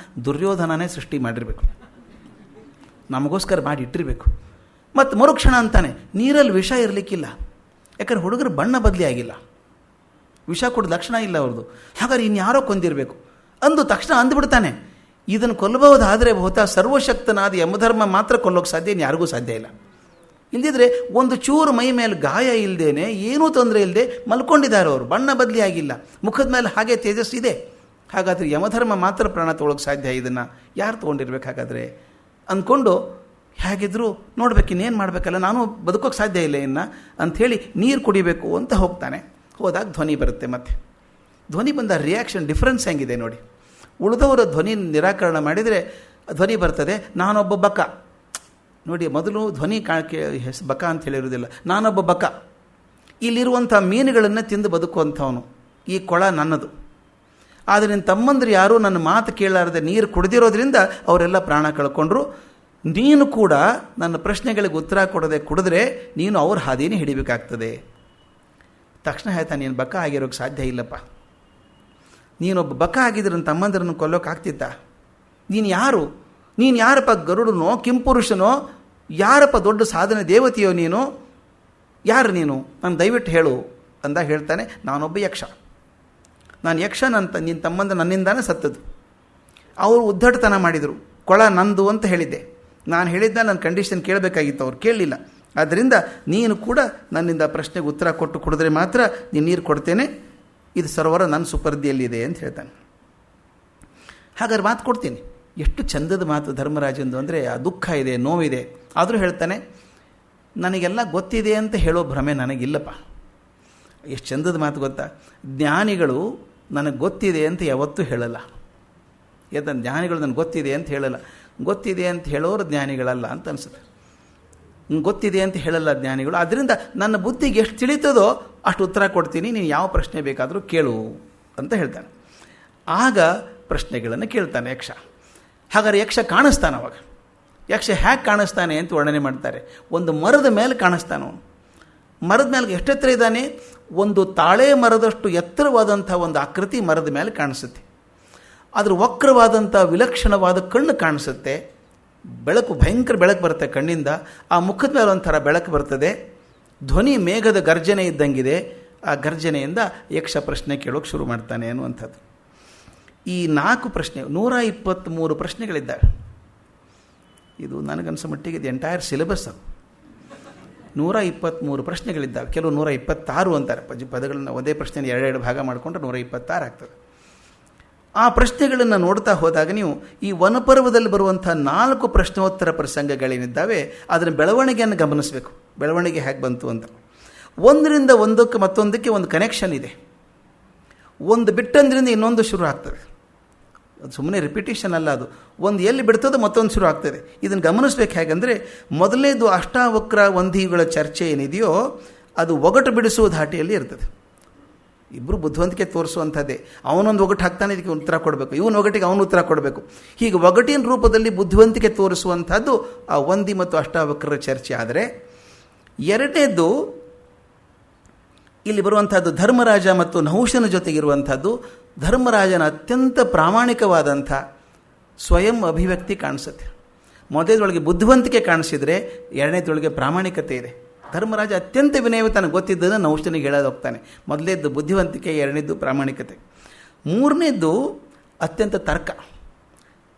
ದುರ್ಯೋಧನನೇ ಸೃಷ್ಟಿ ಮಾಡಿರಬೇಕು, ನಮಗೋಸ್ಕರ ಮಾಡಿ ಇಟ್ಟಿರಬೇಕು. ಮತ್ತು ಮರುಕ್ಷಣ ಅಂತಾನೆ, ನೀರಲ್ಲಿ ವಿಷ ಇರಲಿಕ್ಕಿಲ್ಲ, ಯಾಕಂದ್ರೆ ಹುಡುಗರು ಬಣ್ಣ ಬದಲಿ ಆಗಿಲ್ಲ, ವಿಷ ಕೊಡೋ ಲಕ್ಷಣ ಇಲ್ಲ ಅವ್ರದ್ದು, ಹಾಗಾದ್ರೆ ಇನ್ಯಾರೋ ಕೊಂದಿರಬೇಕು ಅಂದು ತಕ್ಷಣ ಅಂದುಬಿಡ್ತಾನೆ. ಇದನ್ನು ಕೊಲ್ಲಬಹುದಾದರೆ ಬಹುತಃ ಸರ್ವಶಕ್ತನಾದ ಯಮಧರ್ಮ ಮಾತ್ರ ಕೊಲ್ಲೋಕ್ಕೆ ಸಾಧ್ಯ, ಇನ್ಯಾರಿಗೂ ಸಾಧ್ಯ ಇಲ್ಲ. ಇಲ್ಲದಿದ್ದರೆ ಒಂದು ಚೂರು ಮೈ ಮೇಲೆ ಗಾಯ ಇಲ್ಲದೇನೆ, ಏನೂ ತೊಂದರೆ ಇಲ್ಲದೆ ಮಲ್ಕೊಂಡಿದ್ದಾರೆ ಅವರು, ಬಣ್ಣ ಬದಲಿ ಆಗಿಲ್ಲ, ಮುಖದ ಮೇಲೆ ಹಾಗೆ ತೇಜಸ್ಸಿದೆ. ಹಾಗಾದರೆ ಯಮಧರ್ಮ ಮಾತ್ರ ಪ್ರಾಣ ತೊಗೊಳಕ್ಕೆ ಸಾಧ್ಯ, ಇದನ್ನು ಯಾರು ತೊಗೊಂಡಿರ್ಬೇಕು ಹಾಗಾದರೆ ಅಂದ್ಕೊಂಡು, ಹೇಗಿದ್ದರೂ ನೋಡ್ಬೇಕು, ಇನ್ನೇನು ಮಾಡಬೇಕಲ್ಲ, ನಾನು ಬದುಕೋಕ್ಕೆ ಸಾಧ್ಯ ಇಲ್ಲ ಇನ್ನು ಅಂಥೇಳಿ ನೀರು ಕುಡಿಬೇಕು ಅಂತ ಹೋಗ್ತಾನೆ. ಹೋದಾಗ ಧ್ವನಿ ಬರುತ್ತೆ. ಮತ್ತೆ ಧ್ವನಿ ಬಂದ ರಿಯಾಕ್ಷನ್ ಡಿಫ್ರೆನ್ಸ್ ಹೆಂಗಿದೆ ನೋಡಿ. ಉಳಿದವರ ಧ್ವನಿ ನಿರಾಕರಣೆ ಮಾಡಿದರೆ ಧ್ವನಿ ಬರ್ತದೆ, ನಾನೊಬ್ಬ ಬಕ. ನೋಡಿ, ಮೊದಲು ಧ್ವನಿ ಬಕ ಅಂತ ಹೇಳಿರೋದಿಲ್ಲ, ನಾನೊಬ್ಬ ಬಕ, ಇಲ್ಲಿರುವಂಥ ಮೀನುಗಳನ್ನು ತಿಂದು ಬದುಕುವಂಥವನು, ಈ ಕೊಳ ನನ್ನದು. ಆದರೆ ನಿನ್ನ ತಮ್ಮಂದ್ರೆ ಯಾರೂ ನನ್ನ ಮಾತು ಕೇಳಾರದೆ ನೀರು ಕುಡಿದಿರೋದ್ರಿಂದ ಅವರೆಲ್ಲ ಪ್ರಾಣ ಕಳ್ಕೊಂಡ್ರು. ನೀನು ಕೂಡ ನನ್ನ ಪ್ರಶ್ನೆಗಳಿಗೆ ಉತ್ತರ ಕೊಡದೆ ಕುಡಿದ್ರೆ ನೀನು ಅವ್ರ ಹಾದಿನೇ ಹಿಡಿಬೇಕಾಗ್ತದೆ. ತಕ್ಷಣ ಹೇಳ್ತಾನೆ, ನೀನು ಬಕ ಆಗಿರೋಕ್ಕೆ ಸಾಧ್ಯ ಇಲ್ಲಪ್ಪ. ನೀನೊಬ್ಬ ಬಕ ಆಗಿದ್ರೆ ನನ್ನ ತಮ್ಮಂದ್ರನ್ನು ಕೊಲ್ಲೋಕ್ಕಾಗ್ತಿತ್ತ? ನೀನು ಯಾರು? ನೀನು ಯಾರಪ್ಪ? ಗರುಡನೋ, ಕಿಂಪುರುಷನೋ, ಯಾರಪ್ಪ ದೊಡ್ಡ ಸಾಧನೆ ದೇವತೆಯೋ ನೀನು? ಯಾರು ನೀನು? ನಾನು ದಯವಿಟ್ಟು ಹೇಳು ಅಂದಾಗ ಹೇಳ್ತಾನೆ, ನಾನೊಬ್ಬ ಯಕ್ಷ. ನಾನು ಯಕ್ಷ, ನಿನ್ನ ತಮ್ಮಂದ ನನ್ನಿಂದಾನೇ ಸತ್ತದ್ದು. ಅವರು ಉದ್ದಟತನ ಮಾಡಿದರು, ಕೊಳ ನಂದು ಅಂತ ಹೇಳಿದ್ದೆ. ನಾನು ಹೇಳಿದ್ದ ನನ್ನ ಕಂಡೀಷನ್ ಕೇಳಬೇಕಾಗಿತ್ತು, ಅವ್ರು ಕೇಳಲಿಲ್ಲ. ಆದ್ದರಿಂದ ನೀನು ಕೂಡ ನನ್ನಿಂದ ಪ್ರಶ್ನೆಗೆ ಉತ್ತರ ಕೊಟ್ಟು ಕುಡಿದ್ರೆ ಮಾತ್ರ ನೀನು ನೀರು ಕೊಡ್ತೇನೆ, ಇದು ಸರೋವರ ನನ್ನ ಸುಪರ್ದಿಯಲ್ಲಿದೆ ಅಂತ ಹೇಳ್ತಾನೆ. ಹಾಗಾದ್ರೆ ಮಾತು ಕೊಡ್ತೀನಿ. ಎಷ್ಟು ಚಂದದ ಮಾತು ಧರ್ಮರಾಜಂದು ಅಂದರೆ, ಆ ದುಃಖ ಇದೆ, ನೋವಿದೆ, ಆದರೂ ಹೇಳ್ತಾನೆ, ನನಗೆಲ್ಲ ಗೊತ್ತಿದೆ ಅಂತ ಹೇಳೋ ಭ್ರಮೆ ನನಗಿಲ್ಲಪ್ಪ. ಎಷ್ಟು ಚಂದದ ಮಾತು ಗೊತ್ತಾ? ಜ್ಞಾನಿಗಳು ನನಗೆ ಗೊತ್ತಿದೆ ಅಂತ ಯಾವತ್ತೂ ಹೇಳಲ್ಲ. ಯಾಕಂದ್ರೆ ಜ್ಞಾನಿಗಳು ನನಗೆ ಗೊತ್ತಿದೆ ಅಂತ ಹೇಳಲ್ಲ. ಗೊತ್ತಿದೆ ಅಂತ ಹೇಳೋರು ಜ್ಞಾನಿಗಳಲ್ಲ ಅಂತ ಅನಿಸುತ್ತೆ. ಗೊತ್ತಿದೆ ಅಂತ ಹೇಳಲ್ಲ ಜ್ಞಾನಿಗಳು. ಆದ್ದರಿಂದ ನನ್ನ ಬುದ್ಧಿಗೆ ಎಷ್ಟು ತಿಳಿತದೋ ಅಷ್ಟು ಉತ್ತರ ಕೊಡ್ತೀನಿ, ನೀನು ಯಾವ ಪ್ರಶ್ನೆ ಬೇಕಾದರೂ ಕೇಳು ಅಂತ ಹೇಳ್ತಾನೆ. ಆಗ ಪ್ರಶ್ನೆಗಳನ್ನು ಕೇಳ್ತಾನೆ ಯಕ್ಷ. ಹಾಗಾದ್ರೆ ಯಕ್ಷ ಕಾಣಿಸ್ತಾನೆ. ಅವಾಗ ಯಕ್ಷ ಹೇಗೆ ಕಾಣಿಸ್ತಾನೆ ಅಂತ ವರ್ಣನೆ ಮಾಡ್ತಾರೆ. ಒಂದು ಮರದ ಮೇಲೆ ಕಾಣಿಸ್ತಾನೆ. ಅವನು ಮರದ ಮೇಲೆ ಎಷ್ಟು ಎತ್ತರ ಇದ್ದಾನೆ? ಒಂದು ತಾಳೆ ಮರದಷ್ಟು ಎತ್ತರವಾದಂಥ ಒಂದು ಆಕೃತಿ ಮರದ ಮೇಲೆ ಕಾಣಿಸುತ್ತೆ. ಅದ್ರ ವಕ್ರವಾದಂಥ ವಿಲಕ್ಷಣವಾದ ಕಣ್ಣು ಕಾಣಿಸುತ್ತೆ. ಬೆಳಕು, ಭಯಂಕರ ಬೆಳಕು ಬರುತ್ತೆ ಕಣ್ಣಿಂದ. ಆ ಮುಖದ ಮೇಲೆ ಒಂಥರ ಬೆಳಕು ಬರ್ತದೆ. ಧ್ವನಿ ಮೇಘದ ಗರ್ಜನೆ ಇದ್ದಂಗಿದೆ. ಆ ಗರ್ಜನೆಯಿಂದ ಯಕ್ಷ ಪ್ರಶ್ನೆ ಕೇಳೋಕೆ ಶುರು ಮಾಡ್ತಾನೆ ಅನ್ನುವಂಥದ್ದು. ಈ 4 ಪ್ರಶ್ನೆ, 123 ಪ್ರಶ್ನೆಗಳಿದ್ದಾವೆ. ಇದು ನನಗನ್ಸೋ ಮಟ್ಟಿಗೆ ಇದು ಎಂಟೈರ್ ಸಿಲೆಬಸ್. 123 ಪ್ರಶ್ನೆಗಳಿದ್ದಾವೆ. ಕೆಲವು 126 ಅಂತಾರೆ. ಪದಗಳನ್ನು ಒಂದೇ ಪ್ರಶ್ನೆ 2 ಭಾಗ ಮಾಡಿಕೊಂಡ್ರೆ 126 ಆಗ್ತದೆ. ಆ ಪ್ರಶ್ನೆಗಳನ್ನು ನೋಡ್ತಾ ಹೋದಾಗ ನೀವು ಈ ವನಪರ್ವದಲ್ಲಿ ಬರುವಂಥ 4 ಪ್ರಶ್ನೋತ್ತರ ಪ್ರಸಂಗಗಳೇನಿದ್ದಾವೆ ಅದರ ಬೆಳವಣಿಗೆಯನ್ನು ಗಮನಿಸಬೇಕು. ಬೆಳವಣಿಗೆ ಹೇಗೆ ಬಂತು ಅಂತ. ಒಂದರಿಂದ ಒಂದಕ್ಕೆ ಮತ್ತೊಂದಕ್ಕೆ ಒಂದು ಕನೆಕ್ಷನ್ ಇದೆ. ಒಂದು ಬಿಟ್ಟಂದ್ರಿಂದ ಇನ್ನೊಂದು ಶುರು ಆಗ್ತದೆ. ಅದು ಸುಮ್ಮನೆ ರಿಪಿಟೇಷನ್ ಅಲ್ಲ, ಅದು ಒಂದು ಎಲ್ಲಿ ಬಿಡ್ತದೋ ಮತ್ತೊಂದು ಶುರು ಆಗ್ತದೆ. ಇದನ್ನು ಗಮನಿಸ್ಬೇಕು. ಹೇಗೆಂದರೆ ಮೊದಲನೇದು ಅಷ್ಟಾವಕ್ರ ವಂದಿಗಳ ಚರ್ಚೆ ಏನಿದೆಯೋ ಅದು ಒಗಟು ಬಿಡಿಸುವ ಧಾಟಿಯಲ್ಲಿ ಇರ್ತದೆ. ಇಬ್ಬರು ಬುದ್ಧಿವಂತಿಕೆ ತೋರಿಸುವಂಥದ್ದೇ. ಅವನೊಂದು ಒಗಟು ಹಾಕ್ತಾನೆ, ಇದಕ್ಕೆ ಉತ್ತರ ಕೊಡಬೇಕು, ಇವನು ಒಗಟಿಗೆ ಅವನು ಉತ್ತರ ಕೊಡಬೇಕು. ಹೀಗೆ ಒಗಟಿನ ರೂಪದಲ್ಲಿ ಬುದ್ಧಿವಂತಿಕೆ ತೋರಿಸುವಂಥದ್ದು ಆ ವಂದಿ ಮತ್ತು ಅಷ್ಟಾವಕ್ರರ ಚರ್ಚೆ. ಆದರೆ ಎರಡನೇದು ಇಲ್ಲಿ ಬರುವಂಥದ್ದು ಧರ್ಮರಾಜ ಮತ್ತು ನಹುಷನ ಜೊತೆಗಿರುವಂಥದ್ದು. ಧರ್ಮರಾಜನ ಅತ್ಯಂತ ಪ್ರಾಮಾಣಿಕವಾದಂಥ ಸ್ವಯಂ ಅಭಿವ್ಯಕ್ತಿ ಕಾಣಿಸುತ್ತೆ. ಮೊದಲದೊಳಗೆ ಬುದ್ಧಿವಂತಿಕೆ ಕಾಣಿಸಿದರೆ ಎರಡನೇದೊಳಗೆ ಪ್ರಾಮಾಣಿಕತೆ ಇದೆ. ಧರ್ಮರಾಜ ಅತ್ಯಂತ ವಿನಯವ ತನಗೆ ಗೊತ್ತಿದ್ದನ್ನು ನಹುಷನಿಗೆ ಹೇಳೋದು ಹೋಗ್ತಾನೆ. ಮೊದಲೇದ್ದು ಬುದ್ಧಿವಂತಿಕೆ, ಎರಡನೇದ್ದು ಪ್ರಾಮಾಣಿಕತೆ, ಮೂರನೇದ್ದು ಅತ್ಯಂತ ತರ್ಕ.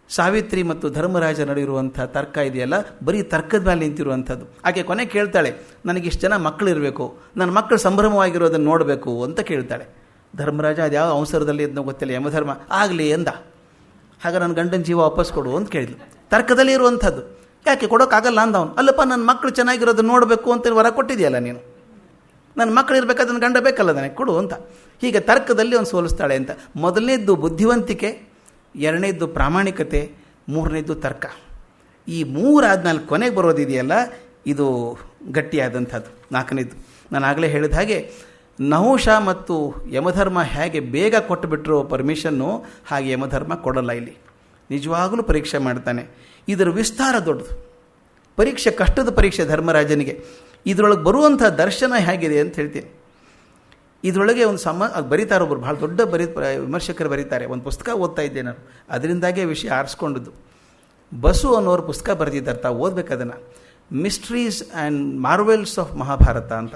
ಸಾವಿತ್ರಿ ಮತ್ತು ಧರ್ಮರಾಜ ನಡೆಯಿರುವಂಥ ತರ್ಕ ಇದೆಯಲ್ಲ, ಬರೀ ತರ್ಕದ ಮೇಲೆ ನಿಂತಿರುವಂಥದ್ದು. ಆಕೆ ಕೊನೆ ಕೇಳ್ತಾಳೆ, ನನಗಿಷ್ಟು ಜನ ಮಕ್ಕಳಿರಬೇಕು, ನನ್ನ ಮಕ್ಕಳು ಸಂಭ್ರಮವಾಗಿರೋದನ್ನು ನೋಡಬೇಕು ಅಂತ ಕೇಳ್ತಾಳೆ. ಧರ್ಮರಾಜ ಅದು ಯಾವ ಅವಸರದಲ್ಲಿ ಇದನ್ನು ಗೊತ್ತಿಲ್ಲ. ಯಮಧರ್ಮ ಆಗಲಿ ಎಂದ. ಹಾಗೆ ನನ್ನ ಗಂಡನ ಜೀವ ವಾಪಸ್ ಕೊಡು ಅಂತ ಕೇಳಿದ್ಲು. ತರ್ಕದಲ್ಲಿ ಇರುವಂಥದ್ದು. ಯಾಕೆ ಕೊಡೋಕ್ಕಾಗಲ್ಲ ಅಂದ ಅವನು. ಅಲ್ಲಪ್ಪ, ನನ್ನ ಮಕ್ಕಳು ಚೆನ್ನಾಗಿರೋದನ್ನು ನೋಡಬೇಕು ಅಂತ ವರ ಕೊಟ್ಟಿದೆಯಲ್ಲ ನೀನು, ನನ್ನ ಮಕ್ಕಳು ಇರಬೇಕಾದ್ರೆ ನನ್ನ ಗಂಡ ಬೇಕಲ್ಲ ನನಗೆ ಕೊಡು ಅಂತ. ಹೀಗೆ ತರ್ಕದಲ್ಲಿ ಅವನು ಸೋಲಿಸ್ತಾಳೆ ಅಂತ. ಮೊದಲನೇದ್ದು ಬುದ್ಧಿವಂತಿಕೆ, ಎರಡನೇದ್ದು ಪ್ರಾಮಾಣಿಕತೆ, ಮೂರನೇದ್ದು ತರ್ಕ. ಈ ಮೂರಾದ್ಮೇಲೆ ಕೊನೆಗೆ ಬರೋದಿದೆಯಲ್ಲ, ಇದು ಗಟ್ಟಿಯಾದಂಥದ್ದು. ನಾಲ್ಕನೇದ್ದು ನಾನು ಆಗಲೇ ಹೇಳಿದ ಹಾಗೆ ನಹುಷ ಮತ್ತು ಯಮಧರ್ಮ ಹೇಗೆ ಬೇಗ ಕೊಟ್ಟುಬಿಟ್ರು ಪರ್ಮಿಷನ್ನು, ಹಾಗೆ ಯಮಧರ್ಮ ಕೊಡಲ್ಲ. ಇಲ್ಲಿ ನಿಜವಾಗಲೂ ಪರೀಕ್ಷೆ ಮಾಡ್ತಾನೆ. ಇದರ ವಿಸ್ತಾರ ದೊಡ್ಡದು. ಪರೀಕ್ಷೆ ಕಷ್ಟದ ಪರೀಕ್ಷೆ ಧರ್ಮರಾಜನಿಗೆ. ಇದರೊಳಗೆ ಬರುವಂಥ ದರ್ಶನ ಹೇಗಿದೆ ಅಂತ ಹೇಳ್ತೀನಿ. ಇದರೊಳಗೆ ಒಂದು ಬರೀತಾರೆ ಒಬ್ಬರು, ಭಾಳ ದೊಡ್ಡ ವಿಮರ್ಶಕರು ಬರೀತಾರೆ. ಒಂದು ಪುಸ್ತಕ ಓದ್ತಾ ಇದ್ದೆ ನಾನು, ಅದರಿಂದಾಗೆ ವಿಷಯ ಆರಿಸ್ಕೊಂಡದ್ದು. ಬಸು ಅನ್ನೋರು ಪುಸ್ತಕ ಬರೆದಿದ್ದಾರೆ, ತಾವು ಓದಬೇಕು ಅದನ್ನು. Mysteries and marvels of Mahabharata ಅಂತ.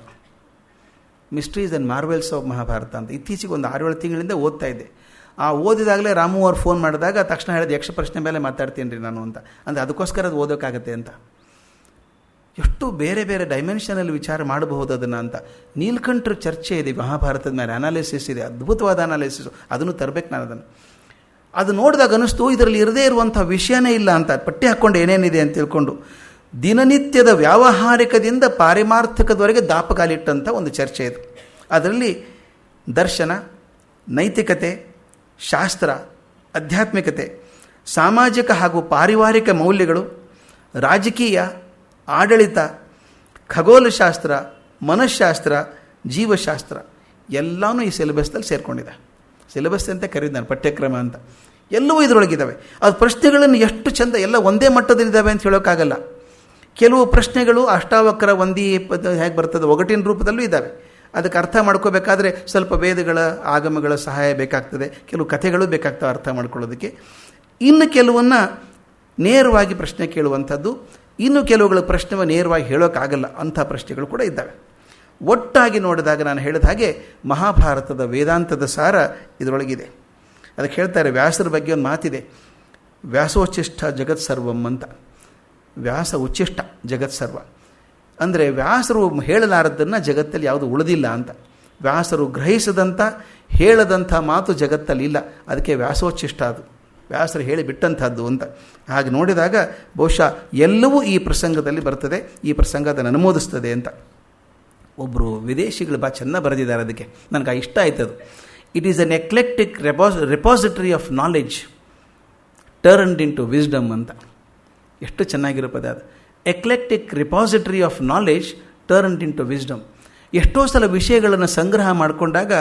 Mysteries and marvels of Mahabharata ಅಂತ ಇತ್ತೀಚೆಗೆ ಒಂದು 6-7 ತಿಂಗಳಿಂದ ಓದ್ತಾ ಇದ್ದೆ. ಆ ಓದಿದಾಗಲೇ ರಾಮು ಅವ್ರು ಫೋನ್ ಮಾಡಿದಾಗ ತಕ್ಷಣ ಹೇಳಿದ, ಯಕ್ಷ ಪ್ರಶ್ನೆ ಮೇಲೆ ಮಾತಾಡ್ತೀನಿ ರೀ ನಾನು ಅಂತ. ಅಂದರೆ ಅದಕ್ಕೋಸ್ಕರ ಅದು ಓದೋಕ್ಕಾಗತ್ತೆ ಅಂತ. ಎಷ್ಟು ಬೇರೆ ಬೇರೆ ಡೈಮೆನ್ಷನಲ್ಲಿ ವಿಚಾರ ಮಾಡಬಹುದು ಅದನ್ನು ಅಂತ. ನೀಲಕಂಠರ ಚರ್ಚೆ ಇದೆ ಮಹಾಭಾರತದ ಮೇಲೆ, ಅನಾಲಿಸಿಸ್ ಇದೆ, ಅದ್ಭುತವಾದ ಅನಾಲಿಸಿಸು. ಅದನ್ನು ತರಬೇಕು ನಾನು ಅದನ್ನು. ಅದು ನೋಡಿದಾಗ ಅನ್ನಿಸ್ತು ಇದರಲ್ಲಿ ಇರದೇ ಇರುವಂಥ ವಿಷಯನೇ ಇಲ್ಲ ಅಂತ. ಪಟ್ಟಿ ಹಾಕ್ಕೊಂಡು ಏನೇನಿದೆ ಅಂತ ತಿಳ್ಕೊಂಡು ದಿನನಿತ್ಯದ ವ್ಯಾವಹಾರಿಕದಿಂದ ಪಾರಿಮಾರ್ಥಿಕದವರೆಗೆ ದಾಪಕಾಲಿಟ್ಟಂಥ ಒಂದು ಚರ್ಚೆ ಇದು. ಅದರಲ್ಲಿ ದರ್ಶನ, ನೈತಿಕತೆ, ಶಾಸ್ತ್ರ, ಆಧ್ಯಾತ್ಮಿಕತೆ, ಸಾಮಾಜಿಕ ಹಾಗೂ ಪಾರಿವಾರಿಕ ಮೌಲ್ಯಗಳು, ರಾಜಕೀಯ, ಆಡಳಿತ, ಖಗೋಳಶಾಸ್ತ್ರ, ಮನಃಶಾಸ್ತ್ರ, ಜೀವಶಾಸ್ತ್ರ ಎಲ್ಲವೂ ಈ ಸಿಲೆಬಸ್ದಲ್ಲಿ ಸೇರಿಕೊಂಡಿದೆ. ಸಿಲೆಬಸ್ ಅಂತ ಕರೀದು ನಾನು, ಪಠ್ಯಕ್ರಮ ಅಂತ. ಎಲ್ಲವೂ ಇದರೊಳಗಿದ್ದಾವೆ. ಅದು ಪ್ರಶ್ನೆಗಳನ್ನು ಎಷ್ಟು ಚೆಂದ ಎಲ್ಲ ಒಂದೇ ಮಟ್ಟದಲ್ಲಿದ್ದಾವೆ ಅಂತ ಹೇಳೋಕ್ಕಾಗಲ್ಲ. ಕೆಲವು ಪ್ರಶ್ನೆಗಳು ಅಷ್ಟಾವಕ್ರ ವಂದಿ ಹೇಗೆ ಬರ್ತದೆ ಒಗಟಿನ ರೂಪದಲ್ಲೂ ಇದ್ದಾವೆ. ಅದಕ್ಕೆ ಅರ್ಥ ಮಾಡ್ಕೋಬೇಕಾದ್ರೆ ಸ್ವಲ್ಪ ವೇದಗಳ ಆಗಮಗಳ ಸಹಾಯ ಬೇಕಾಗ್ತದೆ, ಕೆಲವು ಕಥೆಗಳು ಬೇಕಾಗ್ತವೆ ಅರ್ಥ ಮಾಡ್ಕೊಳ್ಳೋದಕ್ಕೆ. ಇನ್ನು ಕೆಲವನ್ನು ನೇರವಾಗಿ ಪ್ರಶ್ನೆ ಕೇಳುವಂಥದ್ದು, ಇನ್ನು ಕೆಲವುಗಳ ಪ್ರಶ್ನೆ ನೇರವಾಗಿ ಹೇಳೋಕ್ಕಾಗಲ್ಲ ಅಂಥ ಪ್ರಶ್ನೆಗಳು ಕೂಡ ಇದ್ದಾವೆ. ಒಟ್ಟಾಗಿ ನೋಡಿದಾಗ ನಾನು ಹೇಳಿದ ಹಾಗೆ ಮಹಾಭಾರತದ ವೇದಾಂತದ ಸಾರ ಇದರೊಳಗಿದೆ. ಅದಕ್ಕೆ ಹೇಳ್ತಾರೆ, ವ್ಯಾಸರ ಬಗ್ಗೆ ಒಂದು ಮಾತಿದೆ, ವ್ಯಾಸೋಚ್ಚಿಷ್ಟ ಜಗತ್ಸರ್ವಂ ಅಂತ. ವ್ಯಾಸ ಉಚ್ಚಿಷ್ಟ ಜಗತ್ಸರ್ವ ಅಂದರೆ ವ್ಯಾಸರು ಹೇಳಲಾರದನ್ನು ಜಗತ್ತಲ್ಲಿ ಯಾವುದು ಉಳಿದಿಲ್ಲ ಅಂತ. ವ್ಯಾಸರು ಗ್ರಹಿಸದಂಥ ಹೇಳದಂಥ ಮಾತು ಜಗತ್ತಲ್ಲಿ ಇಲ್ಲ. ಅದಕ್ಕೆ ವ್ಯಾಸೋಚ್ಚಿಷ್ಟ, ಅದು ವ್ಯಾಸರು ಹೇಳಿಬಿಟ್ಟಂಥದ್ದು ಅಂತ. ಹಾಗೆ ನೋಡಿದಾಗ ಬಹುಶಃ ಎಲ್ಲವೂ ಈ ಪ್ರಸಂಗದಲ್ಲಿ ಬರ್ತದೆ, ಈ ಪ್ರಸಂಗ ಅದನ್ನು ಅನುಮೋದಿಸ್ತದೆ ಅಂತ. ಒಬ್ಬರು ವಿದೇಶಿಗಳು ಭಾಳ ಚೆನ್ನಾಗಿ ಬರೆದಿದ್ದಾರೆ. ಅದಕ್ಕೆ ನನಗೆ ಇಷ್ಟ ಆಯ್ತದು. It is an eclectic repository of knowledge turned into wisdom ಅಂತ. ಎಷ್ಟು ಚೆನ್ನಾಗಿರೋ ಪದ ಅದು. Eclectic repository of knowledge turned into wisdom. ಎಷ್ಟೋ ಸಲ ವಿಷಯಗಳನ್ನು ಸಂಗ್ರಹ ಮಾಡಿಕೊಂಡಾಗ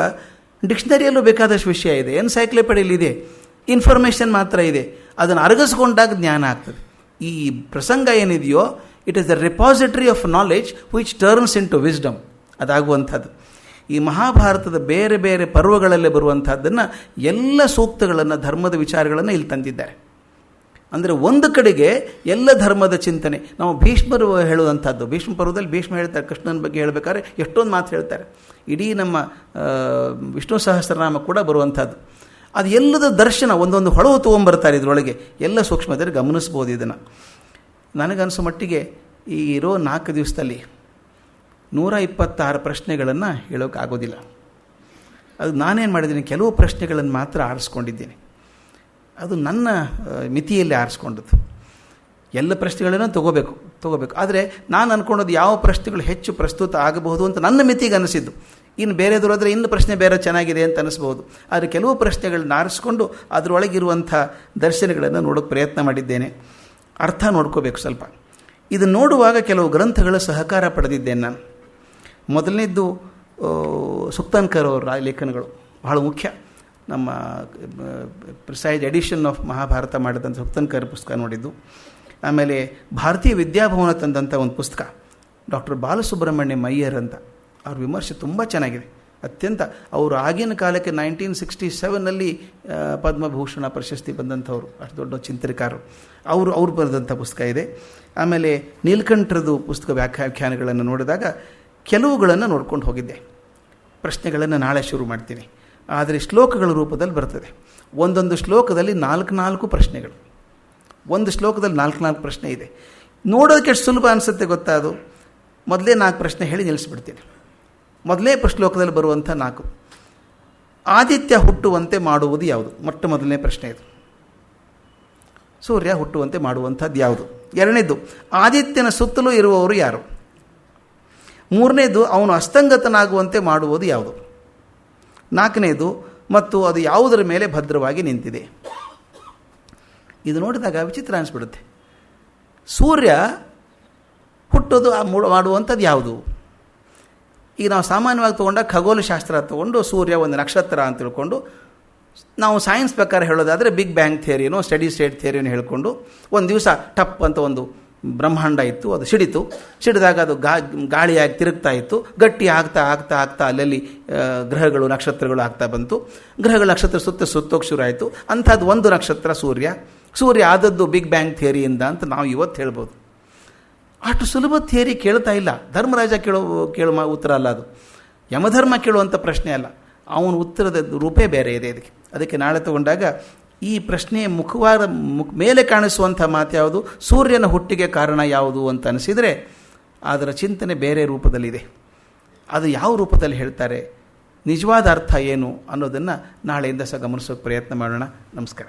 ಡಿಕ್ಷನರಿಯಲ್ಲೂ ಬೇಕಾದಷ್ಟು ವಿಷಯ ಇದೆ, ಎನ್ಸೈಕ್ಲೋಪೀಡಿಯಲ್ಲಿ ಇದೆ, ಇನ್ಫಾರ್ಮೇಷನ್ ಮಾತ್ರ ಇದೆ. ಅದನ್ನು ಅರಗಿಸ್ಕೊಂಡಾಗ ಜ್ಞಾನ ಆಗ್ತದೆ. ಈ ಪ್ರಸಂಗ ಏನಿದೆಯೋ it is the repository of knowledge which turns into wisdom. ಅದಾಗುವಂಥದ್ದು ಈ ಮಹಾಭಾರತದ ಬೇರೆ ಬೇರೆ ಪರ್ವಗಳಲ್ಲೇ ಬರುವಂಥದ್ದನ್ನು, ಎಲ್ಲ ಸೂಕ್ತಗಳನ್ನು, ಧರ್ಮದ ವಿಚಾರಗಳನ್ನು ಇಲ್ಲಿ ತಂದಿದ್ದಾರೆ. ಅಂದರೆ ಒಂದು ಕಡೆಗೆ ಎಲ್ಲ ಧರ್ಮದ ಚಿಂತನೆ. ನಾವು ಭೀಷ್ಮರು ಹೇಳುವಂಥದ್ದು, ಭೀಷ್ಮ ಪರ್ವದಲ್ಲಿ ಭೀಷ್ಮ ಹೇಳ್ತಾರೆ, ಕೃಷ್ಣನ ಬಗ್ಗೆ ಹೇಳಬೇಕಾದ್ರೆ ಎಷ್ಟೊಂದು ಮಾತು ಹೇಳ್ತಾರೆ. ಇಡೀ ನಮ್ಮ ವಿಷ್ಣು ಸಹಸ್ರನಾಮ ಕೂಡ ಬರುವಂಥದ್ದು. ಅದು ಎಲ್ಲದ ದರ್ಶನ ಒಂದೊಂದು ಹೊಳವು ತೊಗೊಂಬರ್ತಾರೆ ಇದರೊಳಗೆ. ಎಲ್ಲ ಸೂಕ್ಷ್ಮದಲ್ಲಿ ಗಮನಿಸ್ಬೋದು ಇದನ್ನು. ನನಗನ್ಸೋ ಮಟ್ಟಿಗೆ ಈ ಇರೋ 4 ದಿವಸದಲ್ಲಿ 126 ಪ್ರಶ್ನೆಗಳನ್ನು ಹೇಳೋಕ್ಕಾಗೋದಿಲ್ಲ. ಅದು ನಾನೇನು ಮಾಡಿದ್ದೀನಿ, ಕೆಲವು ಪ್ರಶ್ನೆಗಳನ್ನು ಮಾತ್ರ ಆರಿಸ್ಕೊಂಡಿದ್ದೀನಿ. ಅದು ನನ್ನ ಮಿತಿಯಲ್ಲಿ ಆರಿಸ್ಕೊಂಡದ್ದು. ಎಲ್ಲ ಪ್ರಶ್ನೆಗಳನ್ನು ತೊಗೋಬೇಕು. ತೊಗೋಬೇಕು. ಆದರೆ ನಾನು ಅಂದ್ಕೊಂಡದ್ದು ಯಾವ ಪ್ರಶ್ನೆಗಳು ಹೆಚ್ಚು ಪ್ರಸ್ತುತ ಆಗಬಹುದು ಅಂತ ನನ್ನ ಮಿತಿಗೆ ಅನಿಸಿದ್ದು. ಇನ್ನು ಬೇರೆದವರು ಆದರೆ ಇನ್ನು ಪ್ರಶ್ನೆ ಬೇರೆ ಚೆನ್ನಾಗಿದೆ ಅಂತ ಅನಿಸ್ಬೋದು. ಆದರೆ ಕೆಲವು ಪ್ರಶ್ನೆಗಳನ್ನ ಆರಿಸ್ಕೊಂಡು ಅದರೊಳಗಿರುವಂಥ ದರ್ಶನಗಳನ್ನು ನೋಡೋಕ್ಕೆ ಪ್ರಯತ್ನ ಮಾಡಿದ್ದೇನೆ. ಅರ್ಥ ನೋಡ್ಕೋಬೇಕು ಸ್ವಲ್ಪ. ಇದು ನೋಡುವಾಗ ಕೆಲವು ಗ್ರಂಥಗಳ ಸಹಕಾರ ಪಡೆದಿದ್ದೇನೆ ನಾನು. ಮೊದಲನೇದ್ದು ಸುಕ್ತಾನ್ಕರ್ ಅವರ ಲೇಖನಗಳು ಬಹಳ ಮುಖ್ಯ. ನಮ್ಮ ಪ್ರಿಸೈಡ್ ಎಡಿಷನ್ ಆಫ್ ಮಹಾಭಾರತ ಮಾಡಿದಂಥ ಸುಕ್ತಾನ್ಕರ್ ಪುಸ್ತಕ ನೋಡಿದ್ದು. ಆಮೇಲೆ ಭಾರತೀಯ ವಿದ್ಯಾಭವನ ತಂದಂಥ ಒಂದು ಪುಸ್ತಕ, ಡಾಕ್ಟರ್ ಬಾಲಸುಬ್ರಹ್ಮಣ್ಯಂ ಅಯ್ಯರ್ ಅಂತ, ಅವ್ರ ವಿಮರ್ಶೆ ತುಂಬ ಚೆನ್ನಾಗಿದೆ. ಅತ್ಯಂತ ಅವರು ಆಗಿನ ಕಾಲಕ್ಕೆ 1967ನಲ್ಲಿ ಪದ್ಮಭೂಷಣ ಪ್ರಶಸ್ತಿ ಬಂದಂಥವ್ರು, ಅಷ್ಟು ದೊಡ್ಡ ಚಿಂತನಕಾರರು. ಅವರು ಬರೆದಂಥ ಪುಸ್ತಕ ಇದೆ. ಆಮೇಲೆ ನೀಲಕಂಠರದು ಪುಸ್ತಕ ವ್ಯಾಖ್ಯಾನಗಳನ್ನು ನೋಡಿದಾಗ ಕೆಲವುಗಳನ್ನು ನೋಡ್ಕೊಂಡು ಹೋಗಿದ್ದೆ. ಪ್ರಶ್ನೆಗಳನ್ನು ನಾಳೆ ಶುರು ಮಾಡ್ತೀನಿ. ಆದರೆ ಶ್ಲೋಕಗಳ ರೂಪದಲ್ಲಿ ಬರ್ತದೆ. ಒಂದೊಂದು ಶ್ಲೋಕದಲ್ಲಿ 4 ಪ್ರಶ್ನೆಗಳು. ಒಂದು ಶ್ಲೋಕದಲ್ಲಿ 4 ಪ್ರಶ್ನೆ ಇದೆ. ನೋಡೋದಕ್ಕೆ ಎಷ್ಟು ಸುಲಭ ಅನಿಸುತ್ತೆ ಗೊತ್ತಾ? ಅದು ಮೊದಲೇ 4 ಪ್ರಶ್ನೆ ಹೇಳಿ ನಿಲ್ಲಿಸ್ಬಿಡ್ತೀನಿ. ಮೊದಲೇ ಶ್ಲೋಕದಲ್ಲಿ ಬರುವಂಥ 4. ಆದಿತ್ಯ ಹುಟ್ಟುವಂತೆ ಮಾಡುವುದು ಯಾವುದು? ಮೊದಲನೇ ಪ್ರಶ್ನೆ ಇದು. ಸೂರ್ಯ ಹುಟ್ಟುವಂತೆ ಮಾಡುವಂಥದ್ದು ಯಾವುದು? ಎರಡನೇದು, ಆದಿತ್ಯನ ಸುತ್ತಲೂ ಇರುವವರು ಯಾರು? ಮೂರನೇದು, ಅವನು ಅಸ್ತಂಗತನಾಗುವಂತೆ ಮಾಡುವುದು ಯಾವುದು? ನಾಲ್ಕನೇದು, ಮತ್ತು ಅದು ಯಾವುದರ ಮೇಲೆ ಭದ್ರವಾಗಿ ನಿಂತಿದೆ? ಇದು ನೋಡಿದಾಗ ವಿಚಿತ್ರ ಅನಿಸ್ಬಿಡುತ್ತೆ. ಸೂರ್ಯ ಹುಟ್ಟೋದು ಮಾಡುವಂಥದ್ದು ಯಾವುದು? ಈಗ ನಾವು ಸಾಮಾನ್ಯವಾಗಿ ತೊಗೊಂಡಾಗ ಖಗೋಳಶಾಸ್ತ್ರ ತೊಗೊಂಡು ಸೂರ್ಯ ಒಂದು ನಕ್ಷತ್ರ ಅಂತ ತಿಳ್ಕೊಂಡು, ನಾವು ಸೈನ್ಸ್ ಪ್ರಕಾರ ಹೇಳೋದಾದರೆ ಬಿಗ್ ಬ್ಯಾಂಗ್ ಥಿಯರಿನೋ ಸ್ಟಡಿ ಸ್ಟೇಟ್ ಥಿಯರಿನೋ ಹೇಳ್ಕೊಂಡು, ಒಂದು ದಿವಸ ಟಪ್ ಅಂತ ಒಂದು ಬ್ರಹ್ಮಾಂಡ ಇತ್ತು, ಅದು ಸಿಡಿದಾಗ ಅದು ಗಾಳಿಯಾಗಿ ತಿರುಗ್ತಾ ಇತ್ತು. ಗಟ್ಟಿ ಆಗ್ತಾ ಆಗ್ತಾ ಆಗ್ತಾ ಅಲ್ಲಲ್ಲಿ ಗ್ರಹಗಳು ನಕ್ಷತ್ರಗಳು ಆಗ್ತಾ ಬಂತು. ಗ್ರಹಗಳ ನಕ್ಷತ್ರ ಸುತ್ತೋಕೆ ಶುರು ಆಯಿತು. ಅಂಥದ್ದು ಒಂದು ನಕ್ಷತ್ರ ಸೂರ್ಯ ಆದದ್ದು ಬಿಗ್ ಬ್ಯಾಂಗ್ ಥಿಯರಿಯಿಂದ ಅಂತ ನಾವು ಇವತ್ತು ಹೇಳ್ಬೋದು. ಅಷ್ಟು ಸುಲಭ ಥಿಯರಿ ಕೇಳ್ತಾ ಇಲ್ಲ. ಧರ್ಮರಾಜ ಕೇಳೋ ಉತ್ತರ ಅಲ್ಲ ಅದು. ಯಮಧರ್ಮ ಕೇಳುವಂಥ ಪ್ರಶ್ನೆ ಅಲ್ಲ. ಅವನ ಉತ್ತರದ ರೂಪೇ ಬೇರೆ ಇದೆ. ಅದಕ್ಕೆ ನಾಳೆ ತಗೊಂಡಾಗ ಈ ಪ್ರಶ್ನೆಯ ಮೇಲೆ ಕಾಣಿಸುವಂಥ ಮಾತು ಯಾವುದು? ಸೂರ್ಯನ ಹುಟ್ಟಿಗೆ ಕಾರಣ ಯಾವುದು ಅಂತ ಅನಿಸಿದರೆ ಅದರ ಚಿಂತನೆ ಬೇರೆ ರೂಪದಲ್ಲಿದೆ. ಅದು ಯಾವ ರೂಪದಲ್ಲಿ ಹೇಳ್ತಾರೆ, ನಿಜವಾದ ಅರ್ಥ ಏನು ಅನ್ನೋದನ್ನು ನಾಳೆಯಿಂದ ಗಮನಿಸೋಕೆ ಪ್ರಯತ್ನ ಮಾಡೋಣ. ನಮಸ್ಕಾರ.